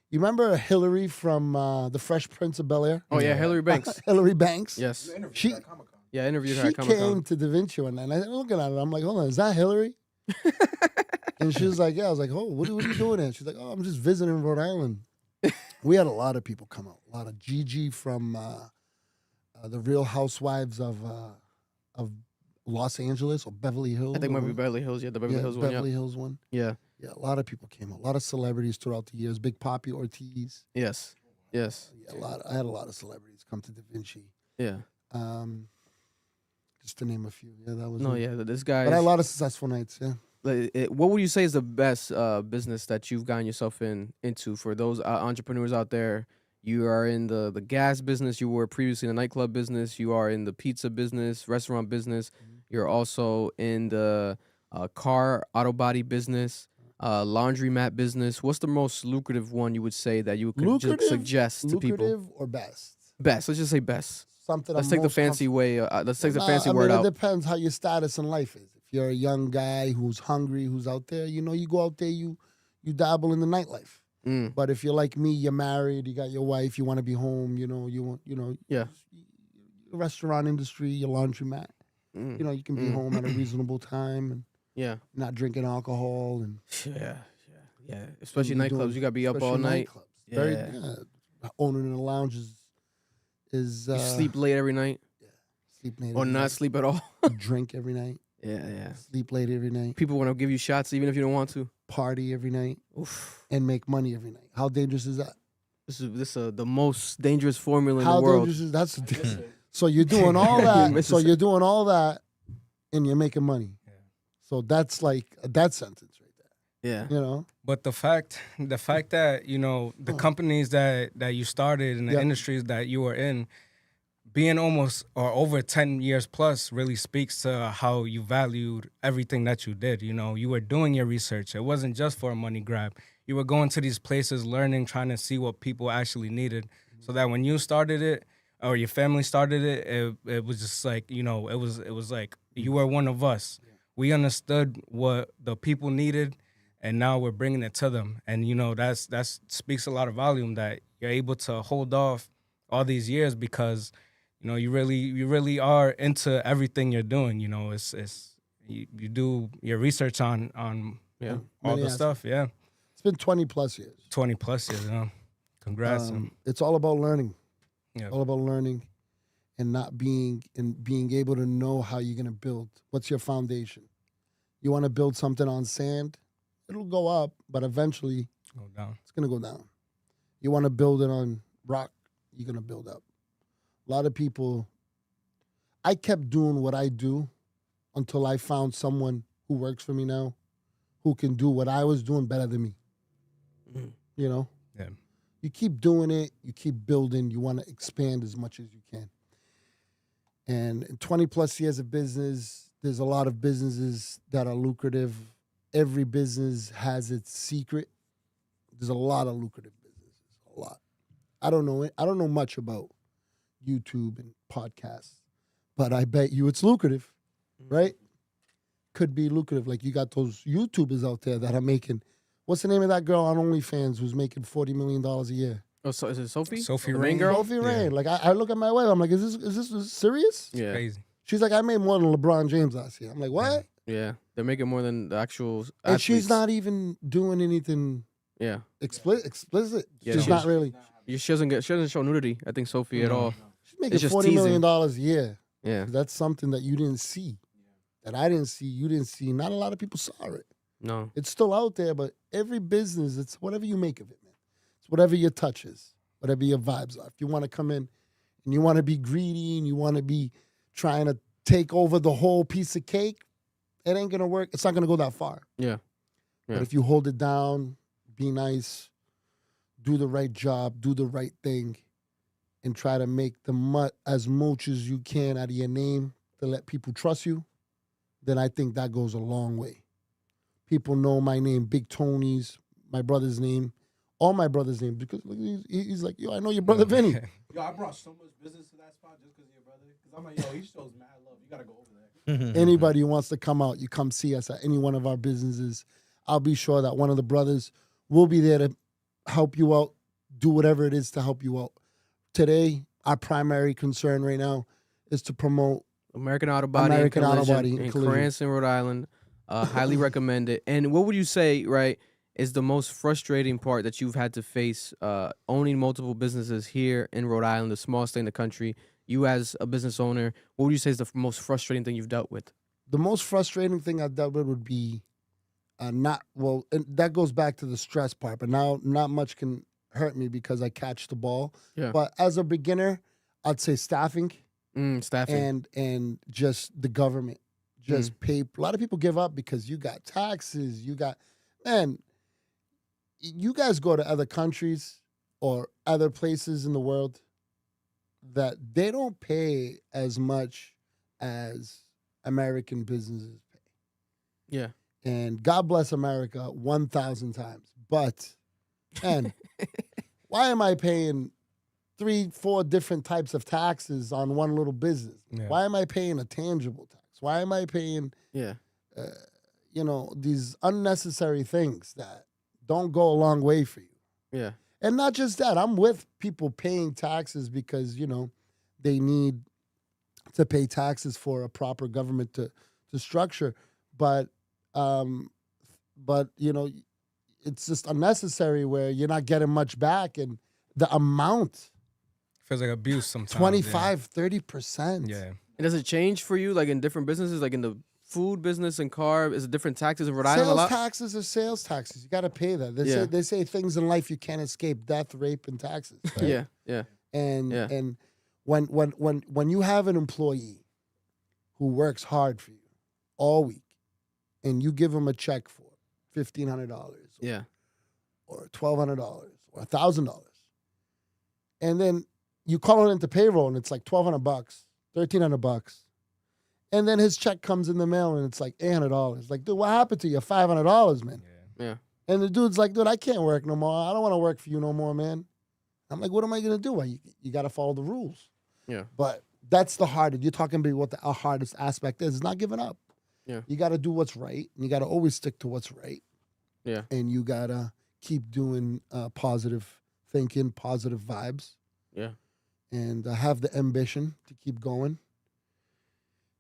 You remember Hillary from The Fresh Prince of Bel-Air? Oh, yeah, Hillary Banks. Hillary Banks. Yes. She interviewed her at Comic-Con. She came to Da Vinci one night, and I'm looking at her. I'm like, hold on, is that Hillary? And she was like, yeah. I was like, oh, what are you doing there? She's like, oh, I'm just visiting Rhode Island. We had a lot of people come out. A lot of Gigi from the Real Housewives of Los Angeles or Beverly Hills. I think it might be Beverly Hills. Yeah, the Beverly Hills one. Beverly Hills one. Yeah. Yeah, a lot of people came out. A lot of celebrities throughout the years. Big Papi Ortiz. Yes. Yes. Yeah, I had a lot of celebrities come to Da Vinci. Yeah. Just to name a few. Yeah, that was this guy. But I had a lot of successful nights, yeah. What would you say is the best business that you've gotten yourself into for those entrepreneurs out there? You are in the gas business. You were previously in the nightclub business. You are in the pizza business, restaurant business. You're also in the car auto body business, laundromat business. What's the most lucrative one you would say that you could just suggest to people? Lucrative or best? Best. Let's just say best. Something. Let's take the fancy way. Let's take the fancy word out. It depends how your status in life is. If you're a young guy who's hungry, who's out there, you go out there, you dabble in the nightlife. But if you're like me, you're married, you got your wife, you want to be home, you want, restaurant industry, your laundromat. You can be home at a reasonable time and not drinking alcohol and especially nightclubs. You gotta be up all night. Owning in a lounge is you sleep late every night. Yeah, sleep late or not sleep at all. Drink every night. Yeah. Sleep late every night. People want to give you shots even if you don't want to. Party every night. Oof. And make money every night. How dangerous is that? This is the most dangerous formula in How the world. Dangerous is that's so you're doing all that. And you're making money. Yeah. So that's like a death sentence right there. Yeah. But the fact that, the companies that you started and the industries that you were in, being almost or over 10 years plus really speaks to how you valued everything that you did. You were doing your research. It wasn't just for a money grab. You were going to these places, learning, trying to see what people actually needed, so that when you started it or your family started it, it was just like, it was like you were one of us. We understood what the people needed, and now we're bringing it to them. And that speaks a lot of volume that you're able to hold off all these years because you really are into everything you're doing. You do your research on all the stuff. Yeah, it's been 20 plus years. 20 plus years. Congrats. It's all about learning. Yeah. All about learning, and being able to know how you're gonna build. What's your foundation? You want to build something on sand, it'll go up, but eventually it's gonna go down. You want to build it on rock, you're gonna build up. A lot of people, I kept doing what I do until I found someone who works for me now who can do what I was doing better than me. Yeah. You keep doing it, you keep building, you want to expand as much as you can. And in 20 plus years of business, There's a lot of businesses that are lucrative. Every business has its secret. There's a lot of lucrative businesses, a lot. I don't know it. I don't know much about YouTube and podcasts, but I bet you it's lucrative, right? Could be lucrative. Like you got those YouTubers out there that are making. What's the name of that girl on OnlyFans who's making $40 million a year? Oh, so is it Sophie? Sophie The Rain. main girl? Sophie Rain. Like I look at my wife, I'm like, is this serious? Yeah. Crazy. She's like, I made more than LeBron James last year. I'm like, what? Yeah. They're making more than the actual And she's athletes. not even doing anything Yeah. explicit. Yeah, She's not really. She doesn't show nudity, I think, Sophie, at all. She's making It's just $40 million teasing. a year. Yeah. That's something that you didn't see, that I didn't see, you didn't see. Not a lot of people saw it. No. It's still out there, but every business, it's whatever you make of it, man. It's whatever your touch is, whatever your vibes are. If you want to come in and you want to be greedy and you want to be trying to take over the whole piece of cake, it ain't going to work. It's not going to go that far. Yeah. But if you hold it down, be nice, do the right job, do the right thing, and try to make as much as you can out of your name to let people trust you, then I think that goes a long way. People know my name, Big Tony's, my brother's name, all my brother's names, because look, he's like, yo, I know your brother Vinny. Yo, I brought so much business to that spot just because of your brother. Because I'm like, yo, he shows mad love. You got to go over there. Anybody who wants to come out, you come see us at any one of our businesses. I'll be sure that one of the brothers will be there to help you out, do whatever it is to help you out. Today, our primary concern right now is to promote American Auto Body American and Auto Collision Body and in Collision. Cranston, Rhode Island. Highly recommend it. And what would you say, right, is the most frustrating part that you've had to face owning multiple businesses here in Rhode Island, the smallest state in the country? You as a business owner, what would you say is the most frustrating thing you've dealt with? The most frustrating thing I've dealt with would be and that goes back to the stress part, but now not much can hurt me because I catch the ball. Yeah. But as a beginner, I'd say staffing. Staffing. And just the government. Just pay. A lot of people give up because you got taxes. You guys go to other countries or other places in the world that they don't pay as much as American businesses pay. Yeah. And God bless America 1,000 times. But, man, why am I paying 3-4 different types of taxes on one little business? Yeah. Why am I paying a tangible tax? Why am I paying, these unnecessary things that don't go a long way for you? Yeah. And not just that. I'm with people paying taxes because, they need to pay taxes for a proper government to structure. But it's just unnecessary where you're not getting much back. And the amount feels like abuse sometimes. 25, 30%. Yeah. And does it change for you, like in different businesses, like in the food business and car? Is it different taxes in Rhode Island a lot? Sales taxes are sales taxes. You got to pay that. They say things in life you can't escape: death, rape, and taxes. Right? Yeah. And when you have an employee who works hard for you all week, and you give them a check for $1,500, or $1,200, or $1,000, and then you call it into payroll and it's like $1,200, $1,300. And then his check comes in the mail and it's like $800. Like, dude, what happened to you? $500, man. Yeah. And the dude's like, dude, I can't work no more. I don't want to work for you no more, man. I'm like, what am I going to do? You got to follow the rules. Yeah. But that's the hardest. You're talking about what the hardest aspect is. It's not giving up. Yeah. You got to do what's right. And you got to always stick to what's right. Yeah. And you got to keep doing positive thinking, positive vibes. Yeah. And have the ambition to keep going.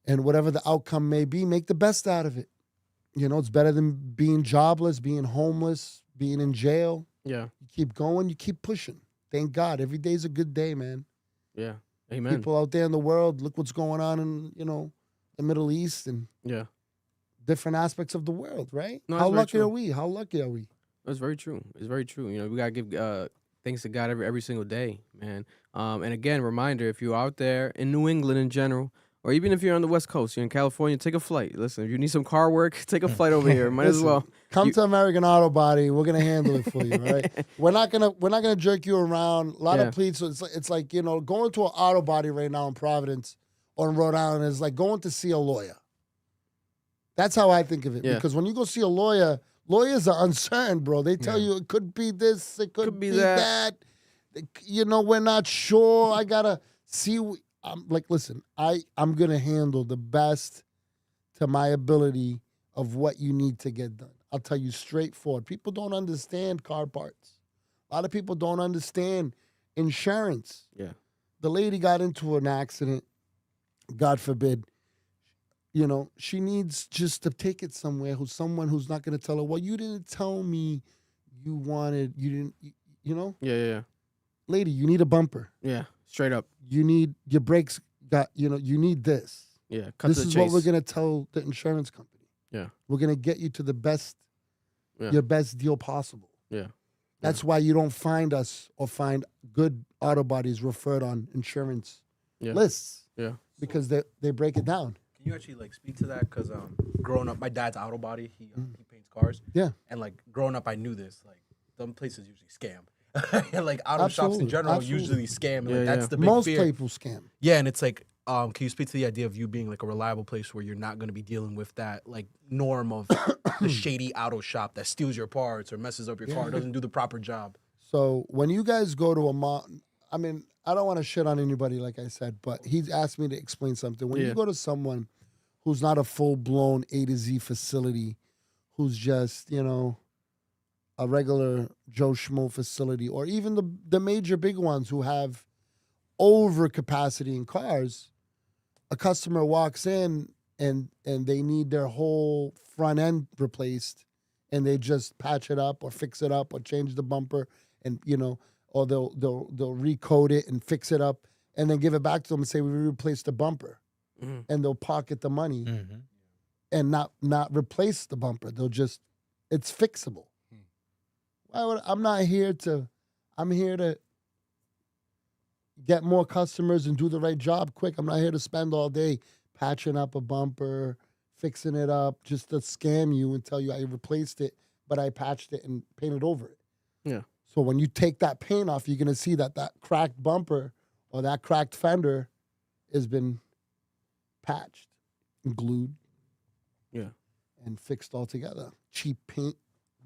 And whatever the outcome may be, make the best out of it. It's better than being jobless, being homeless, being in jail. Yeah. You keep going, you keep pushing. Thank God. Every day's a good day, man. Yeah. Amen. People out there in the world, look what's going on in, the Middle East and different aspects of the world, right? No, How that's very lucky are true. we? How lucky are we? That's very true. It's very true. We got to give thanks to God every single day, man. And again, reminder, if you're out there in New England in general, or even if you're on the West Coast, you're in California, take a flight. Listen, if you need some car work, take a flight over here. Might as well. Come to American Auto Body. We're gonna handle it for you, all right? We're not gonna jerk you around. A lot of pleats. So it's like going to an auto body right now in Providence or in Rhode Island is like going to see a lawyer. That's how I think of it. Yeah. Because when you go see a lawyer, lawyers are uncertain, bro. They tell you it could be this, it could be that. You know, we're not sure. I gotta see. I'm like, listen, I'm gonna handle the best to my ability of what you need to get done. I'll tell you straightforward. People don't understand car parts. A lot of people don't understand insurance. Yeah. The lady got into an accident, God forbid. You know, she needs just to take it somewhere. Someone who's not going to tell her, well, you didn't tell me you didn't, you know? Yeah. Lady, you need a bumper. Yeah, straight up. You need, your brakes you need this. Yeah, cut This to the is chase. what we're going to tell the insurance company. Yeah. We're going to get you to the best, your best deal possible. Yeah. That's why you don't find us or find good auto bodies referred on insurance lists. Yeah. Because they break it down. Can you actually like speak to that? Because growing up, my dad's auto body. He paints cars. Yeah. And like growing up, I knew this. Like them places usually scam. And like auto shops in general usually scam. And, like, that's the big Most fear. people scam. Yeah, and it's like, can you speak to the idea of you being like a reliable place where you're not going to be dealing with that like norm of the shady auto shop that steals your parts or messes up your car, doesn't do the proper job? So when you guys go to a mall, I mean, I don't want to shit on anybody, like I said, but he's asked me to explain something. When you go to someone who's not a full-blown A to Z facility, who's just, you know, a regular Joe Schmo facility, or even the major big ones who have overcapacity in cars, a customer walks in and they need their whole front end replaced, and they just patch it up or fix it up or change the bumper, and you know, or they'll recode it and fix it up and then give it back to them and say we replaced the bumper, and they'll pocket the money and not replace the bumper. They'll just, it's fixable. I'm here to get more customers and do the right job quick. I'm not here to spend all day patching up a bumper, fixing it up, just to scam you and tell you I replaced it, but I patched it and painted over it. Yeah. So when you take that paint off, you're going to see that cracked bumper or that cracked fender has been patched and glued. Yeah. And fixed all together. Cheap paint.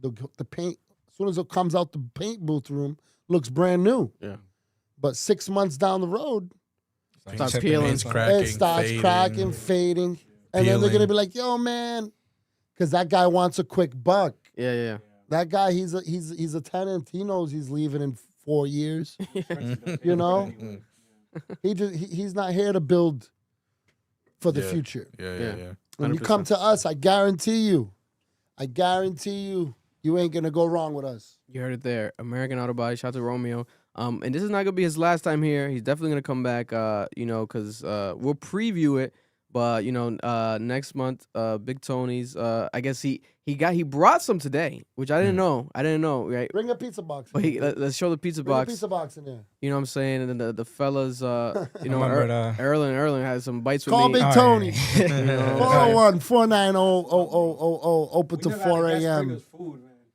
The paint, as soon as it comes out the paint booth room, looks brand new. Yeah. But 6 months down the road, starts peeling, it starts cracking, fading. And then they're going to be like, yo, man, because that guy wants a quick buck. Yeah. That guy, he's a tenant. He knows he's leaving in 4 years. You know? He's not here to build for the future. Yeah. When you come to us, I guarantee you, you ain't going to go wrong with us. You heard it there. American Auto Body. Shout out to Romeo. And this is not going to be his last time here. He's definitely going to come back, you know, because we'll preview it. But, you know, next month, Big Tony's, I guess he brought some today, which I didn't know. Right? Bring a pizza box. But let's show the pizza Bring box. a pizza box in there. You know what I'm saying? And then the fellas, you know, remember Erlen had some bites with Call me. Big Tony. You know, 401-490-0000, open to 4 a.m.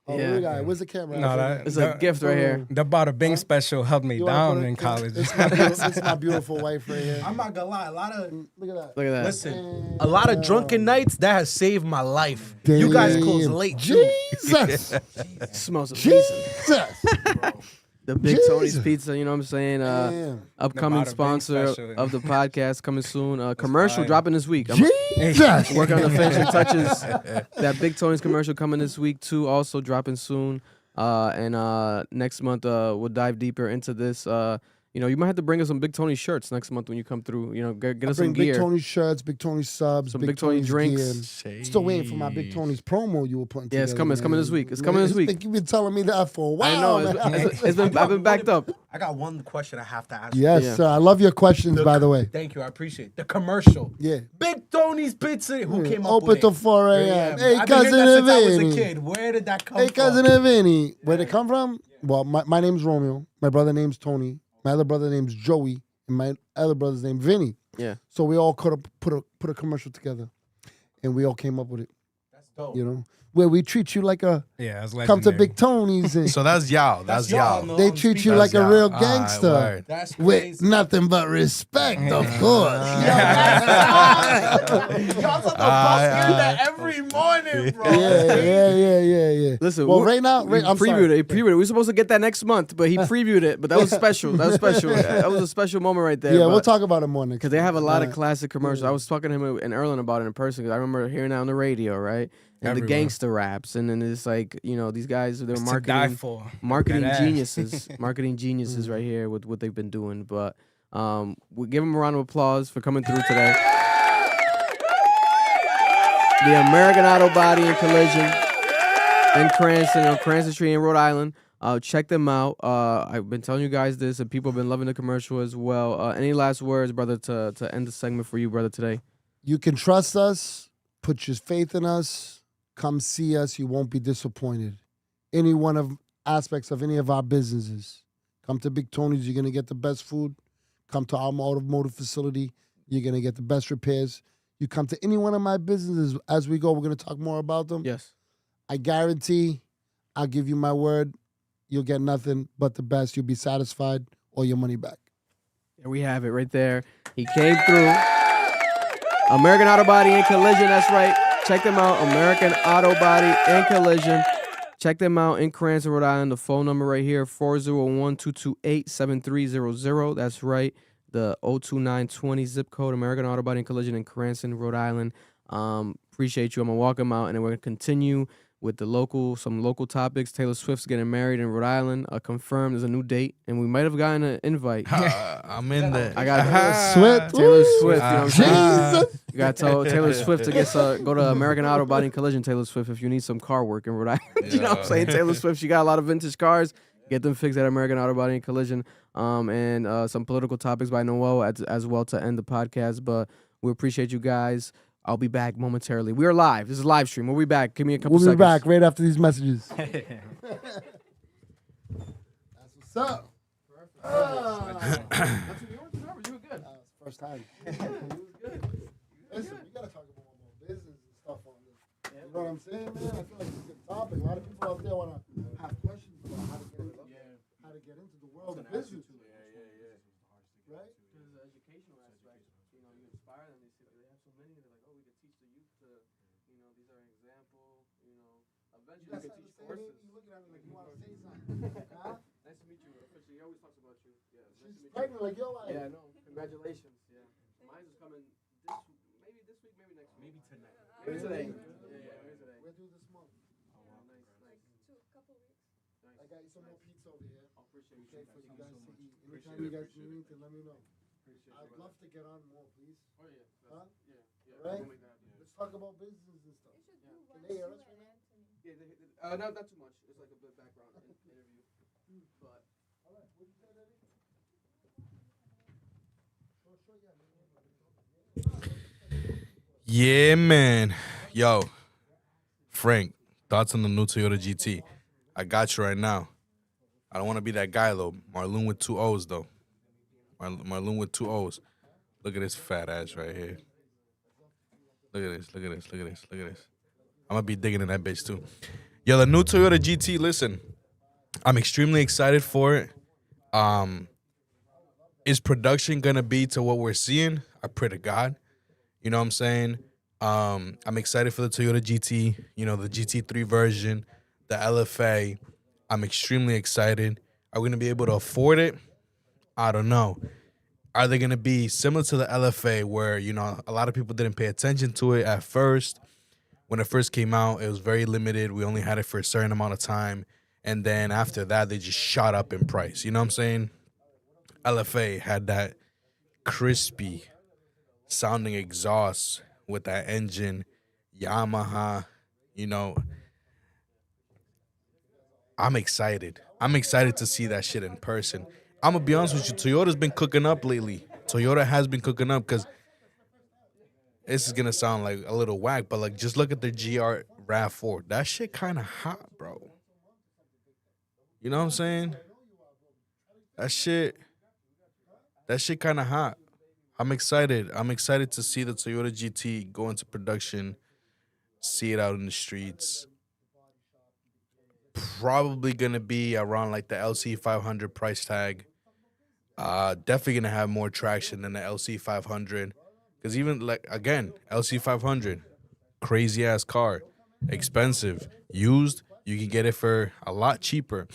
Oh, Yeah. where's the camera? No, It's a gift right here. The Bada Bing special helped me You wanna down put it- in college. It's my beautiful wife right here. I'm not gonna lie, a lot of Look at that. Look at that. listen, a lot of drunken nights that has saved my life. You guys close late too. Jesus. Smells amazing. Jesus. The Big Tony's Jesus. Pizza, you know what I'm saying? Damn. Upcoming Bada Bing sponsor special. of the podcast coming soon. Commercial fire. dropping this week. I'm Jesus. working on the finishing touches. That Big Tony's commercial coming this week too, also dropping soon. And next month we'll dive deeper into this. You know, you might have to bring us some Big Tony shirts next month when you come through. You know, get us some Bring gear. Big Tony shirts, Big Tony subs, Some Big Tony Tony's drinks. gear. Still waiting for my Big Tony's promo you were putting Yeah, together. it's coming. It's coming this week. It's Man, coming this week. You've been telling me that for a while. I know. man. It's been. I've been backed up. I got one question I have to ask. Yes, Yeah. sir. I love your questions, by the way. Thank you, I appreciate it. The commercial. Yeah. Big Tony's Pizza. Who came up Open with to it? 4 a.m. Yeah, Hey, I've been hearing cousin that since I was a Vinny. kid. Where did that come Hey, from? cousin Vinny. Where'd it come from? Well, my name's Romeo. My brother name's Tony. My other brother name's Joey. And my other brother's named Vinny. Yeah. So we all could have put a commercial together. And we all came up with it. That's dope. You know? where we treat you like a Yeah, that's come to legendary. Big Tony's and So that's y'all. That's y'all. they treat you like a real gangster That's with crazy. nothing but respect, of course. Y'all talking about that every morning, bro. Yeah. Listen, Well, right now, we I'm previewed sorry. it. He previewed it. We were supposed to get that next month, but he previewed it. But that was special. That was special. That was a special moment right there. Yeah, we'll talk about it more next. Because they have a lot of Alright. classic commercials. I was talking to him and Erlen about it in person because I remember hearing that on the radio, right? And Everywhere. the gangster raps, and then it's like, you know, these guys, they're It's to die marketing, for. marketing That ass. geniuses, marketing geniuses right here with what they've been doing. But we give them a round of applause for coming through today. The American Auto Body and Collision in Cranston, on Cranston Street in Rhode Island. Check them out. I've been telling you guys this, and people have been loving the commercial as well. Any last words, brother, to end the segment for you, brother, today? You can trust us. Put your faith in us. Come see us. You won't be disappointed. Any one of aspects of any of our businesses. Come to Big Tony's. You're going to get the best food. Come to our automotive facility. You're going to get the best repairs. You come to any one of my businesses as we go. We're going to talk more about them. Yes. I guarantee, I'll give you my word, you'll get nothing but the best. You'll be satisfied or your money back. There we have it right there. He came through. American Auto Body and Collision, that's right. Check them out, American Auto Body and Collision. Check them out in Cranston, Rhode Island. The phone number right here, 401-228-7300. That's right. The 02920 zip code, American Auto Body and Collision in Cranston, Rhode Island. Appreciate you. I'm going to walk them out, and then we're going to continue with some local topics. Taylor Swift's getting married in Rhode Island. Confirmed there's a new date, and we might have gotten an invite. I'm in there. I got Swift. Taylor Swift. You know what I'm saying? Jesus. You got to tell Taylor Swift to go to American Auto Body and Collision, Taylor Swift, if you need some car work in Rhode Island. You know what I'm saying? Taylor Swift, she got a lot of vintage cars. Get them fixed at American Auto Body and Collision. And some political topics by Noel as well to end the podcast. But we appreciate you guys. I'll be back momentarily. We are live. This is a live stream. We'll be back. Give me a couple We'll be seconds. back right after these messages. That's what's up. First time. Listen, we gotta talk about more business and stuff on this. You know what I'm saying, man? I feel like it's a good topic. A lot of people out there wanna have questions about how to get into the world of business. Right? Because the educational aspect, you know, you inspire them. They have so many. They're like, oh, we can teach the youth to, you know, these are an example. You know, eventually we can teach courses. You looking at me like you want to say something. Huh? Nice to meet you. Officially, he always talks about you. Yeah, nice to She's meet pregnant, you. like, yo, I... Yeah, I know. Congratulations. Yeah. Mine is coming maybe this week, maybe next week. Maybe today. Maybe today. Yeah, maybe today. We'll do this month. Nice. Couple weeks. I got you some more pizza over here. I appreciate you. Okay, for you guys to eat. Anytime you guys need anything, let me know. I'd love to get on more, please. Oh, yeah. Huh? Yeah. Right? We'll make that happen. Let's talk about business and stuff. Can they hear us right now? Yeah, not too much. It's like a bit background interview. But All right. What you say, Eddie? Yeah, man. Yo, Frank, thoughts on the new Toyota GT? I got you right now. I don't want to be that guy, though. Marloon with 2 O's, though. Marloon with 2 O's. Look at this fat ass right here. Look at this. I'm going to be digging in that bitch, too. Yo, the new Toyota GT, listen. I'm extremely excited for it. Is production going to be to what we're seeing? I pray to God. You know what I'm saying? I'm excited for the Toyota GT, you know, the GT3 version, the LFA. I'm extremely excited. Are we going to be able to afford it? I don't know. Are they going to be similar to the LFA where, you know, a lot of people didn't pay attention to it at first? When it first came out, it was very limited. We only had it for a certain amount of time. And then after that, they just shot up in price. You know what I'm saying? LFA had that crispy sounding exhaust with that engine, Yamaha, you know. I'm excited. I'm excited to see that shit in person. I'm going to be honest with you. Toyota's been cooking up lately. Toyota has been cooking up because this is going to sound like a little whack, but like just look at the GR RAV4. That shit kind of hot, bro. You know what I'm saying? That shit kind of hot. I'm excited. I'm excited to see the Toyota GT go into production, see it out in the streets. probably gonna be around like the LC 500 price tag. Definitely gonna have more traction than the LC 500, because even like again, LC 500, crazy ass car, expensive, used. You can get it for a lot cheaper.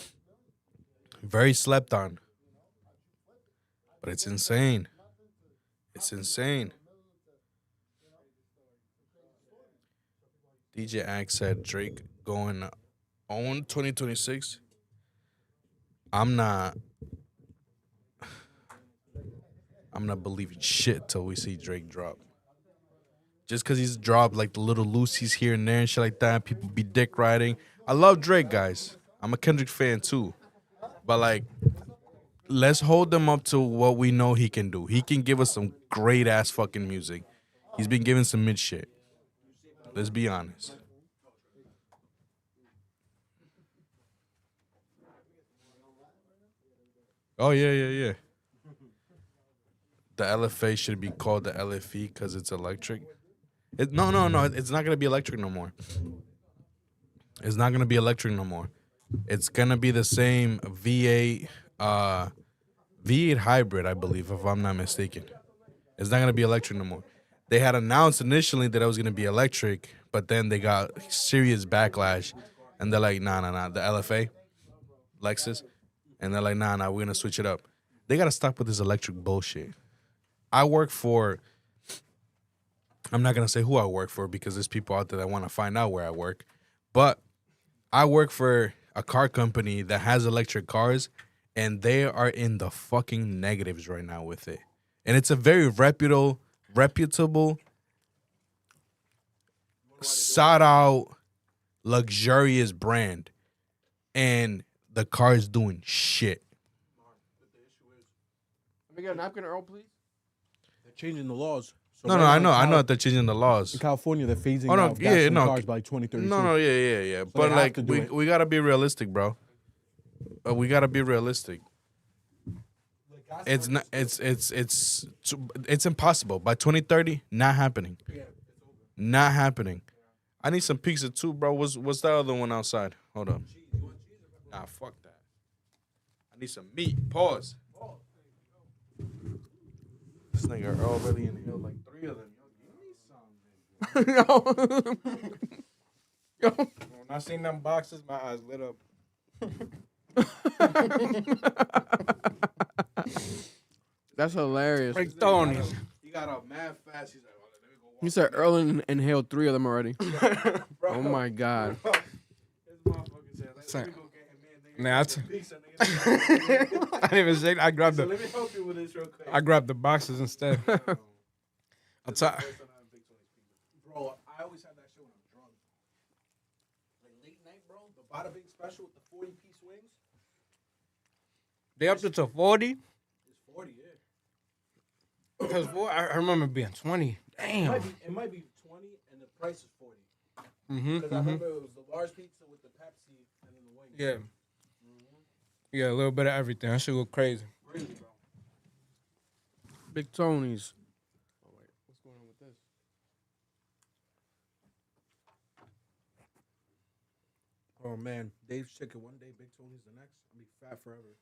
Very slept on, but it's insane. It's insane. DJ Axe said Drake going on 2026. I'm not believing shit till we see Drake drop. Just because he's dropped like the little loosies here and there and shit like that, people be dick riding. I love Drake, guys. I'm a Kendrick fan too. But like, let's hold him up to what we know he can do. He can give us some great ass fucking music. He's been giving some mid shit. Let's be honest. Oh, yeah. The LFA should be called the LFE because it's electric. No. It's not going to be electric no more. It's not going to be electric no more. It's going to be the same V8 hybrid, I believe, if I'm not mistaken. It's not going to be electric no more. They had announced initially that it was going to be electric, but then they got serious backlash. And they're like, nah, the LFA, Lexus. And they're like, nah, we're going to switch it up. They got to stop with this electric bullshit. I work for, I'm not going to say who I work for because there's people out there that want to find out where I work. But I work for a car company that has electric cars, and they are in the fucking negatives right now with it. And it's a very reputable, sought-out, luxurious brand. And the car is doing shit. Let me get a napkin, Earl, please. They're changing the laws. So No, I know that they're changing the laws. In California, they're phasing Oh, no, out gasoline no. cars by 2032. No, yeah. So But they like, have to do it. we gotta be realistic, bro. We gotta be realistic. It's not. It's impossible by 2030. Not happening. Not happening. I need some pizza too, bro. What's that other one outside? Hold up. Nah, fuck that. I need some meat. Pause. This nigga Earl really inhaled like 3 of them. Yo. When I seen them boxes, my eyes lit up. That's hilarious. Break Tony. He got out mad fast. He's like, oh, let me go. He said Earl inhaled 3 of them already. Oh my God. Nah, I didn't even say that. I grabbed Let me help you with this real quick. I grabbed the boxes instead. I'll tell. Bro, I always have that shit when I'm drunk. Like late night, bro. The Bada Bing special with the 40-piece wings. They upped it to 40. It's 40, yeah. Because I remember it being 20. Damn. It might be 20, and the price is 40. Mm-hmm. Because I remember it was the large pizza with the Pepsi and then the wings. Yeah. Yeah, a little bit of everything. That shit go crazy. Crazy, bro. Big Tony's. Oh, wait. What's going on with this? Oh, man. Dave's chicken one day, Big Tony's the next. I'll be fat forever.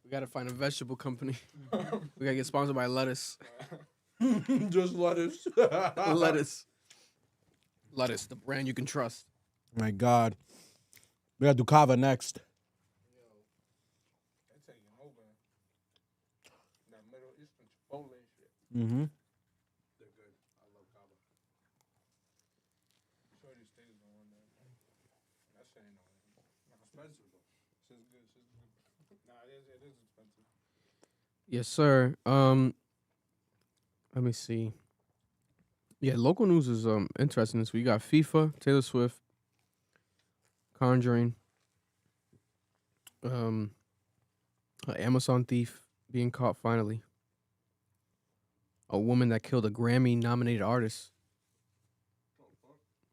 We got to find a vegetable company. We got to get sponsored by lettuce. Just lettuce. Lettuce, the brand you can trust. My God. We got Ducava next. Mm-hmm. They're good. I love Cava. Shorty stays on one day. That shit ain't no expensive though. Shit's good. Nah, it is expensive. Yes, sir. Let me see. Yeah, local news is interesting this week. You got FIFA, Taylor Swift, Conjuring, an Amazon thief being caught finally. A woman that killed a Grammy-nominated artist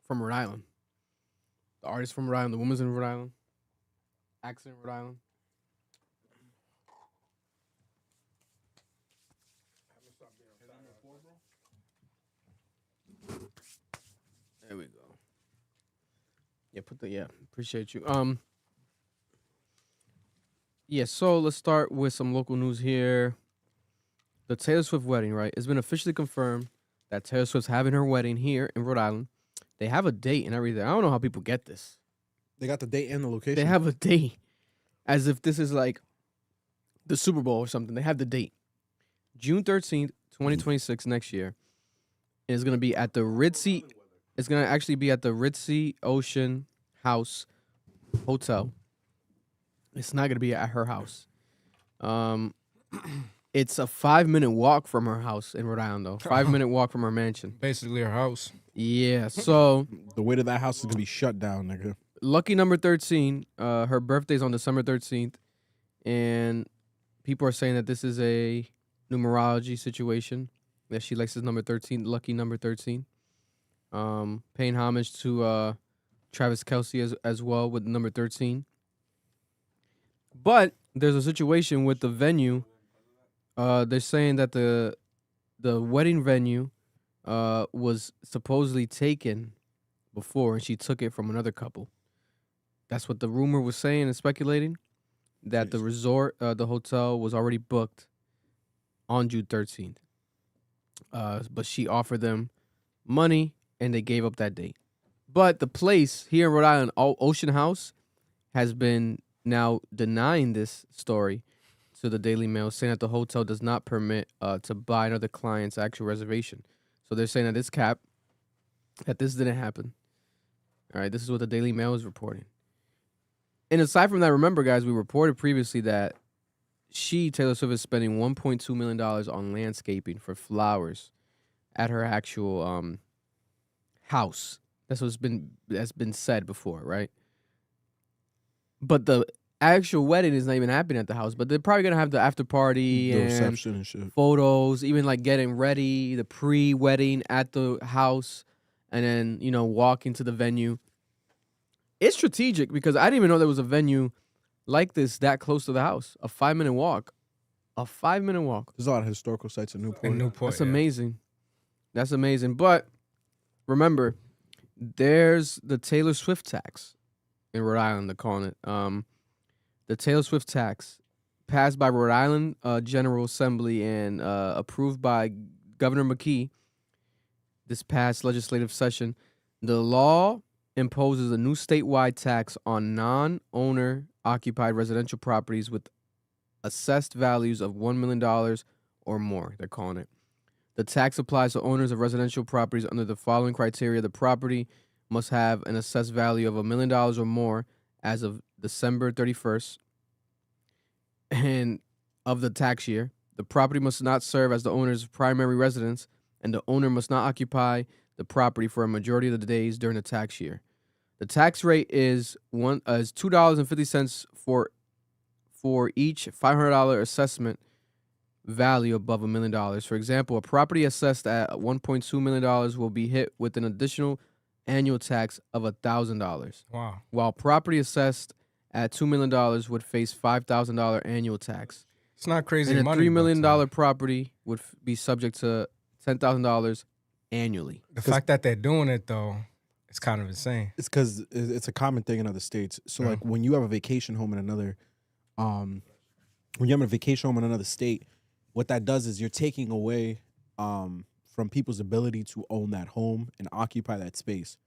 from Rhode Island. The artist from Rhode Island, the woman's in Rhode Island. Accident in Rhode Island. There we go. Appreciate you. So let's start with some local news here. The Taylor Swift wedding, right? It's been officially confirmed that Taylor Swift's having her wedding here in Rhode Island. They have a date and everything. I don't know how people get this. They got the date and the location. They have a date as if this is like the Super Bowl or something. They have the date. June 13th, 2026, next year. And it's going to be at the Ritzy. It's going to actually be at the Ritzy Ocean House Hotel. It's not going to be at her house. It's a 5-minute walk from her house in Rhode Island, though. 5-minute walk from her mansion. Basically her house. Yeah, so... the way to that house is going to be shut down, nigga. Lucky number 13. Her birthday's on December 13th. And people are saying that this is a numerology situation. That she likes his number 13, lucky number 13. Paying homage to Travis Kelce as well with number 13. But there's a situation with the venue. They're saying that the wedding venue was supposedly taken before, and she took it from another couple. That's what the rumor was saying and speculating, that the resort, the hotel, was already booked on June 13th. But she offered them money, and they gave up that date. But the place here in Rhode Island, Ocean House, has been now denying this story to the Daily Mail, saying that the hotel does not permit to buy another client's actual reservation. So they're saying that it's capped, that this didn't happen. All right, this is what the Daily Mail is reporting. And aside from that, remember, guys, we reported previously that Taylor Swift, is spending $1.2 million on landscaping for flowers at her actual house. That's that's been said before, right? But the actual wedding is not even happening at the house. But they're probably gonna have the after party, the and reception and shit, photos, even like getting ready, the pre-wedding at the house, and then walk into the venue. It's strategic because I didn't even know there was a venue like this that close to the house. A 5-minute walk. A 5-minute walk. There's a lot of historical sites in Newport. That's amazing. That's amazing. But remember, there's the Taylor Swift tax in Rhode Island, they're calling it. The Taylor Swift tax passed by Rhode Island General Assembly and approved by Governor McKee this past legislative session. The law imposes a new statewide tax on non-owner occupied residential properties with assessed values of $1 million or more, they're calling it. The tax applies to owners of residential properties under the following criteria. The property must have an assessed value of $1 million or more as of December 31st and of the tax year. The property must not serve as the owner's primary residence, and the owner must not occupy the property for a majority of the days during the tax year. The tax rate is $2.50 for each $500 assessment value above $1 million. For example, a property assessed at $1.2 million will be hit with an additional annual tax of $1,000. Wow. While property assessed at $2 million would face $5,000 annual tax. It's not crazy and money. A $3 million property would be subject to $10,000 annually. The fact that they're doing it, though, it's kind of insane. It's because it's a common thing in other states. So, like, when you have a vacation home in another, when you have a vacation home in another state, what that does is you're taking away from people's ability to own that home and occupy that space.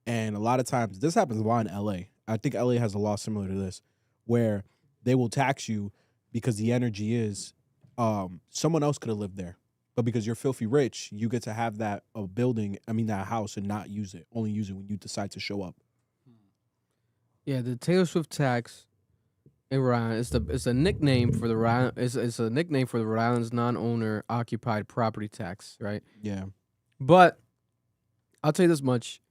And a lot of times, this happens a lot in LA. I think LA has a law similar to this, where they will tax you because the energy is someone else could have lived there. But because you're filthy rich, you get to have that that house and not use it. Only use it when you decide to show up. Yeah, the Taylor Swift tax in Rhode Island it's a nickname for the Rhode Island's non-owner occupied property tax, right? Yeah. But I'll tell you this much.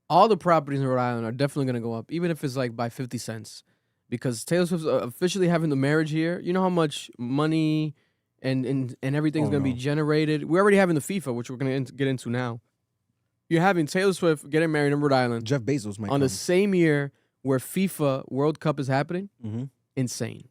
All the properties in Rhode Island are definitely going to go up, even if it's like by 50 cents. Because Taylor Swift's officially having the marriage here. You know how much money and everything's going to be generated? We're already having the FIFA, which we're going to get into now. You're having Taylor Swift getting married in Rhode Island. Jeff Bezos might on the same year where FIFA World Cup is happening. Mm-hmm. Insane.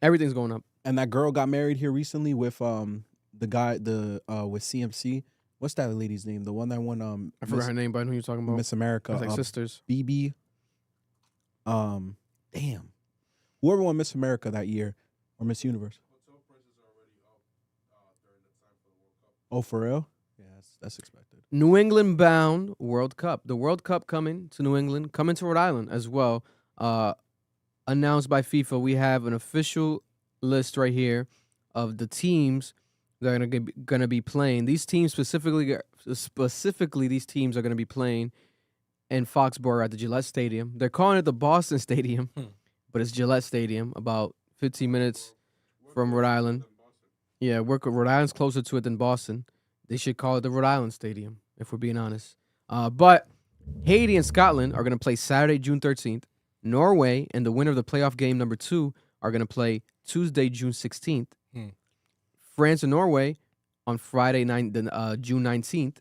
Everything's going up. And that girl got married here recently with the guy with CMC. what's that lady's name? The one that won I forgot her name, but I know who you're talking about. Miss America. It's like sisters. BB. Damn. Whoever won Miss America that year or Miss Universe. Oh, for real? Yeah, that's expected. New England bound World Cup. The World Cup coming to New England, coming to Rhode Island as well. Announced by FIFA. We have an official list right here of the teams that are going to be playing. These teams specifically, these teams are going to be playing in Foxborough at the Gillette Stadium. They're calling it the Boston Stadium, but it's Gillette Stadium, about 15 minutes from Rhode Island. Yeah, Rhode Island's closer to it than Boston. They should call it the Rhode Island Stadium, if we're being honest. But Haiti and Scotland are going to play Saturday, June 13th. Norway and the winner of the playoff game number 2 are going to play Tuesday, June 16th. France and Norway on Friday, June 19th.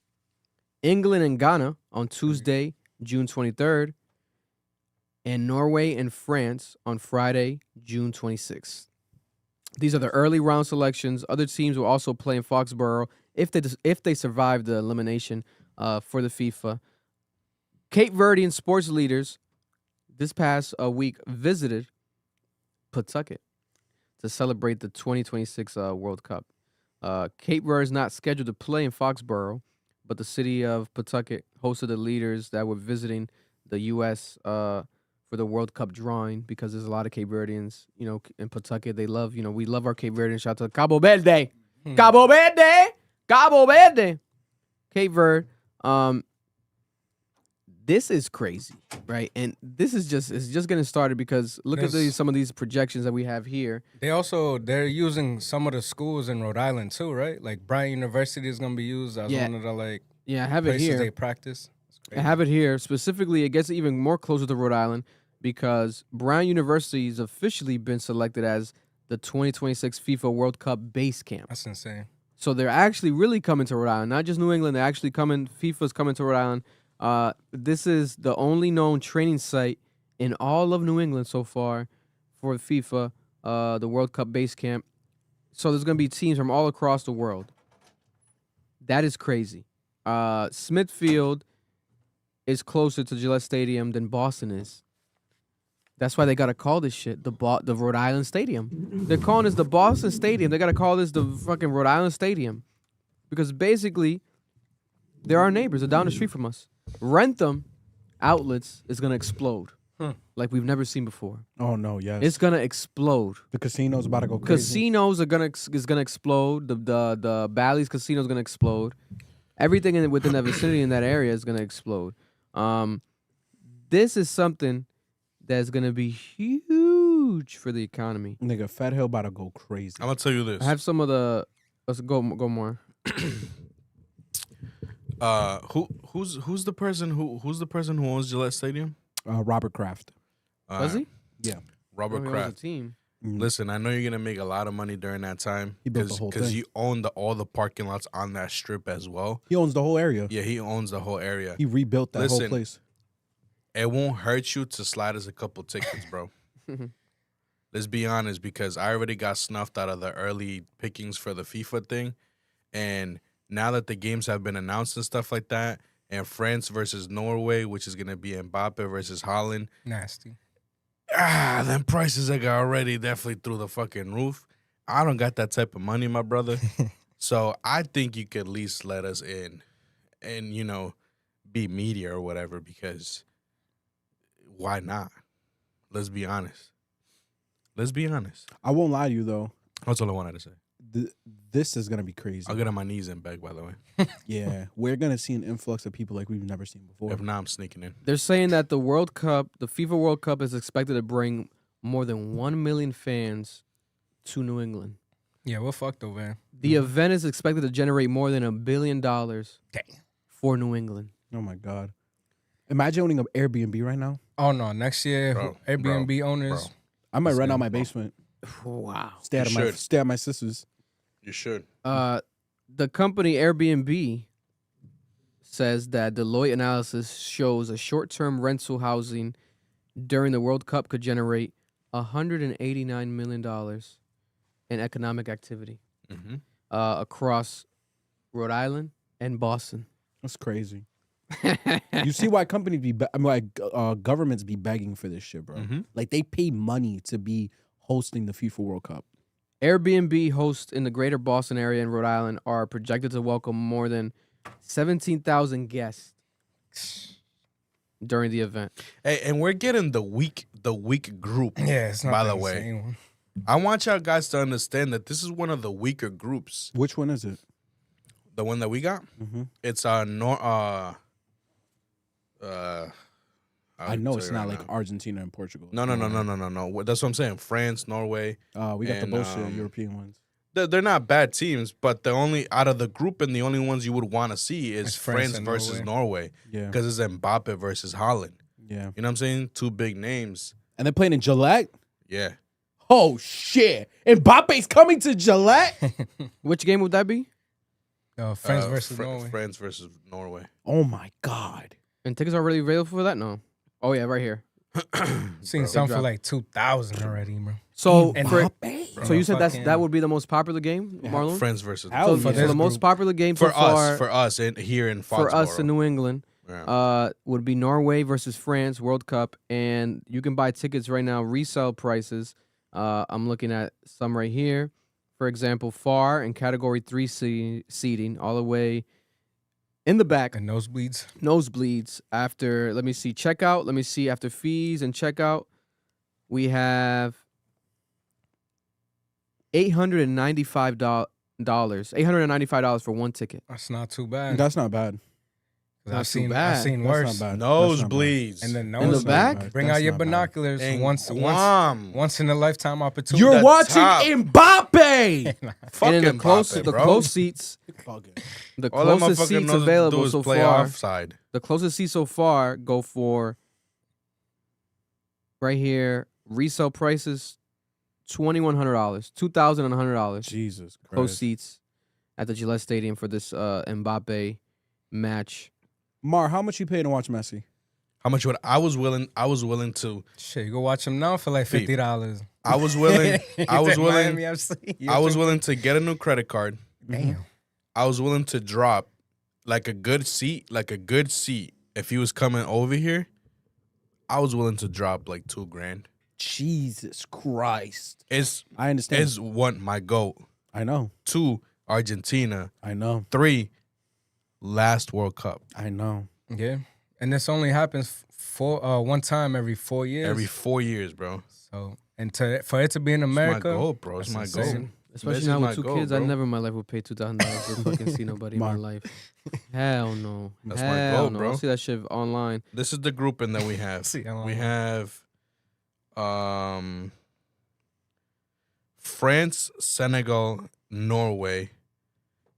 England and Ghana on Tuesday, June 23rd. And Norway and France on Friday, June 26th. These are the early round selections. Other teams will also play in Foxborough if they survive the elimination for the FIFA. Cape Verdean sports leaders this past week visited Pawtucket to celebrate the 2026 World Cup. Cape Verde is not scheduled to play in Foxborough, but the city of Pawtucket hosted the leaders that were visiting the U.S. For the World Cup drawing, because there's a lot of Cape Verdeans, in Pawtucket. They love, we love our Cape Verdeans. Shout out to Cabo Verde. Cabo Verde. Cabo Verde. Cape Verde. This is crazy, right? And it's just getting started because look at some of these projections that we have here. They're using some of the schools in Rhode Island too, right? Like Bryant University is gonna be used as one of the I have it here. They practice. I have it here. Specifically, it gets even more closer to Rhode Island because Brown University has officially been selected as the 2026 FIFA World Cup base camp. That's insane. So they're actually really coming to Rhode Island, not just New England. They're actually coming. FIFA's coming to Rhode Island. This is the only known training site in all of New England so far for FIFA, the World Cup base camp. So there's going to be teams from all across the world. That is crazy. Smithfield is closer to Gillette Stadium than Boston is. That's why they got to call this shit the Rhode Island Stadium. They're calling this the Boston Stadium. They got to call this the fucking Rhode Island Stadium. Because basically, they're our neighbors. They're down the street from us. Rentham Outlets is going to explode like we've never seen before. Oh, no, yes. It's going to explode. The casino's about to go crazy. Casinos is going to explode. The Bally's Casino is going to explode. Everything within that vicinity in that area is going to explode. This is something that's going to be huge for the economy. Nigga, Fat Hill about to go crazy. I'm going to tell you this. I have some of the... Let's go more. Who's the person who owns Gillette Stadium? Robert Kraft. Does he? Yeah. Robert Kraft. Team. Listen, I know you're gonna make a lot of money during that time because you own all the parking lots on that strip as well. He owns the whole area. Yeah, he owns the whole area. He rebuilt that whole place. It won't hurt you to slide us a couple tickets, bro. Let's be honest, because I already got snuffed out of the early pickings for the FIFA thing, and now that the games have been announced and stuff like that, and France versus Norway, which is gonna be Mbappe versus Holland, nasty. Them prices I got already definitely through the fucking roof. I don't got that type of money, my brother. So I think you could at least let us in and, be media or whatever, because why not? Let's be honest. I won't lie to you, though. That's all I wanted to say. This is going to be crazy. I'll get on my knees and beg, by the way. Yeah. We're going to see an influx of people like we've never seen before. If not, I'm sneaking in. They're saying that the World Cup, the FIFA World Cup, is expected to bring more than 1 million fans to New England. Yeah, we're fucked over there. The event is expected to generate more than $1 billion for New England. Oh, my God. Imagine owning an Airbnb right now. Oh, no. Next year, Airbnb owners. I might rent out my basement. Wow. Stay at my sister's. You should. The company Airbnb says that Deloitte analysis shows a short-term rental housing during the World Cup could generate $189 million in economic activity across Rhode Island, and Boston. That's crazy. You see why companies governments be begging for this shit, bro. Like they pay money to be hosting the FIFA World Cup. Airbnb hosts in the greater Boston area and Rhode Island are projected to welcome more than 17,000 guests during the event. Hey, and we're getting the weak group. Yeah, it's not by the the way. same one. I want y'all guys to understand that this is one of the weaker groups. Which one is it? The one that we got? It's I know it's not like Argentina and Portugal. No. That's what I'm saying. France, Norway. We got the bullshit European ones. They're not bad teams, but the only out of the group and the only ones you would want to see is France versus Norway. Yeah, because it's Mbappe versus Holland. Yeah, you know what I'm saying? Two big names, and they're playing in Gillette. Yeah. Oh shit! Mbappe's coming to Gillette. Which game would that be? France versus Norway. France versus Norway. Oh my god! And tickets are already available for that? No. Oh yeah, right here. Seen some for like 2,000 already, bro. So, So you said that would be the most popular game, Marlon? France versus so the most popular game so far for us here in Foxborough. for us in New England would be Norway versus France World Cup, and you can buy tickets right now, resale prices. I'm looking at some right here. For example, FAR and Category 3 seating all the way in the back. And nosebleeds. Nosebleeds after, let me see, checkout. Let me see, after fees and checkout, we have $895. $895 for one ticket. That's not too bad. That's not bad. I've seen worse. Nosebleeds. And then in the back. Bring out your binoculars. Once in a lifetime opportunity. You're watching Mbappe. And in the close seats, the closest seats available so far. The closest seats so far go for right here. Resale prices $2,100, $2,100. Jesus Christ. Close seats at the Gillette Stadium for this Mbappe match. Mar, how much you pay to watch Messi? How much would I was willing to shit, you go watch him now for like $50. I was willing I was willing I was willing to get a new credit card. Damn. I was willing to drop like a good seat. If he was coming over here, I was willing to drop like $2,000. Jesus Christ. I understand. Is one, my GOAT. I know. 2, Argentina. I know. 3, last World Cup. I know. Yeah. And this only happens one time every 4 years. Every 4 years, bro. So, and for it to be in America. It's my GOAT, bro. It's my GOAT. Especially now with 2 kids, I never in my life would pay $2,000 to fucking see nobody in my life. Hell no. That's my GOAT, bro. I'll see that shit online. This is the grouping that we have. We have France, Senegal, Norway,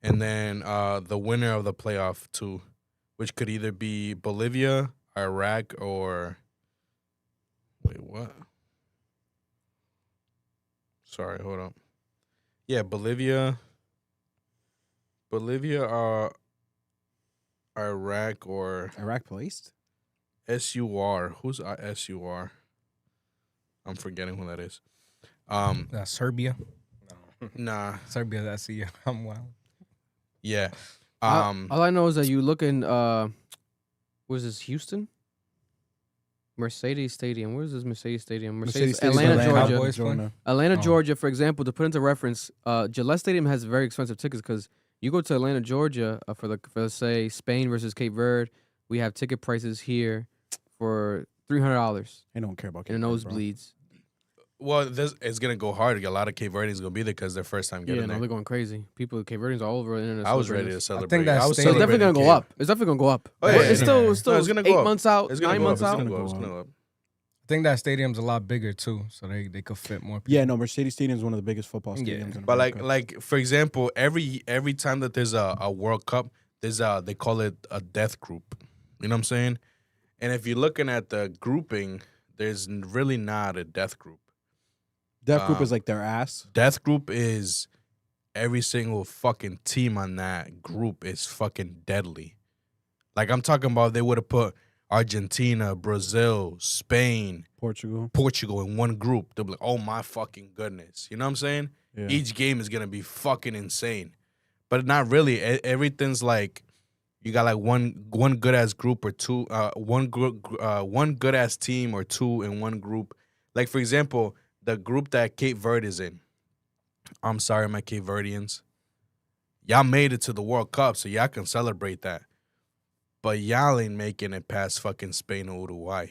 and then the winner of the playoff 2, which could either be Bolivia, Iraq, or wait, what? Sorry, hold up. Yeah, Bolivia, Iraq, or Iraq placed? SUR. Who's SUR? I'm forgetting who that is. That's Serbia. Nah, Serbia. That's I'm wild. Yeah. All I know is that you look in was this Houston? Mercedes Stadium. Where is this Mercedes Stadium? Atlanta, Georgia. Atlanta, Georgia, for example, to put into reference, Gillette Stadium has very expensive tickets because you go to Atlanta, Georgia for say Spain versus Cape Verde, we have ticket prices here for $300. I don't care about Cape and Verde, nosebleeds. Well, it's gonna go hard. A lot of Cape Verdeans gonna be there because their first time getting there. They're going crazy. People, Cape Verdeans all over the internet. I was ready to celebrate. It's definitely gonna go up. It's definitely gonna go up. Oh, yeah, it's still it's gonna 8 go up. months out, It's gonna 9 go months up. out. It's gonna go up. I think that stadium's a lot bigger too, so they could fit more people. Yeah, no, Mercedes Stadium is one of the biggest football stadiums. In But America. like for example, every time that there's a World Cup, there's they call it a death group. You know what I'm saying? And if you're looking at the grouping, there's really not a death group. Death group is like their ass. Death group is every single fucking team on that group is fucking deadly. Like I'm talking about, they would have put Argentina, Brazil, Spain, Portugal in one group. They'll be like, oh my fucking goodness. You know what I'm saying? Yeah. Each game is gonna be fucking insane. But not really. Everything's like you got like one good ass group or two, one good ass team or two in one group. Like for example, the group that Cape Verde is in. I'm sorry, my Cape Verdeans. Y'all made it to the World Cup, so y'all can celebrate that. But y'all ain't making it past fucking Spain or Uruguay.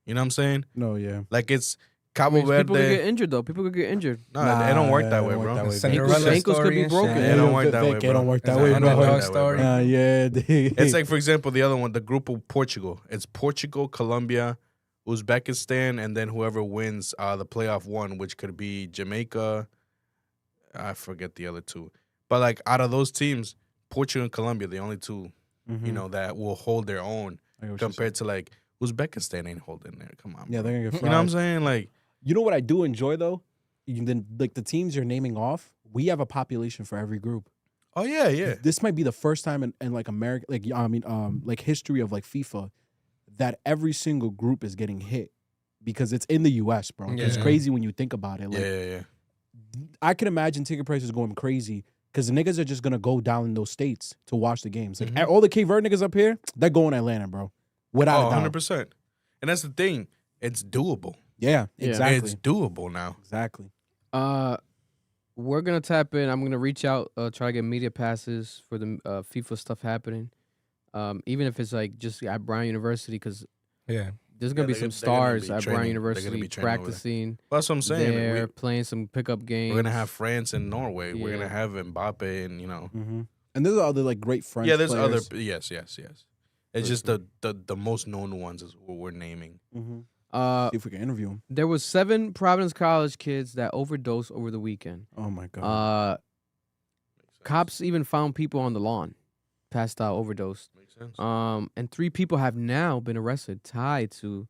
You know what I'm saying? No, yeah. Like it's Cabo Verde. People could get injured though. People could get injured. No, it don't work that way, bro. Ankles could be broken. It don't work that way, bro. It don't work that way, bro. Story. Yeah. It's like, for example, the other one, the group of Portugal. It's Portugal, Colombia, Uzbekistan, and then whoever wins the playoff one, which could be Jamaica. I forget the other two. But like out of those teams, Portugal and Colombia, the only two, you know, that will hold their own compared to like Uzbekistan ain't holding there. Come on. Yeah, they're gonna get You know what I'm saying? Like, you know what I do enjoy though? Like the teams you're naming off, we have a population for every group. Oh yeah, yeah. This might be the first time in like America, like history of like FIFA, that every single group is getting hit because it's in the U.S., bro. It's crazy when you think about it. Like, yeah. I can imagine ticket prices going crazy because the niggas are just gonna go down in those states to watch the games. Like all the Cape Verde niggas up here, they're going to Atlanta, bro. Without a doubt. 100%. And that's the thing. It's doable. Yeah, exactly. It's doable now. Exactly. We're gonna tap in. I'm gonna reach out, try to get media passes for the FIFA stuff happening. Even if it's like just at Brown University, because there's gonna be some stars at Brown University practicing. That's what I'm saying. They're playing some pickup games. We're gonna have France and Norway. We're gonna have Mbappe and And there's other like great French. Yeah, there's players. other. Yes. It's just the most known ones is what we're naming. See if we can interview them. There was 7 Providence College kids that overdosed over the weekend. Oh my god. Cops even found people on the lawn, passed out, overdosed. Makes sense. And 3 people have now been arrested tied to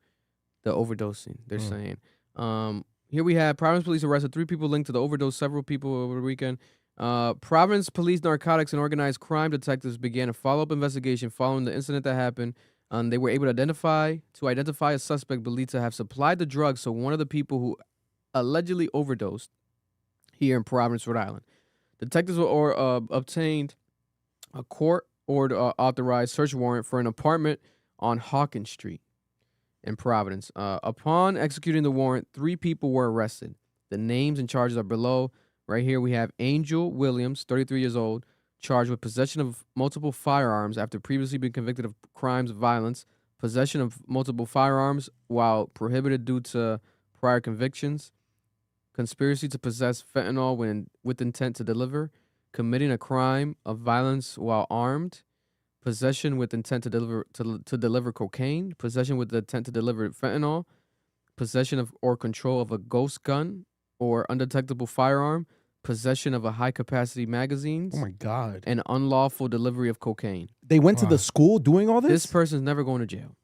the overdosing. They're saying. Here we have Providence police arrested 3 people linked to the overdose. Several people over the weekend. Providence Police Narcotics and Organized Crime detectives began a follow-up investigation following the incident that happened. They were able to identify a suspect believed to have supplied the drugs to one of the people who allegedly overdosed here in Providence, Rhode Island. Detectives obtained a court-ordered authorized search warrant for an apartment on Hawkins Street in Providence. Upon executing the warrant, 3 people were arrested. The names and charges are below. Right here we have Angel Williams, 33 years old, charged with possession of multiple firearms after previously being convicted of crimes of violence, possession of multiple firearms while prohibited due to prior convictions, conspiracy to possess fentanyl with intent to deliver, committing a crime of violence while armed, possession with intent to deliver cocaine, possession with the intent to deliver fentanyl, possession of or control of a ghost gun or undetectable firearm, possession of a high-capacity magazines. Oh my god. And unlawful delivery of cocaine. They went to the school doing all this? This person's never going to jail.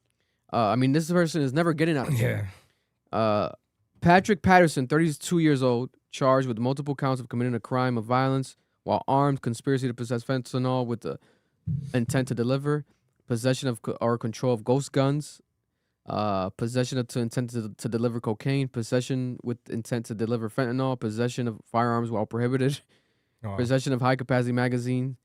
This person is never getting out of jail. Patrick Patterson, 32 years old, charged with multiple counts of committing a crime of violence while armed, conspiracy to possess fentanyl with the intent to deliver, possession of or control of ghost guns, possession of intent to deliver cocaine, possession with intent to deliver fentanyl, possession of firearms while prohibited, possession of high-capacity magazine.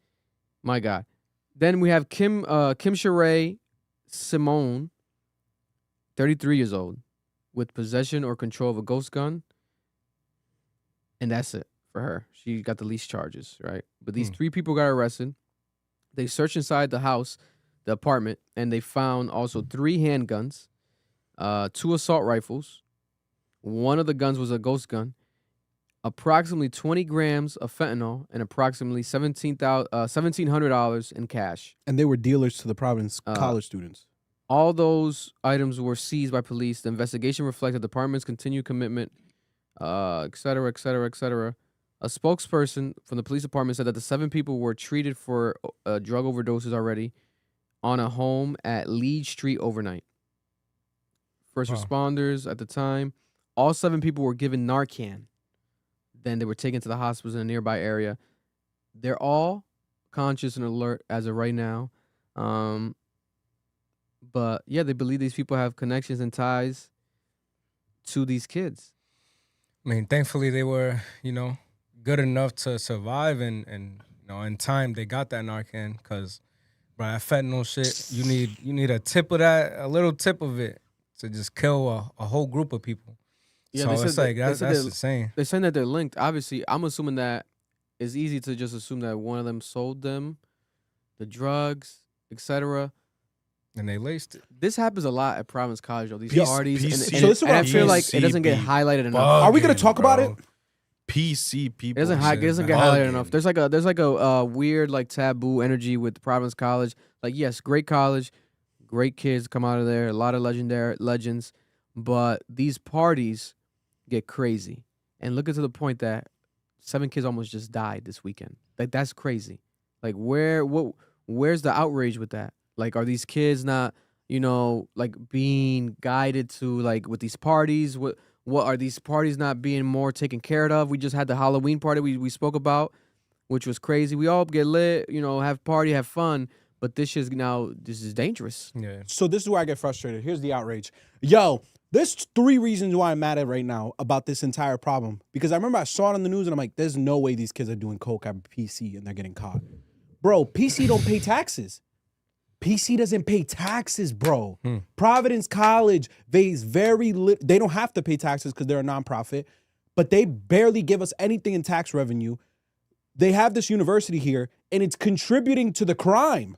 My God. Then we have Kim Sheree Simone, 33 years old, with possession or control of a ghost gun. And that's it for her. She got the least charges, right? But these 3 people got arrested. They searched inside the house, the apartment, and they found also 3 handguns, 2 assault rifles. One of the guns was a ghost gun, approximately 20 grams of fentanyl, and approximately $1,700 in cash. And they were dealers to the Providence college students. All those items were seized by police. The investigation reflected the department's continued commitment, et cetera, et cetera, et cetera. A spokesperson from the police department said that the 7 people were treated for drug overdoses already on a home at Lead Street overnight. First responders at the time, all 7 people were given Narcan. Then they were taken to the hospitals in a nearby area. They're all conscious and alert as of right now. But yeah, they believe these people have connections and ties to these kids. I mean, thankfully they were, good enough to survive, and in time they got that Narcan, because Bro, that fentanyl shit, you need a tip of that, a little tip of it to just kill a whole group of people. Yeah, so they it's said like that's insane. They're saying that they're linked. Obviously, I'm assuming that it's easy to just assume that one of them sold them the drugs, etc. And they laced it. This happens a lot at Providence College, though. These PC parties, and so this is what I I'm feel like PC it doesn't get highlighted enough. Are we gonna talk about it? PC people. It doesn't get highlighted enough. There's like a weird like taboo energy with Providence College. Like, yes, great college, great kids come out of there, a lot of legends, but these parties get crazy. And look at to the point that 7 kids almost just died this weekend. Like, that's crazy. Like, where's the outrage with that? Like, are these kids not, like being guided to like with these parties? What are these parties not being more taken care of? We just had the Halloween party we spoke about, which was crazy. We all get lit, have party, have fun, but this is dangerous. Yeah. So this is where I get frustrated. Here's the outrage. Yo, there's 3 reasons why I'm mad at right now about this entire problem. Because I remember I saw it on the news and I'm like, there's no way these kids are doing coke at PC and they're getting caught. Bro, PC don't pay taxes. PC doesn't pay taxes, bro. Providence College pays very little. They don't have to pay taxes because they're a nonprofit, but they barely give us anything in tax revenue. They have this university here, and it's contributing to the crime.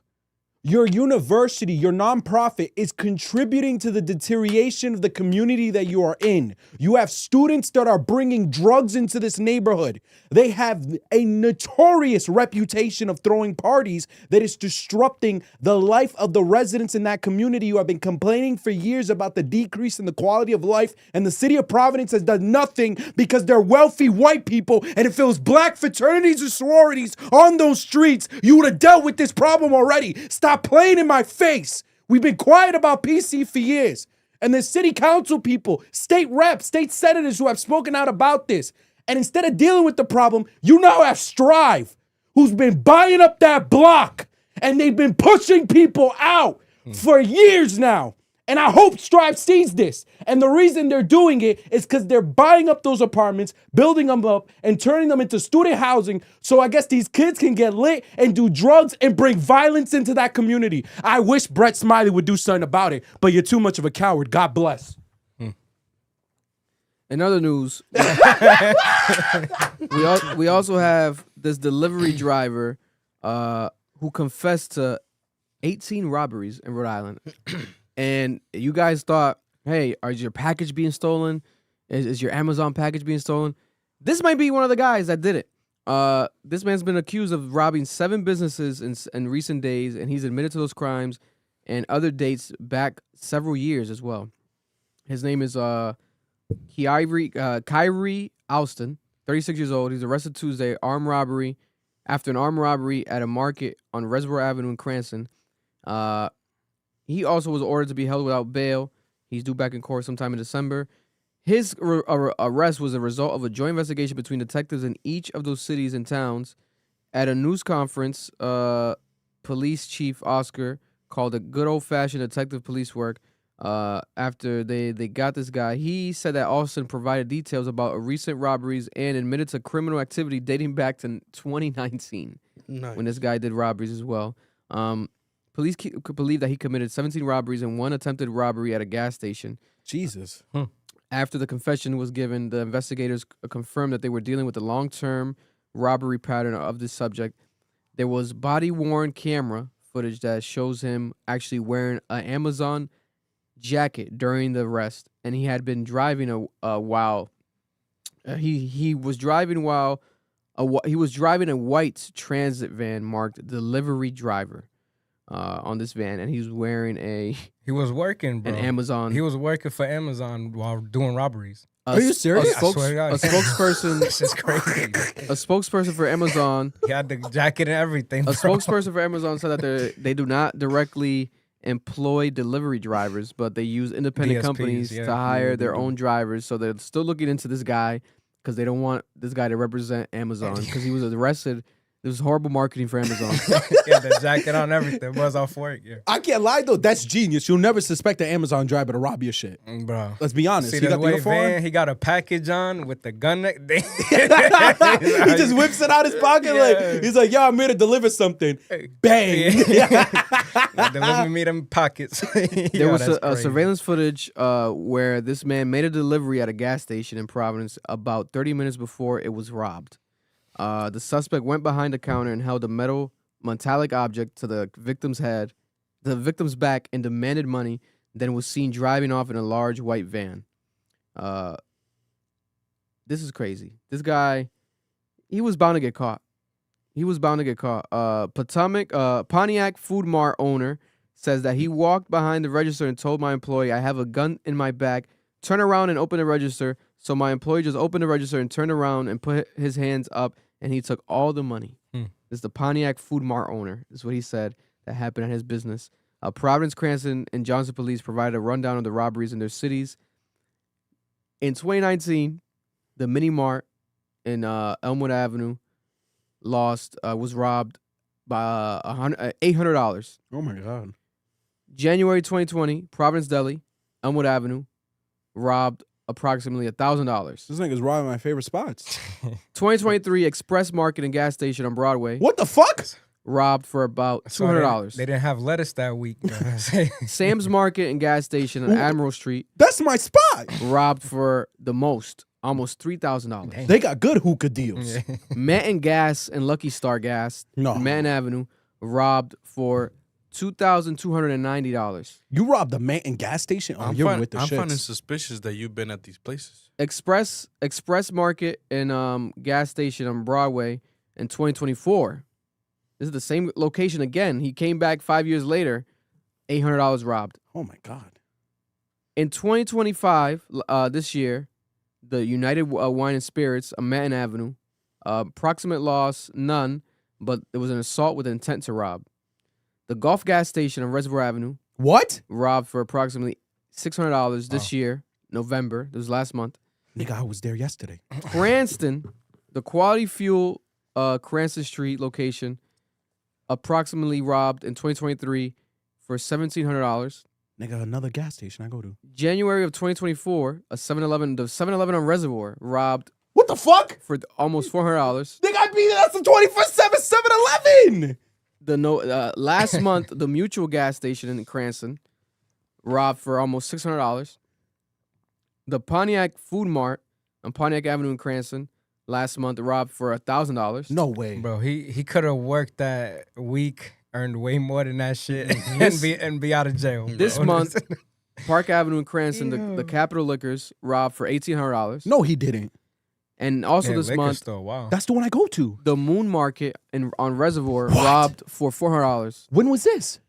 Your university, your nonprofit is contributing to the deterioration of the community that you are in. You have students that are bringing drugs into this neighborhood. They have a notorious reputation of throwing parties that is disrupting the life of the residents in that community who have been complaining for years about the decrease in the quality of life. And the city of Providence has done nothing because they're wealthy white people. And if it was black fraternities or sororities on those streets, you would have dealt with this problem already. Stop playing in my face. We've been quiet about PC for years. And there's city council people, state reps, state senators who have spoken out about this. And instead of dealing with the problem, you now have Strive, who's been buying up that block. And they've been pushing people out for years now. And I hope Strive sees this. And the reason they're doing it is because they're buying up those apartments, building them up, and turning them into student housing. So I guess these kids can get lit and do drugs and bring violence into that community. I wish Brett Smiley would do something about it, but you're too much of a coward. God bless. In other news, we also have this delivery driver who confessed to 18 robberies in Rhode Island. And you guys thought, hey, is your package being stolen? Is your Amazon package being stolen? This might be one of the guys that did it. This man's been accused of robbing 7 businesses in recent days, and he's admitted to those crimes and other dates back several years as well. His name is Kyrie Alston, 36 years old. He's arrested Tuesday, after an armed robbery at a market on Reservoir Avenue in Cranston. He also was ordered to be held without bail. He's due back in court sometime in December. His arrest was a result of a joint investigation between detectives in each of those cities and towns. At a news conference, Police Chief Oscar called it good old-fashioned detective police work. After they got this guy, he said that Austin provided details about recent robberies and admitted to criminal activity dating back to 2019, when this guy did robberies as well. Police believe that he committed 17 robberies and 1 attempted robbery at a gas station. Jesus. After the confession was given, the investigators confirmed that they were dealing with a long-term robbery pattern of this subject. There was body-worn camera footage that shows him actually wearing an Amazon jacket during the arrest, and he had been driving a while. He was driving a white transit van marked delivery driver. On this van, and he was wearing He was working, bro. an Amazon. He was working for Amazon while doing robberies. Are you serious? I swear to God. A spokesperson. This is crazy. A spokesperson for Amazon. He had the jacket and everything. A bro. spokesperson for Amazon said that they do not directly employ delivery drivers, but they use independent DSPs, companies yeah. to hire Yeah, they their do. own drivers. So they're still looking into this guy because they don't want this guy to represent Amazon because he was arrested It was horrible marketing for Amazon. Yeah, the jacket on everything was off work. Yeah, I can't lie though. That's genius. You'll never suspect an Amazon driver to rob your shit, bro. Let's be honest. See He the got the way uniform. Van, he got a package on with the gun. He He just whips it out his pocket like he's like, "Yo, I'm here to deliver something." Bang. Deliver me them pockets. There was a surveillance footage where this man made a delivery at a gas station in Providence about 30 minutes before it was robbed. The suspect went behind the counter and held a metallic object to the victim's back, and demanded money. Then was seen driving off in a large white van. This is crazy. This guy, he was bound to get caught. Pontiac Food Mart owner says that he walked behind the register and told my employee, "I have a gun in my back. Turn around and open the register." So my employee just opened the register and turned around and put his hands up, and he took all the money. This is the Pontiac Food Mart owner. This is what he said that happened at his business. Providence, Cranston, and Johnson police provided a rundown of the robberies in their cities. In 2019, the Mini Mart in Elmwood Avenue was robbed by $800. Oh my God. January 2020, Providence Deli, Elmwood Avenue, robbed approximately $1,000. This nigga's robbing my favorite spots. 2023, Express Market and Gas Station on Broadway. What the fuck? Robbed for about $200. They didn't have lettuce that week. Sam's Market and Gas Station on Admiral Street. That's my spot. Robbed for the most, almost $3,000. They got good hookah deals. Manton Gas and Lucky Star Gas, Manton Avenue, robbed for $2,290. You robbed the Manton gas station? Oh, you're with the shits. I'm finding suspicious that you've been at these places. Express Market and gas station on Broadway in 2024. This is the same location again. He came back 5 years later, $800 robbed. Oh my God. In 2025, this year, the United Wine and Spirits on Manton Avenue, approximate loss, none, but it was an assault with intent to rob. The Gulf gas station on Reservoir Avenue. What? Robbed for approximately $600 this year, November. This was last month. Nigga, I was there yesterday. Cranston, the Quality Fuel Cranston Street location, approximately robbed in 2023 for $1,700. Nigga, another gas station I go to. January of 2024, the 7-Eleven on Reservoir robbed. What the fuck? For almost $400. Nigga, I be there. That's the 24/7 7-Eleven. Last month, the Mutual gas station in Cranston robbed for almost $600. The Pontiac Food Mart on Pontiac Avenue in Cranston last month robbed for $1,000. No way, bro. He could have worked that week, earned way more than that shit, and be out of jail. Bro. This month, Park Avenue in Cranston, the Capitol Liquors robbed for $1,800. No, he didn't. And also this month, store, wow. That's the one I go to. The Moon Market on Reservoir robbed for $400. When was this?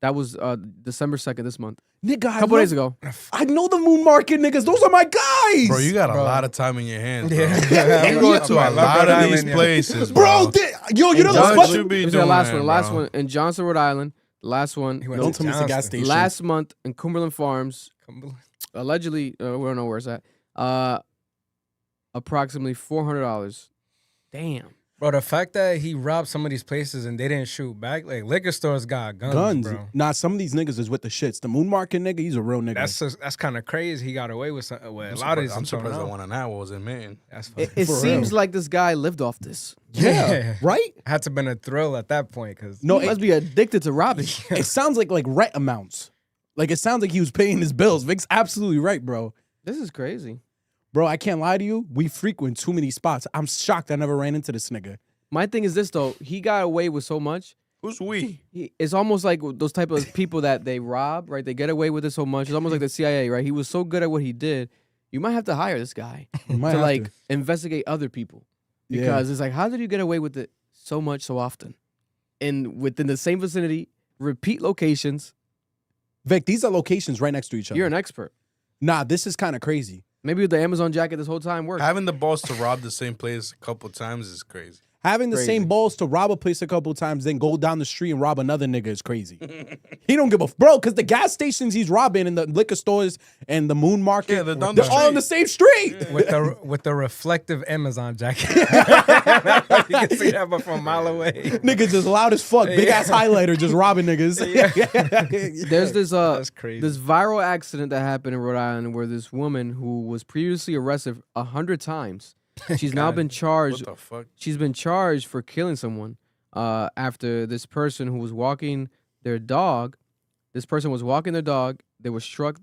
That was December 2nd this month. Nigga, a couple days ago. I know the Moon Market niggas. Those are my guys. Bro, you got a lot of time in your hands, bro. You go to a lot of these places, bro. You know what what's you be doing? The last one in Johnson, Rhode Island. The last one. Don't tell me it's a gas station. Last month in Cumberland Farms. Allegedly, we don't know where it's at. Approximately $400. Damn. Bro, the fact that he robbed some of these places and they didn't shoot back, like liquor stores got guns, bro. Nah, some of these niggas is with the shits. The Moon Market nigga, he's a real nigga. That's kind of crazy. He got away with a lot of these. I'm surprised the one on that was in Manton. That's funny. It seems like this guy lived off this. Yeah, right? Had to been a thrill at that point because he must be addicted to robbing. It sounds like rent amounts. Like it sounds like he was paying his bills. Vic's absolutely right, bro. This is crazy. Bro, I can't lie to you. We frequent too many spots. I'm shocked I never ran into this nigga. My thing is this, though. He got away with so much. Who's we? It's almost like those type of people that they rob, right? They get away with it so much. It's almost like the CIA, right? He was so good at what he did. You might have to hire this guy to investigate other people. Because it's like, how did you get away with it so much so often? And within the same vicinity, repeat locations. Vic, these are locations right next to each other. You're an expert. Nah, this is kind of crazy. Maybe the Amazon jacket this whole time worked. Having the balls to rob the same place a couple times is crazy. Having the Crazy. same balls to rob a place a couple times, then go down the street and rob another nigga is crazy. He don't give a bro, because the gas stations he's robbing and the liquor stores and the moon market, they're down they're the all in the same street. With the reflective Amazon jacket. You can see that but from a mile away. Niggas just loud as fuck. Big ass highlighter just robbing niggas. There's this That's crazy. this viral accident that happened in Rhode Island where this woman who was previously arrested 100 times, she's now been charged. What the fuck? She's been charged for killing someone after this person who was walking their dog. This person was walking their dog. They were struck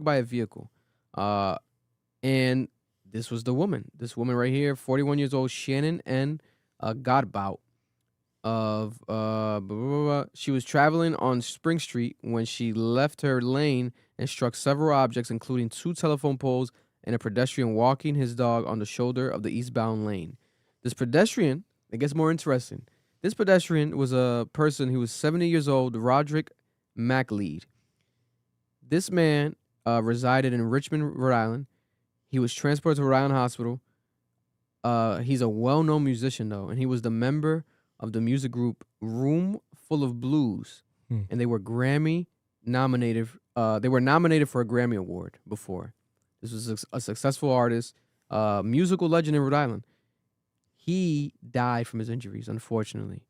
by a vehicle, and this was the woman. This woman right here, 41 years old, Shannon N. Godbout. She was traveling on Spring Street when she left her lane and struck several objects, including 2 telephone poles and a pedestrian walking his dog on the shoulder of the eastbound lane. This pedestrian, it gets more interesting. This pedestrian was a person who was 70 years old, Roderick MacLeod. This man resided in Richmond, Rhode Island. He was transported to Rhode Island Hospital. He's a well-known musician, though, and he was the member of the music group Room Full of Blues, and they were Grammy nominated. They were nominated for a Grammy Award before. This was a successful artist, musical legend in Rhode Island. He died from his injuries, unfortunately.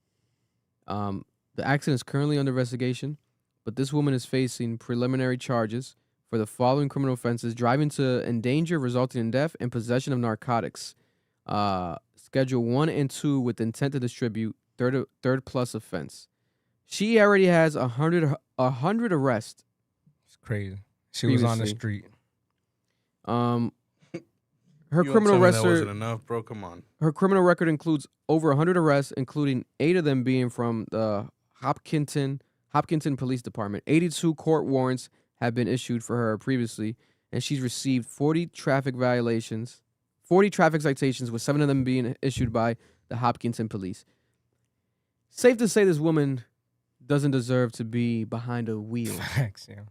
The accident is currently under investigation, but this woman is facing preliminary charges for the following criminal offenses: driving to endanger, resulting in death, and possession of narcotics. Schedule 1 and 2 with intent to distribute, third plus offense. She already has 100 arrests. It's crazy. She was on the street. Her You criminal gonna tell me that record wasn't enough, bro. Come on. Her criminal record includes over 100 arrests, including 8 of them being from the Hopkinton Police Department. 82 court warrants have been issued for her previously, and she's received 40 traffic citations, with 7 of them being issued by the Hopkinton Police. Safe to say this woman doesn't deserve to be behind a wheel. Facts, yeah.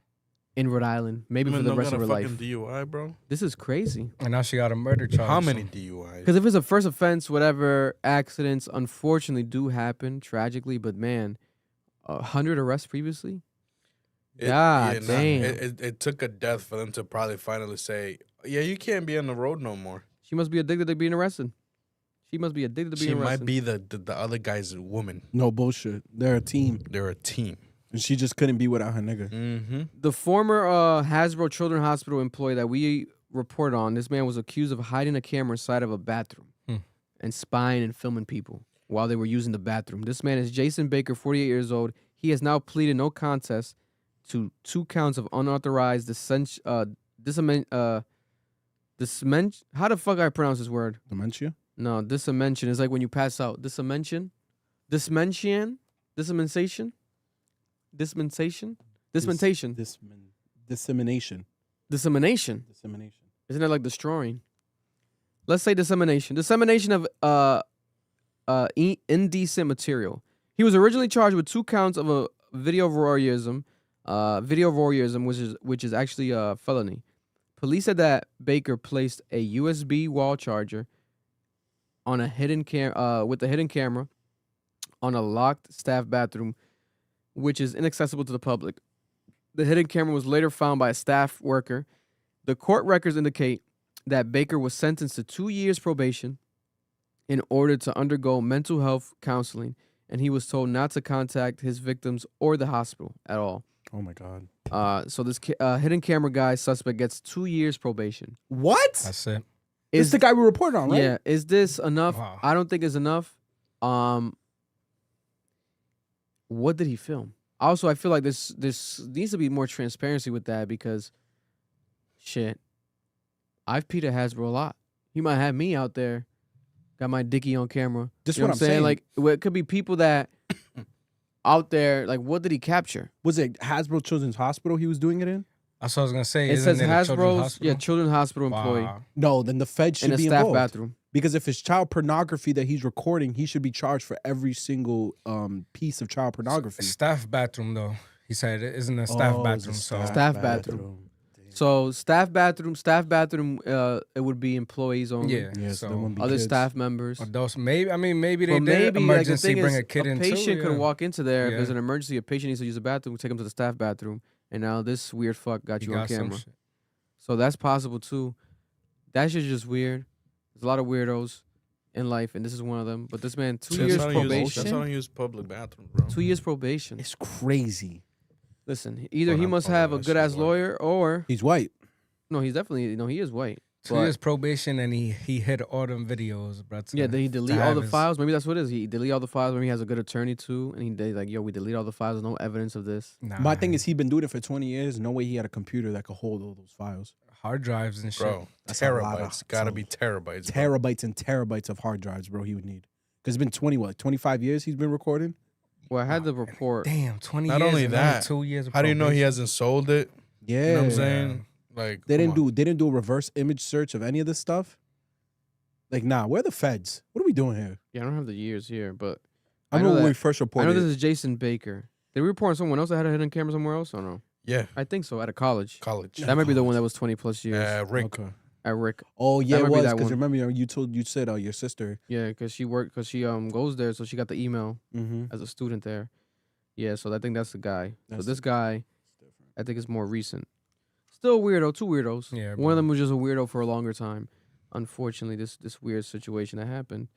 In Rhode Island, maybe for the rest of her life. DUI, bro. This is crazy. And now she got a murder charge. How many DUIs? Because if it's a first offense, whatever, accidents unfortunately do happen tragically. But man, 100 arrests previously. Damn. It took a death for them to probably finally say, "Yeah, you can't be on the road no more." She must be addicted to being arrested. She might be the other guy's woman. No bullshit. They're a team. They're a team. And she just couldn't be without her nigga. Mm-hmm. The former Hasbro Children's Hospital employee that we report on, this man was accused of hiding a camera inside of a bathroom and spying and filming people while they were using the bathroom. This man is Jason Baker, 48 years old. He has now pleaded no contest to 2 counts of unauthorized how the fuck I pronounce this word? Dementia? No, dissemination is like when you pass out. Dissemination? Dissemination? Dissemination? Dissemination? Dissemination. Dissemination. Dissemination. Dissemination. Isn't it like destroying? Let's say dissemination. Dissemination of indecent material. He was originally charged with 2 counts of a video of voyeurism, which is actually a felony. Police said that Baker placed a USB wall charger on a with a hidden camera on a locked staff bathroom, which is inaccessible to the public. The hidden camera was later found by a staff worker. The court records indicate that Baker was sentenced to 2 years probation in order to undergo mental health counseling, and he was told not to contact his victims or the hospital at all. Oh my God. So this hidden camera guy suspect gets 2 years probation. What? That's it. It's the guy we reported on, right? Yeah. Is this enough? Wow. I don't think it's enough. What did he film? Also, I feel like this needs to be more transparency with that because, shit, I've peed at Hasbro a lot. He might have me out there, got my dicky on camera. Just you know what I'm saying. Like, it could be people that out there, like, what did he capture? Was it Hasbro Children's Hospital he was doing it in? That's what I was gonna say. It Isn't says it a children's Hasbro's, hospital? Children's Hospital employee Wow. No, then the Fed should in a be staff involved. bathroom. Because if it's child pornography that he's recording, he should be charged for every single piece of child pornography. Staff bathroom though. He said it isn't a staff bathroom. So Staff bathroom. So staff bathroom. It would be employees only. Yeah. Yes, so there won't be Other kids. staff members. adults, maybe. I mean, maybe they But did maybe emergency like the thing bring is, a kid in patient too. could walk into there if Yeah. there's an emergency. A patient needs to use a bathroom. Take him to the staff bathroom, and now this weird fuck got You you on got some camera. shit. So that's possible too. That shit's just weird. There's a lot of weirdos in life, and this is one of them. But this man, 2 years That's why I don't probation. use public bathrooms, bro. 2 years probation. It's crazy. Listen, either But he I'm must following have a that good ass shit, bro. lawyer, or He's white. no, he's definitely he is white. 2 years probation, and he hid all them videos, bro. Yeah, then he delete all have the his- files. Maybe that's what it is. He delete all the files. Maybe he has a good attorney too, and he like, yo, we delete all the files. There's no evidence of this. Nah, My thing is, he's been doing it for 20 years. No way he had a computer that could hold all those files. hard drives and shit. Bro, That's a lot of- terabytes. Gotta be terabytes. bro. Terabytes and terabytes of hard drives, bro. He would need because it's been 25 years he's been recording. Well, I had the report. Damn, 20 Not years. only and that, 2 years. Of How do you know he probation. hasn't sold it? Yeah, You know what I'm saying? Like They come didn't do a reverse image search of any of this stuff. Like, nah, where are the feds? What are we doing here? Yeah, I don't have the years here, but I remember know when we that- first I reported. know this is Jason Baker. Did we report on someone else that had a hidden camera somewhere else or no? Yeah, I think so. At a college. college. That might be the one that was 20 plus years. Rick. Okay. At Rick. Oh yeah, might it be was that because one. remember you said your sister. Yeah, because she goes there, so she got the email Mm-hmm. as a student there. Yeah, so I think that's the guy. That's so this guy, I think is more recent. Still a weirdo, two weirdos. Yeah, One bro. of them was just a weirdo for a longer time. Unfortunately, this weird situation that happened.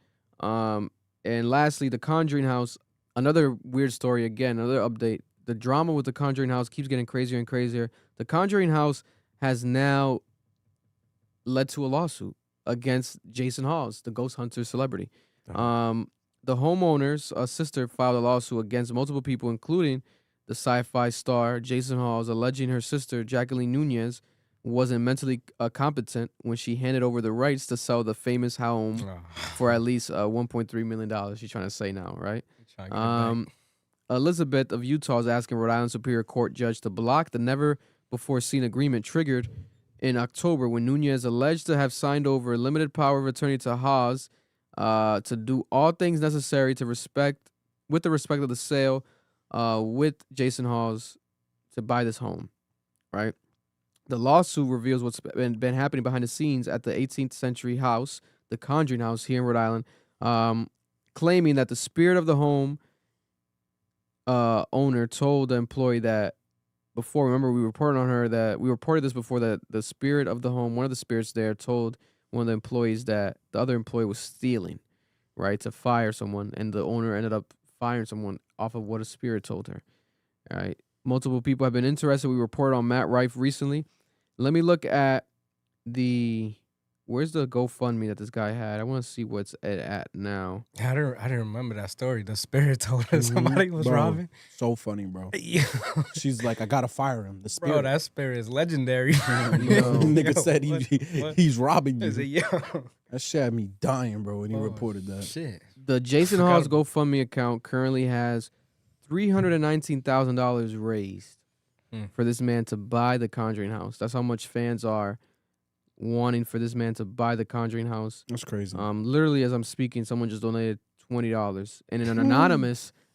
And lastly, the Conjuring House. Another weird story again. Another update. The drama with the Conjuring House keeps getting crazier and crazier. The Conjuring House has now led to a lawsuit against Jason Hawes, the ghost hunter celebrity. The homeowner's sister filed a lawsuit against multiple people, including the sci-fi star Jason Hawes, alleging her sister Jacqueline Nunez wasn't mentally competent when she handed over the rights to sell the famous home for at least $1.3 million. She's trying to say now, right? Trying to get it back. Elizabeth of Utah is asking Rhode Island Superior Court judge to block the never-before-seen agreement triggered in October when Nunez alleged to have signed over a limited power of attorney to Hawes to do all things necessary to respect of the sale with Jason Hawes to buy this home, right? The lawsuit reveals what's been happening behind the scenes at the 18th century house, the Conjuring House here in Rhode Island, claiming that the spirit of the home owner told the employee that before, remember we reported this before, that the spirit of the home, one of the spirits there, told one of the employees that the other employee was stealing, right, to fire someone, and the owner ended up firing someone off of what a spirit told her. All right. Multiple people have been interested. We reported on Matt Rife recently. Let me look at where's the GoFundMe that this guy had? I want to see what's it at now. I didn't remember that story. The spirit told us somebody was Bro, robbing. So funny, bro. Yeah. She's like, I gotta fire him. The spirit. Bro, that spirit is legendary. Nigga said he's robbing you. Is it, yo? That shit had me dying, bro, when he Oh, reported that. Shit. The Jason Forgot Hawes about- GoFundMe account currently has $319,000 raised for this man to buy the Conjuring House. That's how much fans are wanting for this man to buy the Conjuring House. That's crazy. Literally, as I'm speaking, someone just donated $20, and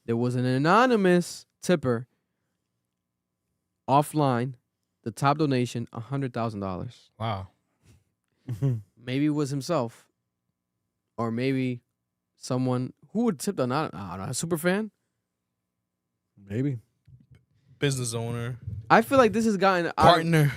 there was an anonymous tipper offline. The top donation, $100,000. Wow. Maybe it was himself, or maybe someone who would tip the I don't know, a super fan. Maybe. Business owner, I feel like this has gotten partner.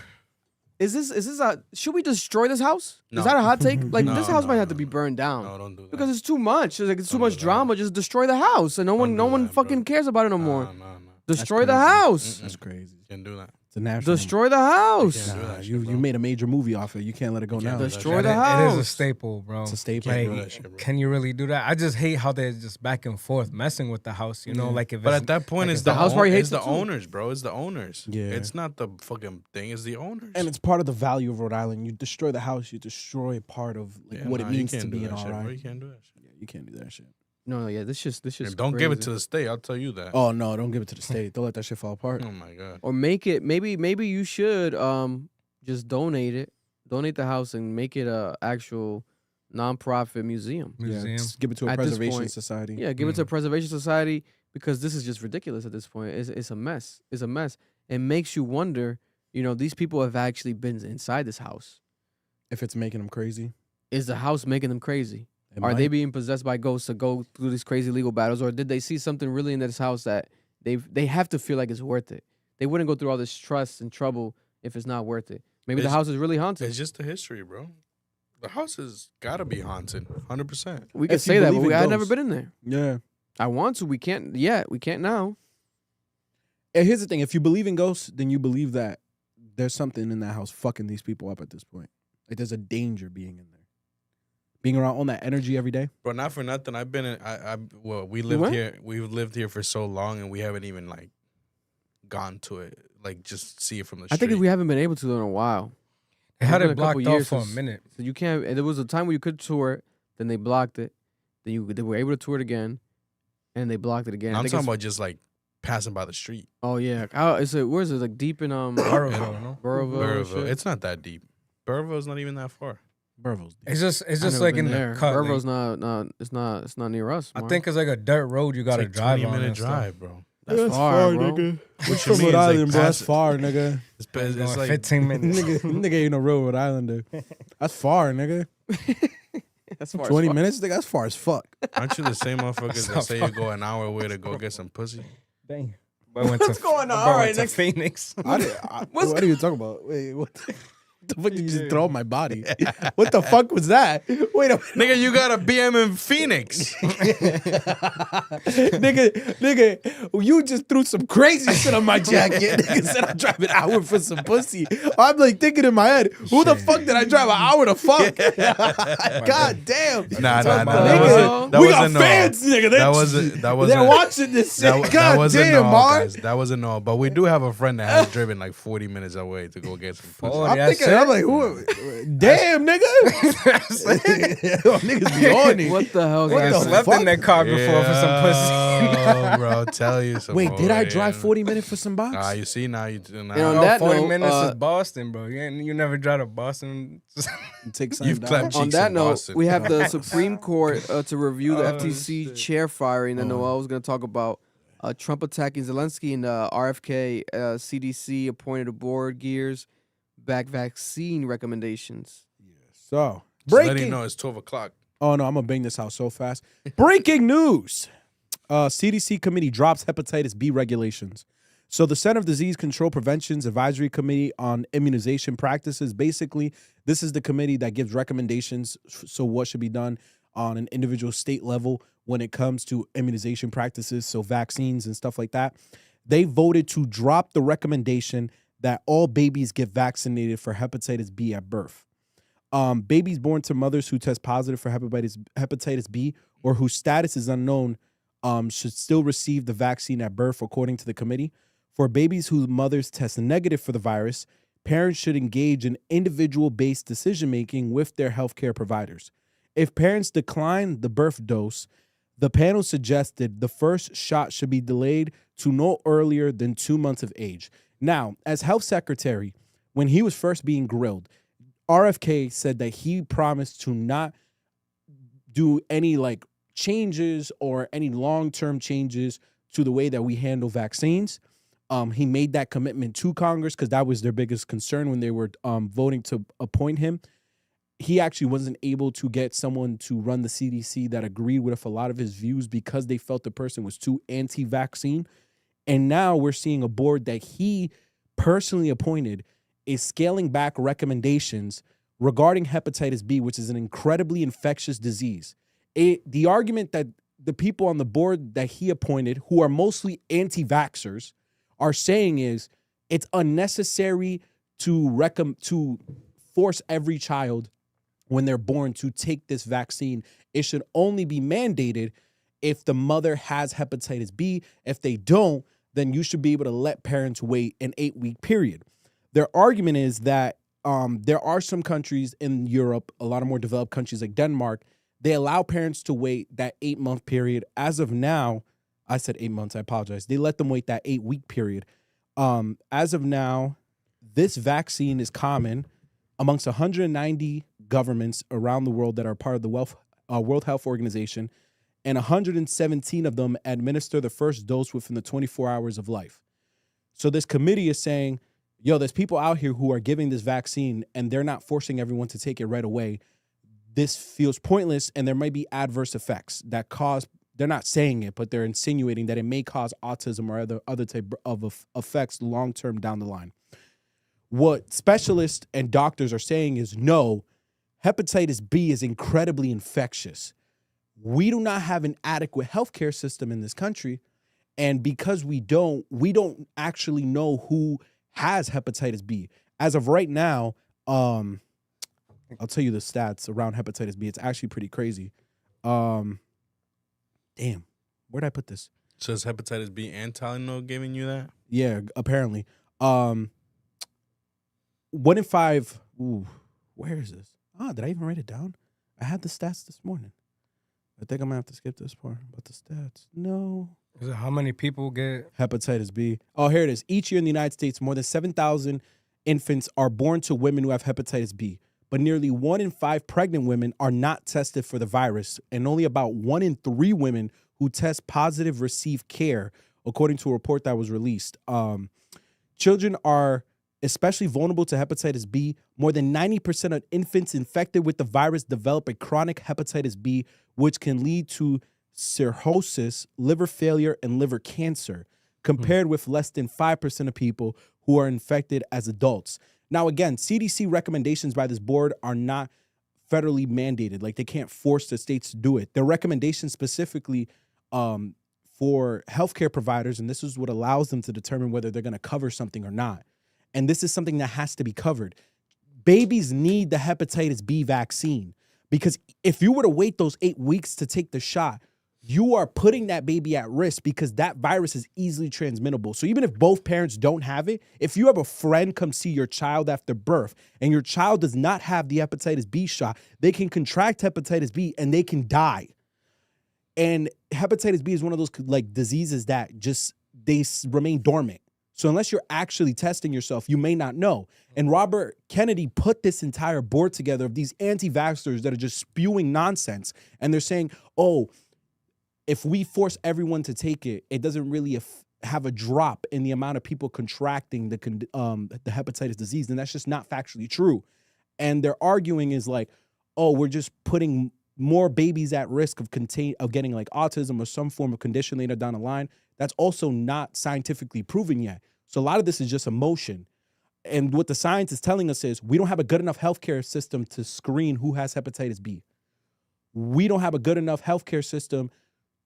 Is this a? Should we destroy this house? No. Is that a hot take? Like No, this house no, might have to be burned down. No, don't do that. Because it's too much. It's like it's too Don't much do that. drama. Just destroy the house, and no one fucking cares about it no more. No. Destroy the crazy. house. That's crazy. Can't do that. It's a national. Destroy the house. Can't do Nah, that you shit, bro. made a major movie off it. You can't let it go now. Destroy the It is a house. staple, bro. It's a staple. Like, do that shit, bro. can you really do that? I just hate how they're just back and forth messing with the house. You know, like if But it's, at that point, like it's if the house probably hates it's the it too. owners, bro. It's the owners. Yeah. It's not the fucking thing. It's the owners. And it's part of the value of Rhode Island. You destroy the house, you destroy part of like Yeah, what nah, it you means can't to do be an that shit, bro. RI. You can't do that shit. Yeah, you can't do that shit. No, yeah, this just And don't give it to crazy. the state. I'll tell you that. Oh no, don't give it to the state. Don't let that shit fall apart. Oh my god. Or make it maybe you should just donate it, donate the house and make it a actual nonprofit museum. Yeah, just give it to a At this preservation point, society. Yeah, give it to a preservation society because this is just ridiculous at this point. It's a mess. It's a mess. It makes you wonder, you know, these people have actually been inside this house. If it's making them crazy. Is the house making them crazy? It Are they might. being possessed by ghosts to go through these crazy legal battles, or did they see something really in this house that they have to feel like it's worth it? They wouldn't go through all this stress and trouble if it's not worth it. Maybe the house is really haunted. It's just the history, bro. The house has got to be haunted, 100%. We could If you say that, but believe in I've never ghosts. been in there. Yeah. I want to. We can't yet. We can't now. And here's the thing: if you believe in ghosts, then you believe that there's something in that house fucking these people up at this point. Like there's a danger being in there, being around all that energy every day. Bro, not for nothing. I've been in. Well, we You lived went? here. We've lived here for so long, and we haven't even like gone to it. Like just see it from the I street. think we haven't been able to in a while. They had It's been it a couple blocked off years for a since- minute. So you can't. And there was a time where you could tour it, then they blocked it. Then they were able to tour it again, and they blocked it again. I I'm think talking it's- about just like passing by the street. Oh yeah. Where is it? Like deep in Burrillville, no? Burrillville. and Burrillville. shit? It's not that deep. Burrillville's not even that far. Burville's. It's just I've never like been in there. the cut. like, Burrill's not. It's not near us. I Mark. think it's like a dirt road you It's gotta like drive 20 on. minute and stuff. drive, bro. That's far, bro. nigga. What We're you from mean? Rhode It's like Island, bro. That's pass- far, nigga. It's Going like 15 minutes. nigga ain't no real Rhode Islander. That's far, nigga. That's far. 20 minutes, nigga. That's far as fuck. Aren't you the same motherfuckers that not say you go an hour away to go get some pussy? Dang. What's going on? Boy All right, went to next- Phoenix. What are you talking about? Wait, what the fuck did you just throw on my body? What the fuck was that? Wait a minute. Nigga, you got a BM in Phoenix. nigga, you just threw some crazy shit on my jacket. Nigga said I'm driving an hour for some pussy. I'm like thinking in my head, who the fuck did I drive an hour to fuck? God damn. Nah. Nigga, That we wasn't got no. fans, nigga. That wasn't. They're watching this shit. That God wasn't damn, no, Mark. guys. That wasn't no. But we do have a friend that has driven like 40 minutes away to go get some pussy. Oh, I'm that's thinking, it? I'm like, who? Damn, nigga. Niggas be on it. What the hell? What I the slept fuck? in that car before for some pussy. Oh, bro, tell you some. Wait, did I more, drive yeah. 40 minutes for some box? Ah, you see now you. And Now, on that 40 note, minutes is Boston, bro. You never drive to Boston. Take some You've down. clapped on cheeks that in note, Boston. we have the Supreme Court to review the Oh, FTC chair firing that Noel was going to talk about. Trump attacking Zelensky and RFK CDC appointed a board gears back vaccine recommendations. So, Just letting you breaking. know it's 12 o'clock. Oh, no, I'm going to bang this out so fast. Breaking news. CDC committee drops hepatitis B regulations. So the Center of Disease Control Prevention's Advisory Committee on Immunization Practices, basically, this is the committee that gives recommendations. So what should be done on an individual state level when it comes to immunization practices, so vaccines and stuff like that. They voted to drop the recommendation that all babies get vaccinated for hepatitis B at birth. Babies born to mothers who test positive for hepatitis B or whose status is unknown should still receive the vaccine at birth, according to the committee. For babies whose mothers test negative for the virus, parents should engage in individual-based decision-making with their healthcare providers. If parents decline the birth dose, the panel suggested the first shot should be delayed to no earlier than 2 months of age. Now, as health secretary, when he was first being grilled, RFK said that he promised to not do any changes or any long-term changes to the way that we handle vaccines. He made that commitment to Congress because that was their biggest concern when they were voting to appoint him. He actually wasn't able to get someone to run the CDC that agreed with a lot of his views because they felt the person was too anti-vaccine. And now we're seeing a board that he personally appointed is scaling back recommendations regarding hepatitis B, which is an incredibly infectious disease. The argument that the people on the board that he appointed, who are mostly anti-vaxxers, are saying is it's unnecessary to force every child when they're born to take this vaccine. It should only be mandated if the mother has hepatitis B. If they don't, then you should be able to let parents wait an 8-week period. Their argument is that there are some countries in Europe, a lot of more developed countries like Denmark, they allow parents to wait that 8-month period. As of now, I said 8 months, I apologize. They let them wait that 8-week period. As of now, this vaccine is common amongst 190 governments around the world that are part of the World Health Organization, and 117 of them administer the first dose within the 24 hours of life. So this committee is saying yo, there's people out here who are giving this vaccine and they're not forcing everyone to take it right away. This feels pointless, and there might be adverse effects that cause, they're not saying it, but they're insinuating that it may cause autism or other type of effects long-term down the line. What specialists and doctors are saying is, no, hepatitis B is incredibly infectious. We do not have an adequate healthcare system in this country, and because we don't actually know who has hepatitis B. As of right now, I'll tell you the stats around hepatitis B. It's actually pretty crazy. Damn, where'd I put this? So is hepatitis B and Tylenol giving you that? Yeah, apparently. 1 in 5. Ooh, where is this? Oh, did I even write it down? I had the stats this morning. I think I'm gonna have to skip this part about the stats. No. Is it how many people get hepatitis B? Oh, here it is. Each year in the United States, more than 7,000 infants are born to women who have hepatitis B. But nearly 1 in 5 pregnant women are not tested for the virus, and only about 1 in 3 women who test positive receive care, according to a report that was released. Children are especially vulnerable to hepatitis B. More than 90% of infants infected with the virus develop a chronic hepatitis B, which can lead to cirrhosis, liver failure, and liver cancer, compared with less than 5% of people who are infected as adults. Now, again, CDC recommendations by this board are not federally mandated. Like, they can't force the states to do it. Their recommendations specifically for healthcare providers, and this is what allows them to determine whether they're going to cover something or not. And this is something that has to be covered. Babies need the hepatitis B vaccine, because if you were to wait those 8 weeks to take the shot, you are putting that baby at risk, because that virus is easily transmittable. So even if both parents don't have it, if you have a friend come see your child after birth and your child does not have the hepatitis B shot, they can contract hepatitis B and they can die. And hepatitis B is one of those like diseases that just, they remain dormant. So unless you're actually testing yourself, you may not know. And Robert Kennedy put this entire board together of these anti-vaxxers that are just spewing nonsense. And they're saying, oh, if we force everyone to take it, it doesn't really have a drop in the amount of people contracting the hepatitis disease. And that's just not factually true. And their arguing is like, oh, we're just putting more babies at risk of getting like autism or some form of condition later down the line. That's also not scientifically proven yet. So a lot of this is just emotion. And what the science is telling us is we don't have a good enough healthcare system to screen who has hepatitis B. We don't have a good enough healthcare system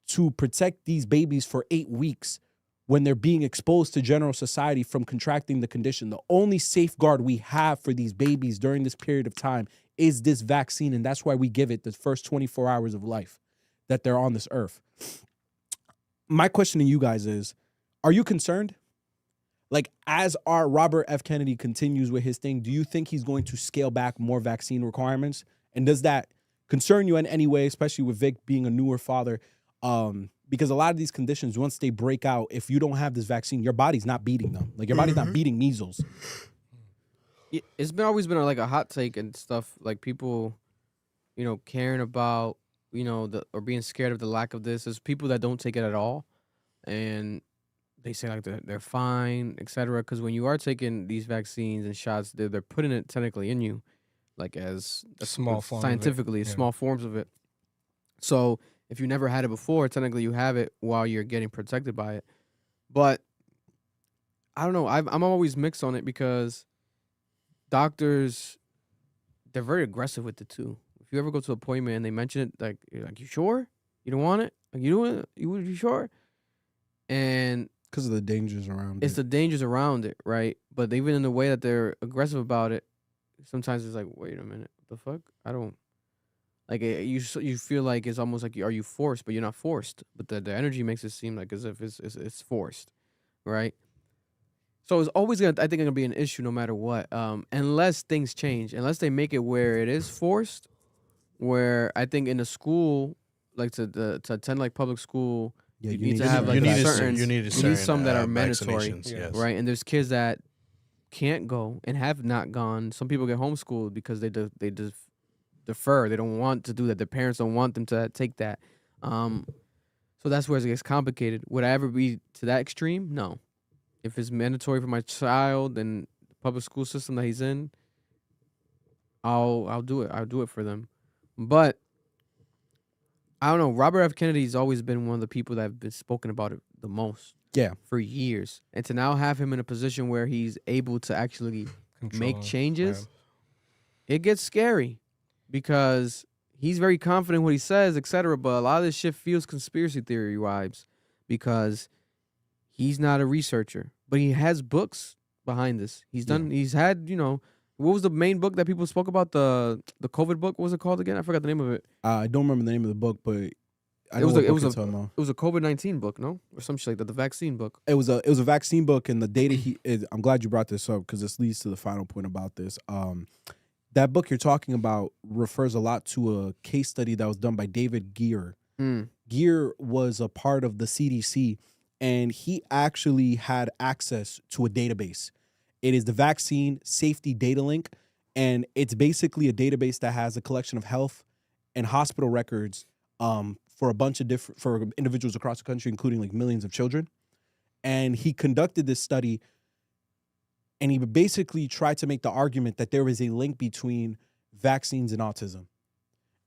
to protect these babies for 8 weeks when they're being exposed to general society from contracting the condition. The only safeguard we have for these babies during this period of time is this vaccine, and that's why we give it the first 24 hours of life that they're on this earth. My question to you guys is, are you concerned? Like, as our Robert F. Kennedy continues with his thing, do you think he's going to scale back more vaccine requirements? And does that concern you in any way, especially with Vic being a newer father? Because a lot of these conditions, once they break out, if you don't have this vaccine, your body's not beating them. Like, your body's not beating measles. It's always been like a hot take and stuff. Like, people, caring about, or being scared of the lack of this. There's people that don't take it at all, and they say like they're fine, etc. Because when you are taking these vaccines and shots, they're putting it technically in you, like as a small form scientifically, small forms of it. So if you never had it before, technically you have it while you're getting protected by it. But I don't know. I'm always mixed on it, because doctors, they're very aggressive with it too. If you ever go to an appointment and they mention it, like, you're like, you sure? You don't want it? Like, you sure? And because of the dangers around it's the dangers around it, right? But even in the way that they're aggressive about it, sometimes it's like, wait a minute, what the fuck? I don't. Like, you feel like it's almost like, are you forced? But you're not forced. But the energy makes it seem like as if it's forced, right? So it's always I think, gonna be an issue no matter what, unless things change, unless they make it where it is forced. Where I think in a school, like to attend like public school, you need to have like you need some that are mandatory, yes. Right? And there's kids that can't go and have not gone. Some people get homeschooled because they defer. They don't want to do that. Their parents don't want them to take that. So that's where it gets complicated. Would I ever be to that extreme? No. If it's mandatory for my child, then public school system that he's in, I'll do it. I'll do it for them. But I don't know. Robert F. Kennedy's always been one of the people that have been spoken about it the most. Yeah. For years. And to now have him in a position where he's able to actually make changes, it gets scary because he's very confident in what he says, etc. But a lot of this shit feels conspiracy theory vibes because he's not a researcher, but he has books behind this. He's done. He's had. What was the main book that people spoke about? The COVID book. What was it called again? I forgot the name of it. I don't remember the name of the book, but It was a COVID-19 book, no, or some shit like that. The vaccine book. It was a vaccine book, and the data I'm glad you brought this up because this leads to the final point about this. That book you're talking about refers a lot to a case study that was done by David Geer. Geer was a part of the CDC, and he actually had access to a database. It is the Vaccine Safety Data Link, and it's basically a database that has a collection of health and hospital records for a bunch of for individuals across the country, including like millions of children. And he conducted this study, and he basically tried to make the argument that there is a link between vaccines and autism.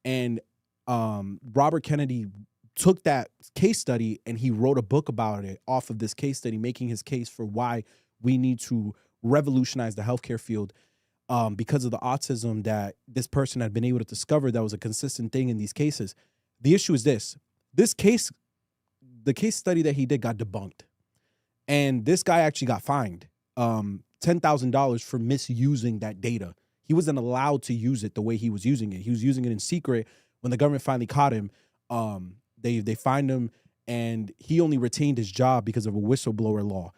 And Robert Kennedy took that case study and he wrote a book about it off of this case study, making his case for why we need to revolutionize the healthcare field because of the autism that this person had been able to discover that was a consistent thing in these cases. The issue is the case study that he did got debunked. And this guy actually got fined $10,000 for misusing that data. He wasn't allowed to use it the way he was using it. He was using it in secret. When the government finally caught him, they fined him, and he only retained his job because of a whistleblower law.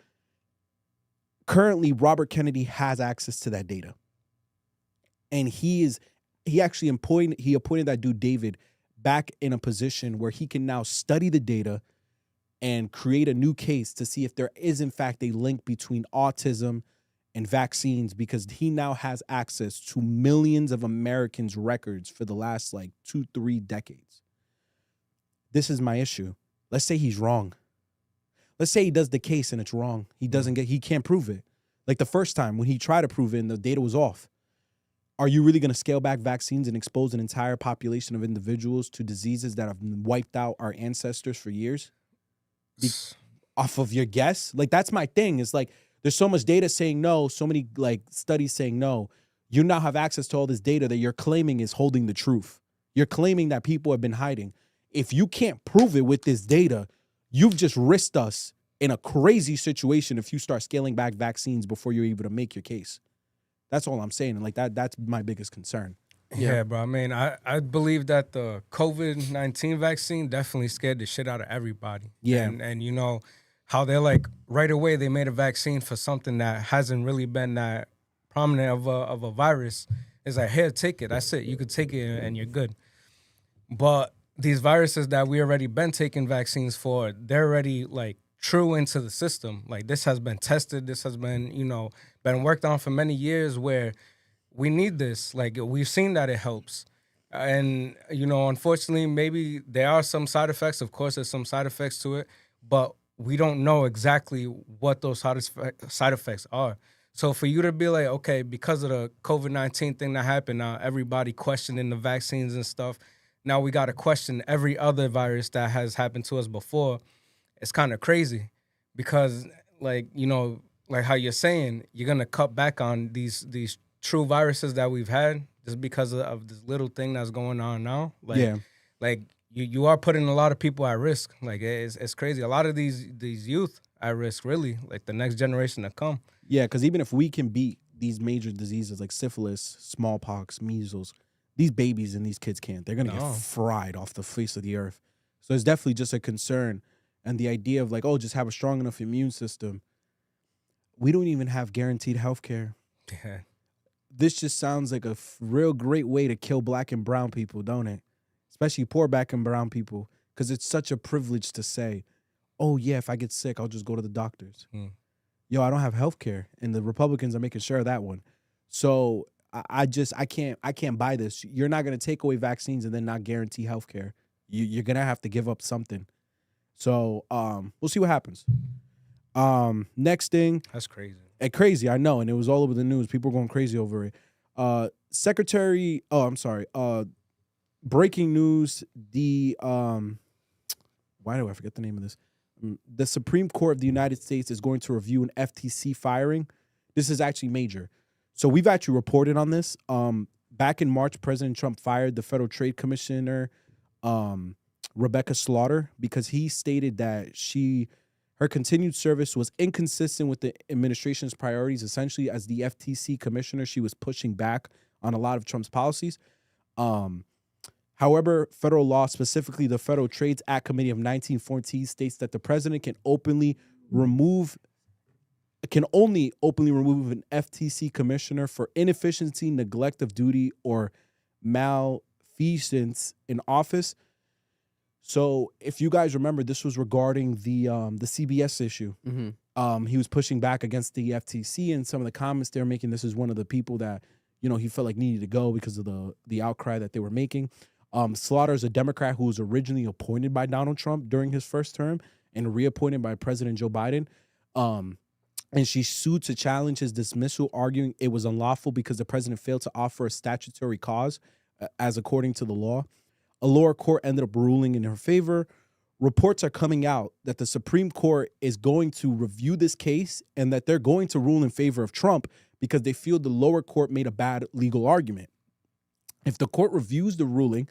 Currently, Robert Kennedy has access to that data. And he appointed that dude David back in a position where he can now study the data and create a new case to see if there is in fact a link between autism and vaccines, because he now has access to millions of Americans' records for the last 2-3 decades. This is my issue. Let's say he's wrong. Let's say he does the case and it's wrong. He can't prove it. Like the first time when he tried to prove it and the data was off. Are you really going to scale back vaccines and expose an entire population of individuals to diseases that have wiped out our ancestors for years? Off of your guess? That's my thing. It's there's so much data saying no, so many studies saying no. You now have access to all this data that you're claiming is holding the truth. You're claiming that people have been hiding. If you can't prove it with this data, you've just risked us in a crazy situation if you start scaling back vaccines before you're able to make your case. That's all I'm saying. And that's my biggest concern. Yeah, bro. I mean, I believe that the COVID-19 vaccine definitely scared the shit out of everybody. Yeah. And you know, how they're right away they made a vaccine for something that hasn't really been that prominent of a virus. It's here, take it. That's it. You could take it and you're good. But these viruses that we already been taking vaccines for, they're already true into the system. This has been tested. This has been, been worked on for many years where we need this. We've seen that it helps. And, unfortunately, maybe there are some side effects. Of course, there's some side effects to it, but we don't know exactly what those side effects are. So for you to be okay, because of the COVID-19 thing that happened, now everybody questioning the vaccines and stuff, now we got to question every other virus that has happened to us before. It's kind of crazy because, how you're saying, you're going to cut back on these true viruses that we've had just because of this little thing that's going on now. You are putting a lot of people at risk. It's crazy. A lot of these youth at risk, really, the next generation to come. Yeah, because even if we can beat these major diseases like syphilis, smallpox, measles, these babies and these kids can't. They're going to get fried off the face of the earth. So it's definitely just a concern. And the idea of just have a strong enough immune system. We don't even have guaranteed health care. Yeah. This just sounds like a real great way to kill black and brown people, don't it? Especially poor black and brown people. Because it's such a privilege to say, oh, yeah, if I get sick, I'll just go to the doctors. Yo, I don't have health care. And the Republicans are making sure of that one. So I can't buy this. You're not going to take away vaccines and then not guarantee health care. You're going to have to give up something. So we'll see what happens. Next thing. That's crazy. Crazy, I know, and it was all over the news. People were going crazy over it. Breaking news, why do I forget the name of this? The Supreme Court of the United States is going to review an FTC firing. This is actually major. So we've actually reported on this. Back in March, President Trump fired the Federal Trade Commissioner, Rebecca Slaughter, because he stated that her continued service was inconsistent with the administration's priorities. Essentially, as the FTC commissioner, she was pushing back on a lot of Trump's policies. However, federal law, specifically the Federal Trades Act Committee of 1914, states that the president can only openly remove an FTC commissioner for inefficiency, neglect of duty, or malfeasance in office. So, if you guys remember, this was regarding the CBS issue. Mm-hmm. He was pushing back against the FTC, and some of the comments they were making. This is one of the people that he felt like needed to go because of the outcry that they were making. Slaughter is a Democrat who was originally appointed by Donald Trump during his first term and reappointed by President Joe Biden. And she sued to challenge his dismissal, arguing it was unlawful because the president failed to offer a statutory cause, as according to the law. A lower court ended up ruling in her favor. Reports are coming out that the Supreme Court is going to review this case and that they're going to rule in favor of Trump because they feel the lower court made a bad legal argument. If the court reviews the ruling,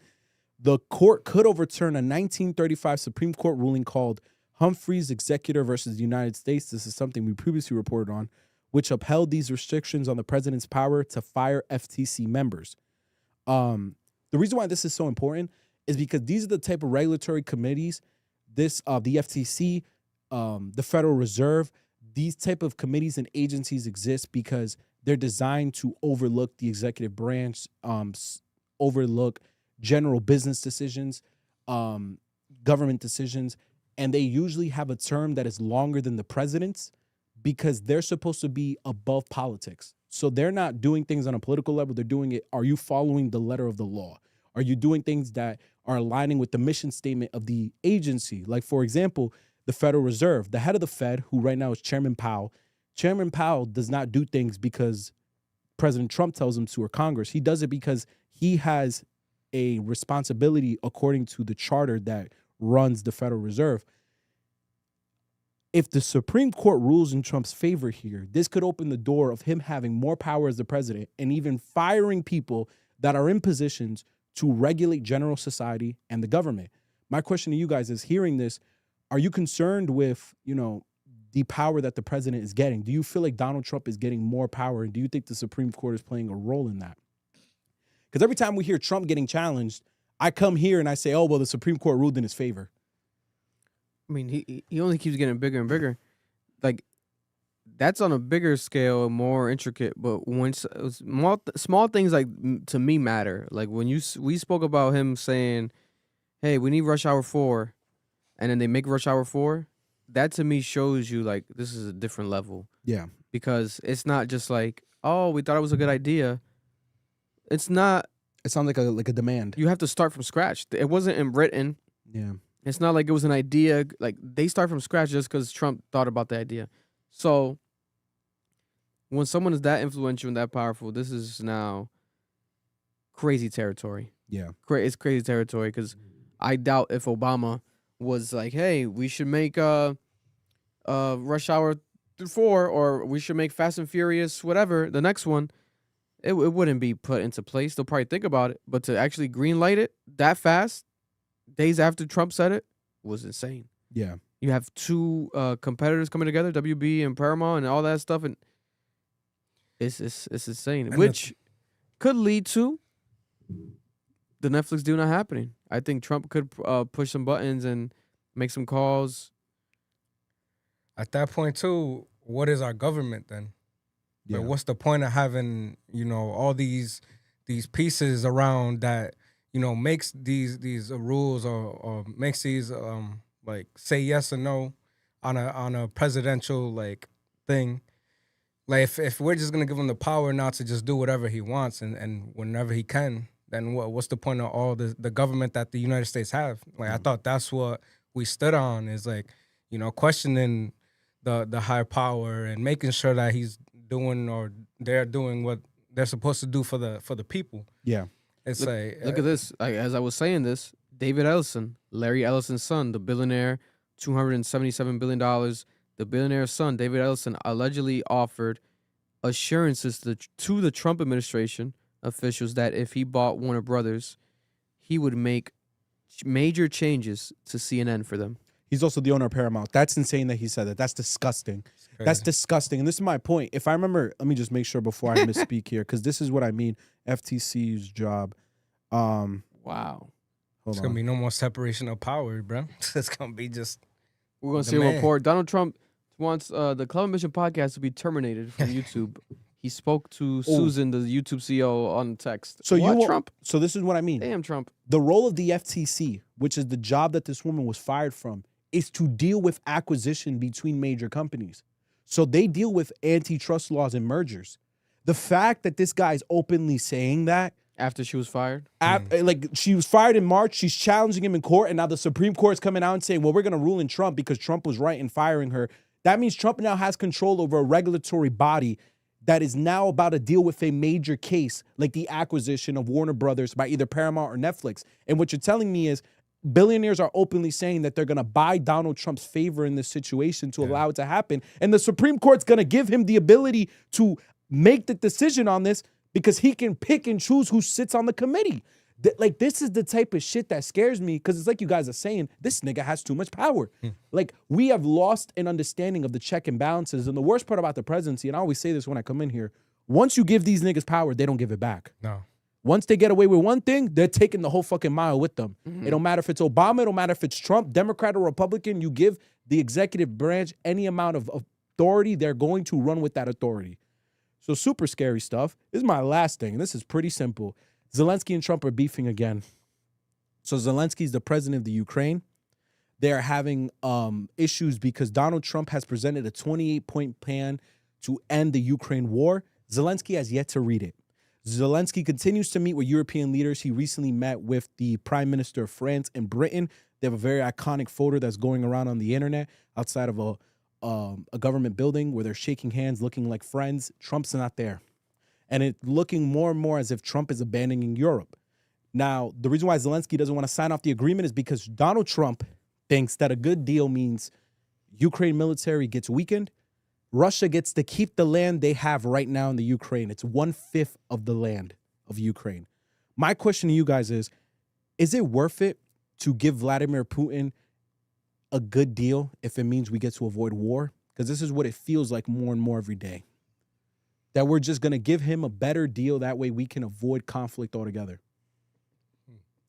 the court could overturn a 1935 Supreme Court ruling called Humphrey's Executor versus the United States. This is something we previously reported on, which upheld these restrictions on the president's power to fire FTC members. The reason why this is so important is because these are the type of regulatory committees, the FTC, the Federal Reserve, these type of committees and agencies exist because they're designed to overlook the executive branch, overlook general business decisions, government decisions, and they usually have a term that is longer than the president's because they're supposed to be above politics. So they're not doing things on a political level. They're doing it, are you following the letter of the law? Are you doing things that are aligning with the mission statement of the agency? Like, for example, the Federal Reserve, the head of the Fed, who right now is Chairman Powell. Chairman Powell does not do things because President Trump tells him to or Congress. He does it because he has a responsibility according to the charter that runs the Federal Reserve. If the Supreme Court rules in Trump's favor here, this could open the door of him having more power as the president and even firing people that are in positions to regulate general society and the government. My question to you guys is, hearing this, are you concerned with, the power that the president is getting? Do you feel like Donald Trump is getting more power? And do you think the Supreme Court is playing a role in that? Because every time we hear Trump getting challenged, I come here and I say, oh, well, the Supreme Court ruled in his favor. I mean, he only keeps getting bigger and bigger. Like, that's on a bigger scale, more intricate. But when small things like to me matter. Like when we spoke about him saying, "Hey, we need Rush Hour 4," and then they make Rush Hour 4. That to me shows you like this is a different level. Yeah, because it's not just like, oh, we thought it was a good idea. It's not. It sounds like a demand. You have to start from scratch. It wasn't written. Yeah. It's not like it was an idea. Like, they start from scratch just because Trump thought about the idea. So when someone is that influential and that powerful, this is now crazy territory. Yeah. It's crazy territory because I doubt if Obama was like, hey, we should make Rush Hour 4 or we should make Fast and Furious, whatever, the next one, it wouldn't be put into place. They'll probably think about it. But to actually greenlight it that fast, days after Trump said it, was insane. Yeah. You have two competitors coming together, WB and Paramount and all that stuff, and it's insane. And which could lead to the Netflix deal not happening. I think Trump could push some buttons and make some calls. At that point, too, what is our government then? Yeah. Like, what's the point of having, all these pieces around that, makes these rules or makes these like say yes or no on a presidential like thing. Like if we're just gonna give him the power not to just do whatever he wants and whenever he can, then what's the point of all the government that the United States have? Like I thought that's what we stood on is like, questioning the high power and making sure that he's doing or they're doing what they're supposed to do for the people. Yeah. It's Look at this. As I was saying this, David Ellison, Larry Ellison's son, the billionaire, $277 billion. The billionaire's son, David Ellison, allegedly offered assurances to the Trump administration officials that if he bought Warner Brothers, he would make major changes to CNN for them. He's also the owner of Paramount. That's insane that he said that. That's disgusting. That's disgusting. And this is my point. If I remember, let me just make sure before I misspeak here, because this is what I mean. FTC's job. Wow. It's going to be no more separation of power, bro. It's going to be just... We're going to see a report. Donald Trump wants the Club Mission podcast to be terminated from YouTube. He spoke to Susan, the YouTube CEO, on text. So Trump? So this is what I mean. Damn, Trump. The role of the FTC, which is the job that this woman was fired from, is to deal with acquisition between major companies. So they deal with antitrust laws and mergers. The fact that this guy's openly saying that after she was fired, like she was fired in March, she's challenging him in court, and now the Supreme Court's coming out and saying, well, we're going to rule in Trump because Trump was right in firing her. That means Trump now has control over a regulatory body that is now about to deal with a major case like the acquisition of Warner Brothers by either Paramount or Netflix. And what you're telling me is billionaires are openly saying that they're going to buy Donald Trump's favor in this situation to allow it to happen. And the Supreme Court's going to give him the ability to make the decision on this because he can pick and choose who sits on the committee. Like, this is the type of shit that scares me because it's like you guys are saying, this nigga has too much power. Like, we have lost an understanding of the check and balances. And the worst part about the presidency, and I always say this when I come in here, once you give these niggas power, they don't give it back. No. Once they get away with one thing, they're taking the whole fucking mile with them. It don't matter if it's Obama, it don't matter if it's Trump, Democrat or Republican, you give the executive branch any amount of authority, they're going to run with that authority. So super scary stuff. This is my last thing, and this is pretty simple. Zelensky and Trump are beefing again. So Zelensky's the president of the Ukraine. They're having issues because Donald Trump has presented a 28-point plan to end the Ukraine war. Zelensky has yet to read it. Zelensky continues to meet with European leaders. He recently met with the Prime Minister of France and Britain. They have a very iconic photo that's going around on the internet outside of a government building where they're shaking hands, looking like friends. Trump's not there. And it's looking more and more as if Trump is abandoning Europe. Now, the reason why Zelensky doesn't want to sign off the agreement is because Donald Trump thinks that a good deal means Ukraine military gets weakened. Russia gets to keep the land they have right now in the Ukraine. It's 1/5 of the land of Ukraine. My question to you guys is it worth it to give Vladimir Putin a good deal if it means we get to avoid war? Because this is what it feels like more and more every day. That we're just going to give him a better deal. That way we can avoid conflict altogether.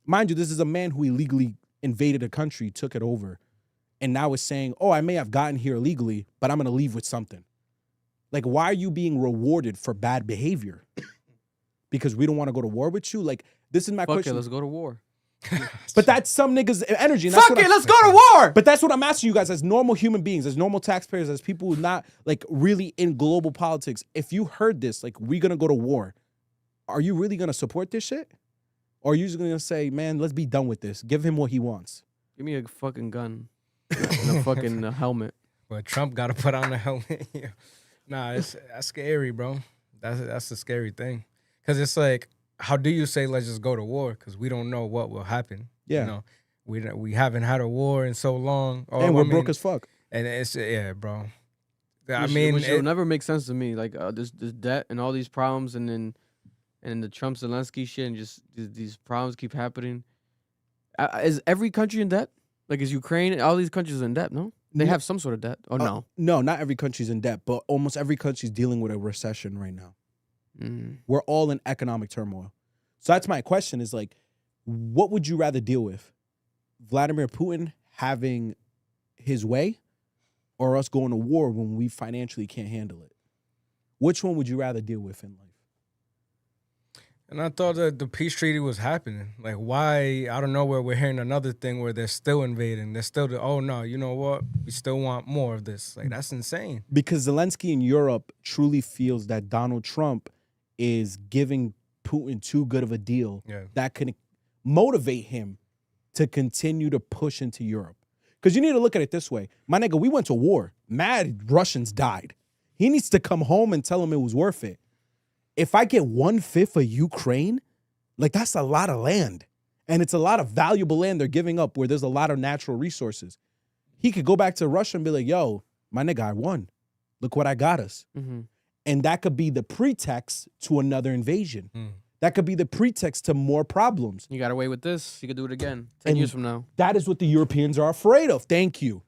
Mind you, this is a man who illegally invaded a country, took it over, and now is saying, oh, I may have gotten here illegally, but I'm going to leave with something. Like, why are you being rewarded for bad behavior? Because we don't want to go to war with you? Like, this is my question. Okay, let's go to war. But that's some niggas' energy. And that's Fuck it, let's go to war! But that's what I'm asking you guys as normal human beings, as normal taxpayers, as people who are not, like, really in global politics. If you heard this, like, we're going to go to war, are you really going to support this shit? Or are you just going to say, man, let's be done with this. Give him what he wants. Give me a fucking gun and a fucking helmet. But Trump got to put on a helmet. Nah, that's scary, bro. That's the scary thing. Because it's like, how do you say let's just go to war? Because we don't know what will happen. Yeah. You know, we haven't had a war in so long. And we're broke as fuck. And it's, bro. Which will never make sense to me. Like, this debt and all these problems and the Trump Zelensky shit and just these problems keep happening. Is every country in debt? Like, is Ukraine, all these countries in debt, no? They have some sort of debt. Oh, no? No, not every country's in debt, but almost every country's dealing with a recession right now. We're all in economic turmoil. So that's my question is, like, what would you rather deal with? Vladimir Putin having his way or us going to war when we financially can't handle it? Which one would you rather deal with in life? And I thought that the peace treaty was happening. Like, why, out of nowhere, we're hearing another thing where they're still invading. They're still, oh, no, you know what? We still want more of this. Like, that's insane. Because Zelensky in Europe truly feels that Donald Trump is giving Putin too good of a deal that can motivate him to continue to push into Europe. Because you need to look at it this way. My nigga, we went to war. Mad Russians died. He needs to come home and tell them it was worth it. If I get 1/5 of Ukraine, like that's a lot of land. And it's a lot of valuable land they're giving up where there's a lot of natural resources. He could go back to Russia and be like, yo, my nigga, I won. Look what I got us. Mm-hmm. And that could be the pretext to another invasion. That could be the pretext to more problems. You got away with this. You could do it again 10 years from now. That is what the Europeans are afraid of. Thank you.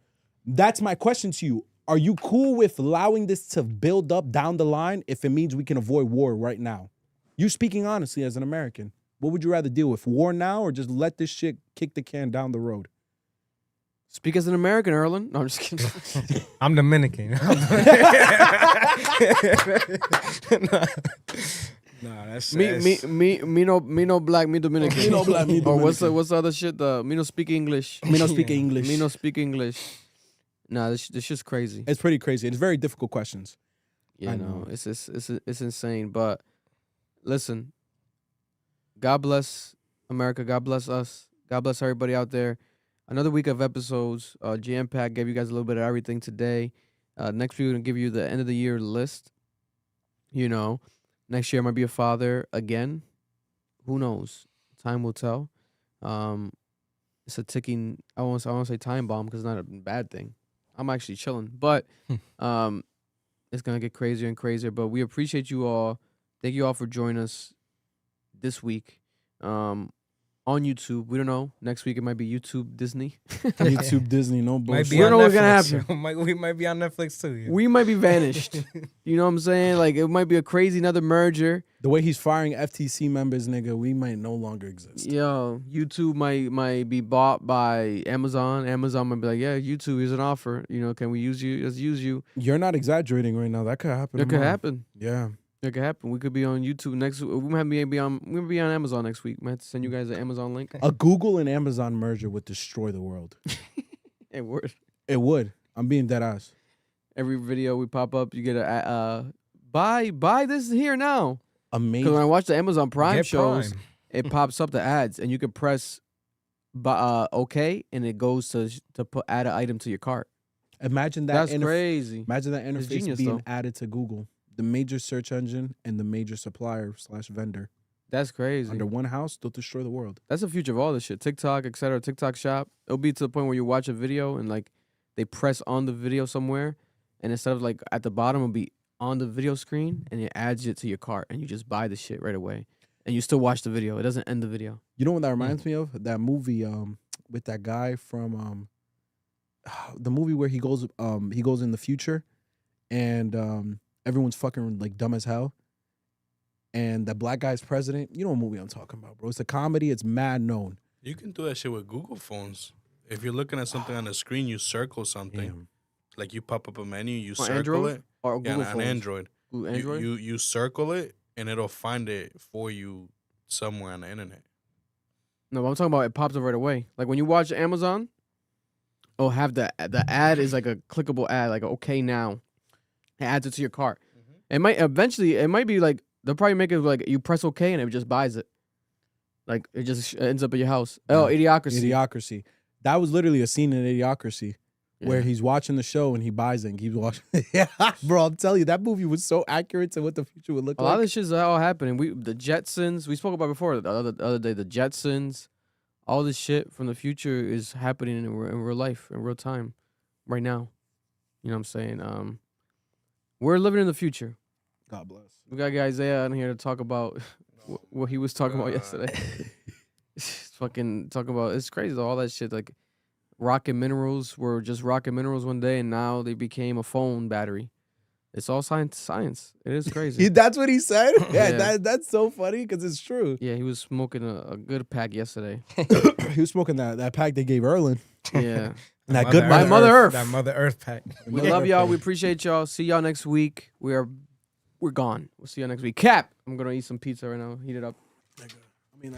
That's my question to you. Are you cool with allowing this to build up down the line if it means we can avoid war right now? You speaking honestly as an American. What would you rather deal with? War now or just let this shit kick the can down the road? Speak as an American, Erlen. No, I'm just kidding. I'm Dominican. Nah, that's me no black, me Dominican. Me no black, me Or Dominican. what's the other shit? Me no speak English. Me no speak English. Me no speak English. Nah, this shit's crazy. It's pretty crazy. It's very difficult questions. Yeah, I no, know. it's insane. But listen, God bless America. God bless us. God bless everybody out there. Another week of episodes. Jam Pack gave you guys a little bit of everything today. Next week we're gonna give you the end of the year list. You know, next year I might be a father again. Who knows? Time will tell. It's a ticking. I won't say time bomb because it's not a bad thing. I'm actually chilling, but it's gonna get crazier and crazier. But we appreciate you all. Thank you all for joining us this week on YouTube. We don't know. Next week it might be YouTube Disney. YouTube Disney, no bullshit. Might be We don't know on what's gonna Netflix. happen. We might be on Netflix too. Yeah. We might be vanished. You know what I'm saying? Like it might be a crazy another merger. The way he's firing FTC members, nigga, we might no longer exist. Yo, YouTube might be bought by Amazon. Amazon might be like, yeah, YouTube is an offer. You know, can we use you? Let's use you. You're not exaggerating right now. That could happen. It could tomorrow. happen. Yeah. It could happen. We could be on YouTube next. We might be on Amazon next week. We might have to send you guys the Amazon link. A Google and Amazon merger would destroy the world. It would. It would. I'm being dead ass. Every video we pop up, you get a buy this here now. Amazing. Because when I watch the Amazon Prime Get shows, Prime. it pops up the ads, and you can press OK, and it goes to add an item to your cart. Imagine that. That's crazy. Imagine that interface genius, being though. added to Google, the major search engine and the major supplier / vendor. That's crazy. Under one house, they'll destroy the world. That's the future of all this shit. TikTok, etc. TikTok shop. It'll be to the point where you watch a video and like they press on the video somewhere, and instead of like at the bottom, it'll be on the video screen, and it adds it to your cart, and you just buy the shit right away, and you still watch the video. It doesn't end the video. You know what that reminds me of? That movie with that guy from the movie where he goes in the future, and everyone's fucking like dumb as hell. And the black guy's president. You know what movie I'm talking about, bro. It's a comedy. It's mad known. You can do that shit with Google phones. If you're looking at something on the screen, you circle something. Damn. Like you pop up a menu, you On circle Android? it. Or Yeah, Google on phones? Android. Android? You circle it, and it'll find it for you somewhere on the internet. No, but I'm talking about it pops up right away. Like when you watch Amazon, it'll have the ad is like a clickable ad, like okay now. It adds it to your cart. It might be like they'll probably make it like you press okay and it just buys it. Like it just ends up at your house. Oh, Idiocracy. Idiocracy. That was literally a scene in Idiocracy where Yeah. he's watching the show and he buys it and keeps watching. Yeah, bro, I'm telling you, that movie was so accurate to what the future would look A like. lot of this shit's all happening. The Jetsons, we spoke about before the other day. The Jetsons, all this shit from the future is happening in real life, in real time, right now. You know what I'm saying? We're living in the future. God bless. We got Isaiah on here to talk about what he was talking about yesterday. Fucking talking about it's crazy though, all that shit like rocket minerals were just rocket minerals one day and now they became a phone battery. It's all science. It is crazy. That's what he said? Yeah, Yeah. that's so funny because it's true. Yeah, he was smoking a good pack yesterday. He was smoking that pack they gave Erlen. Yeah. That good By Mother Earth. That Mother Earth pack. We love y'all. We appreciate y'all. See y'all next week. We're gone. We'll see y'all next week. Cap. I'm gonna eat some pizza right now. Heat it up. I mean,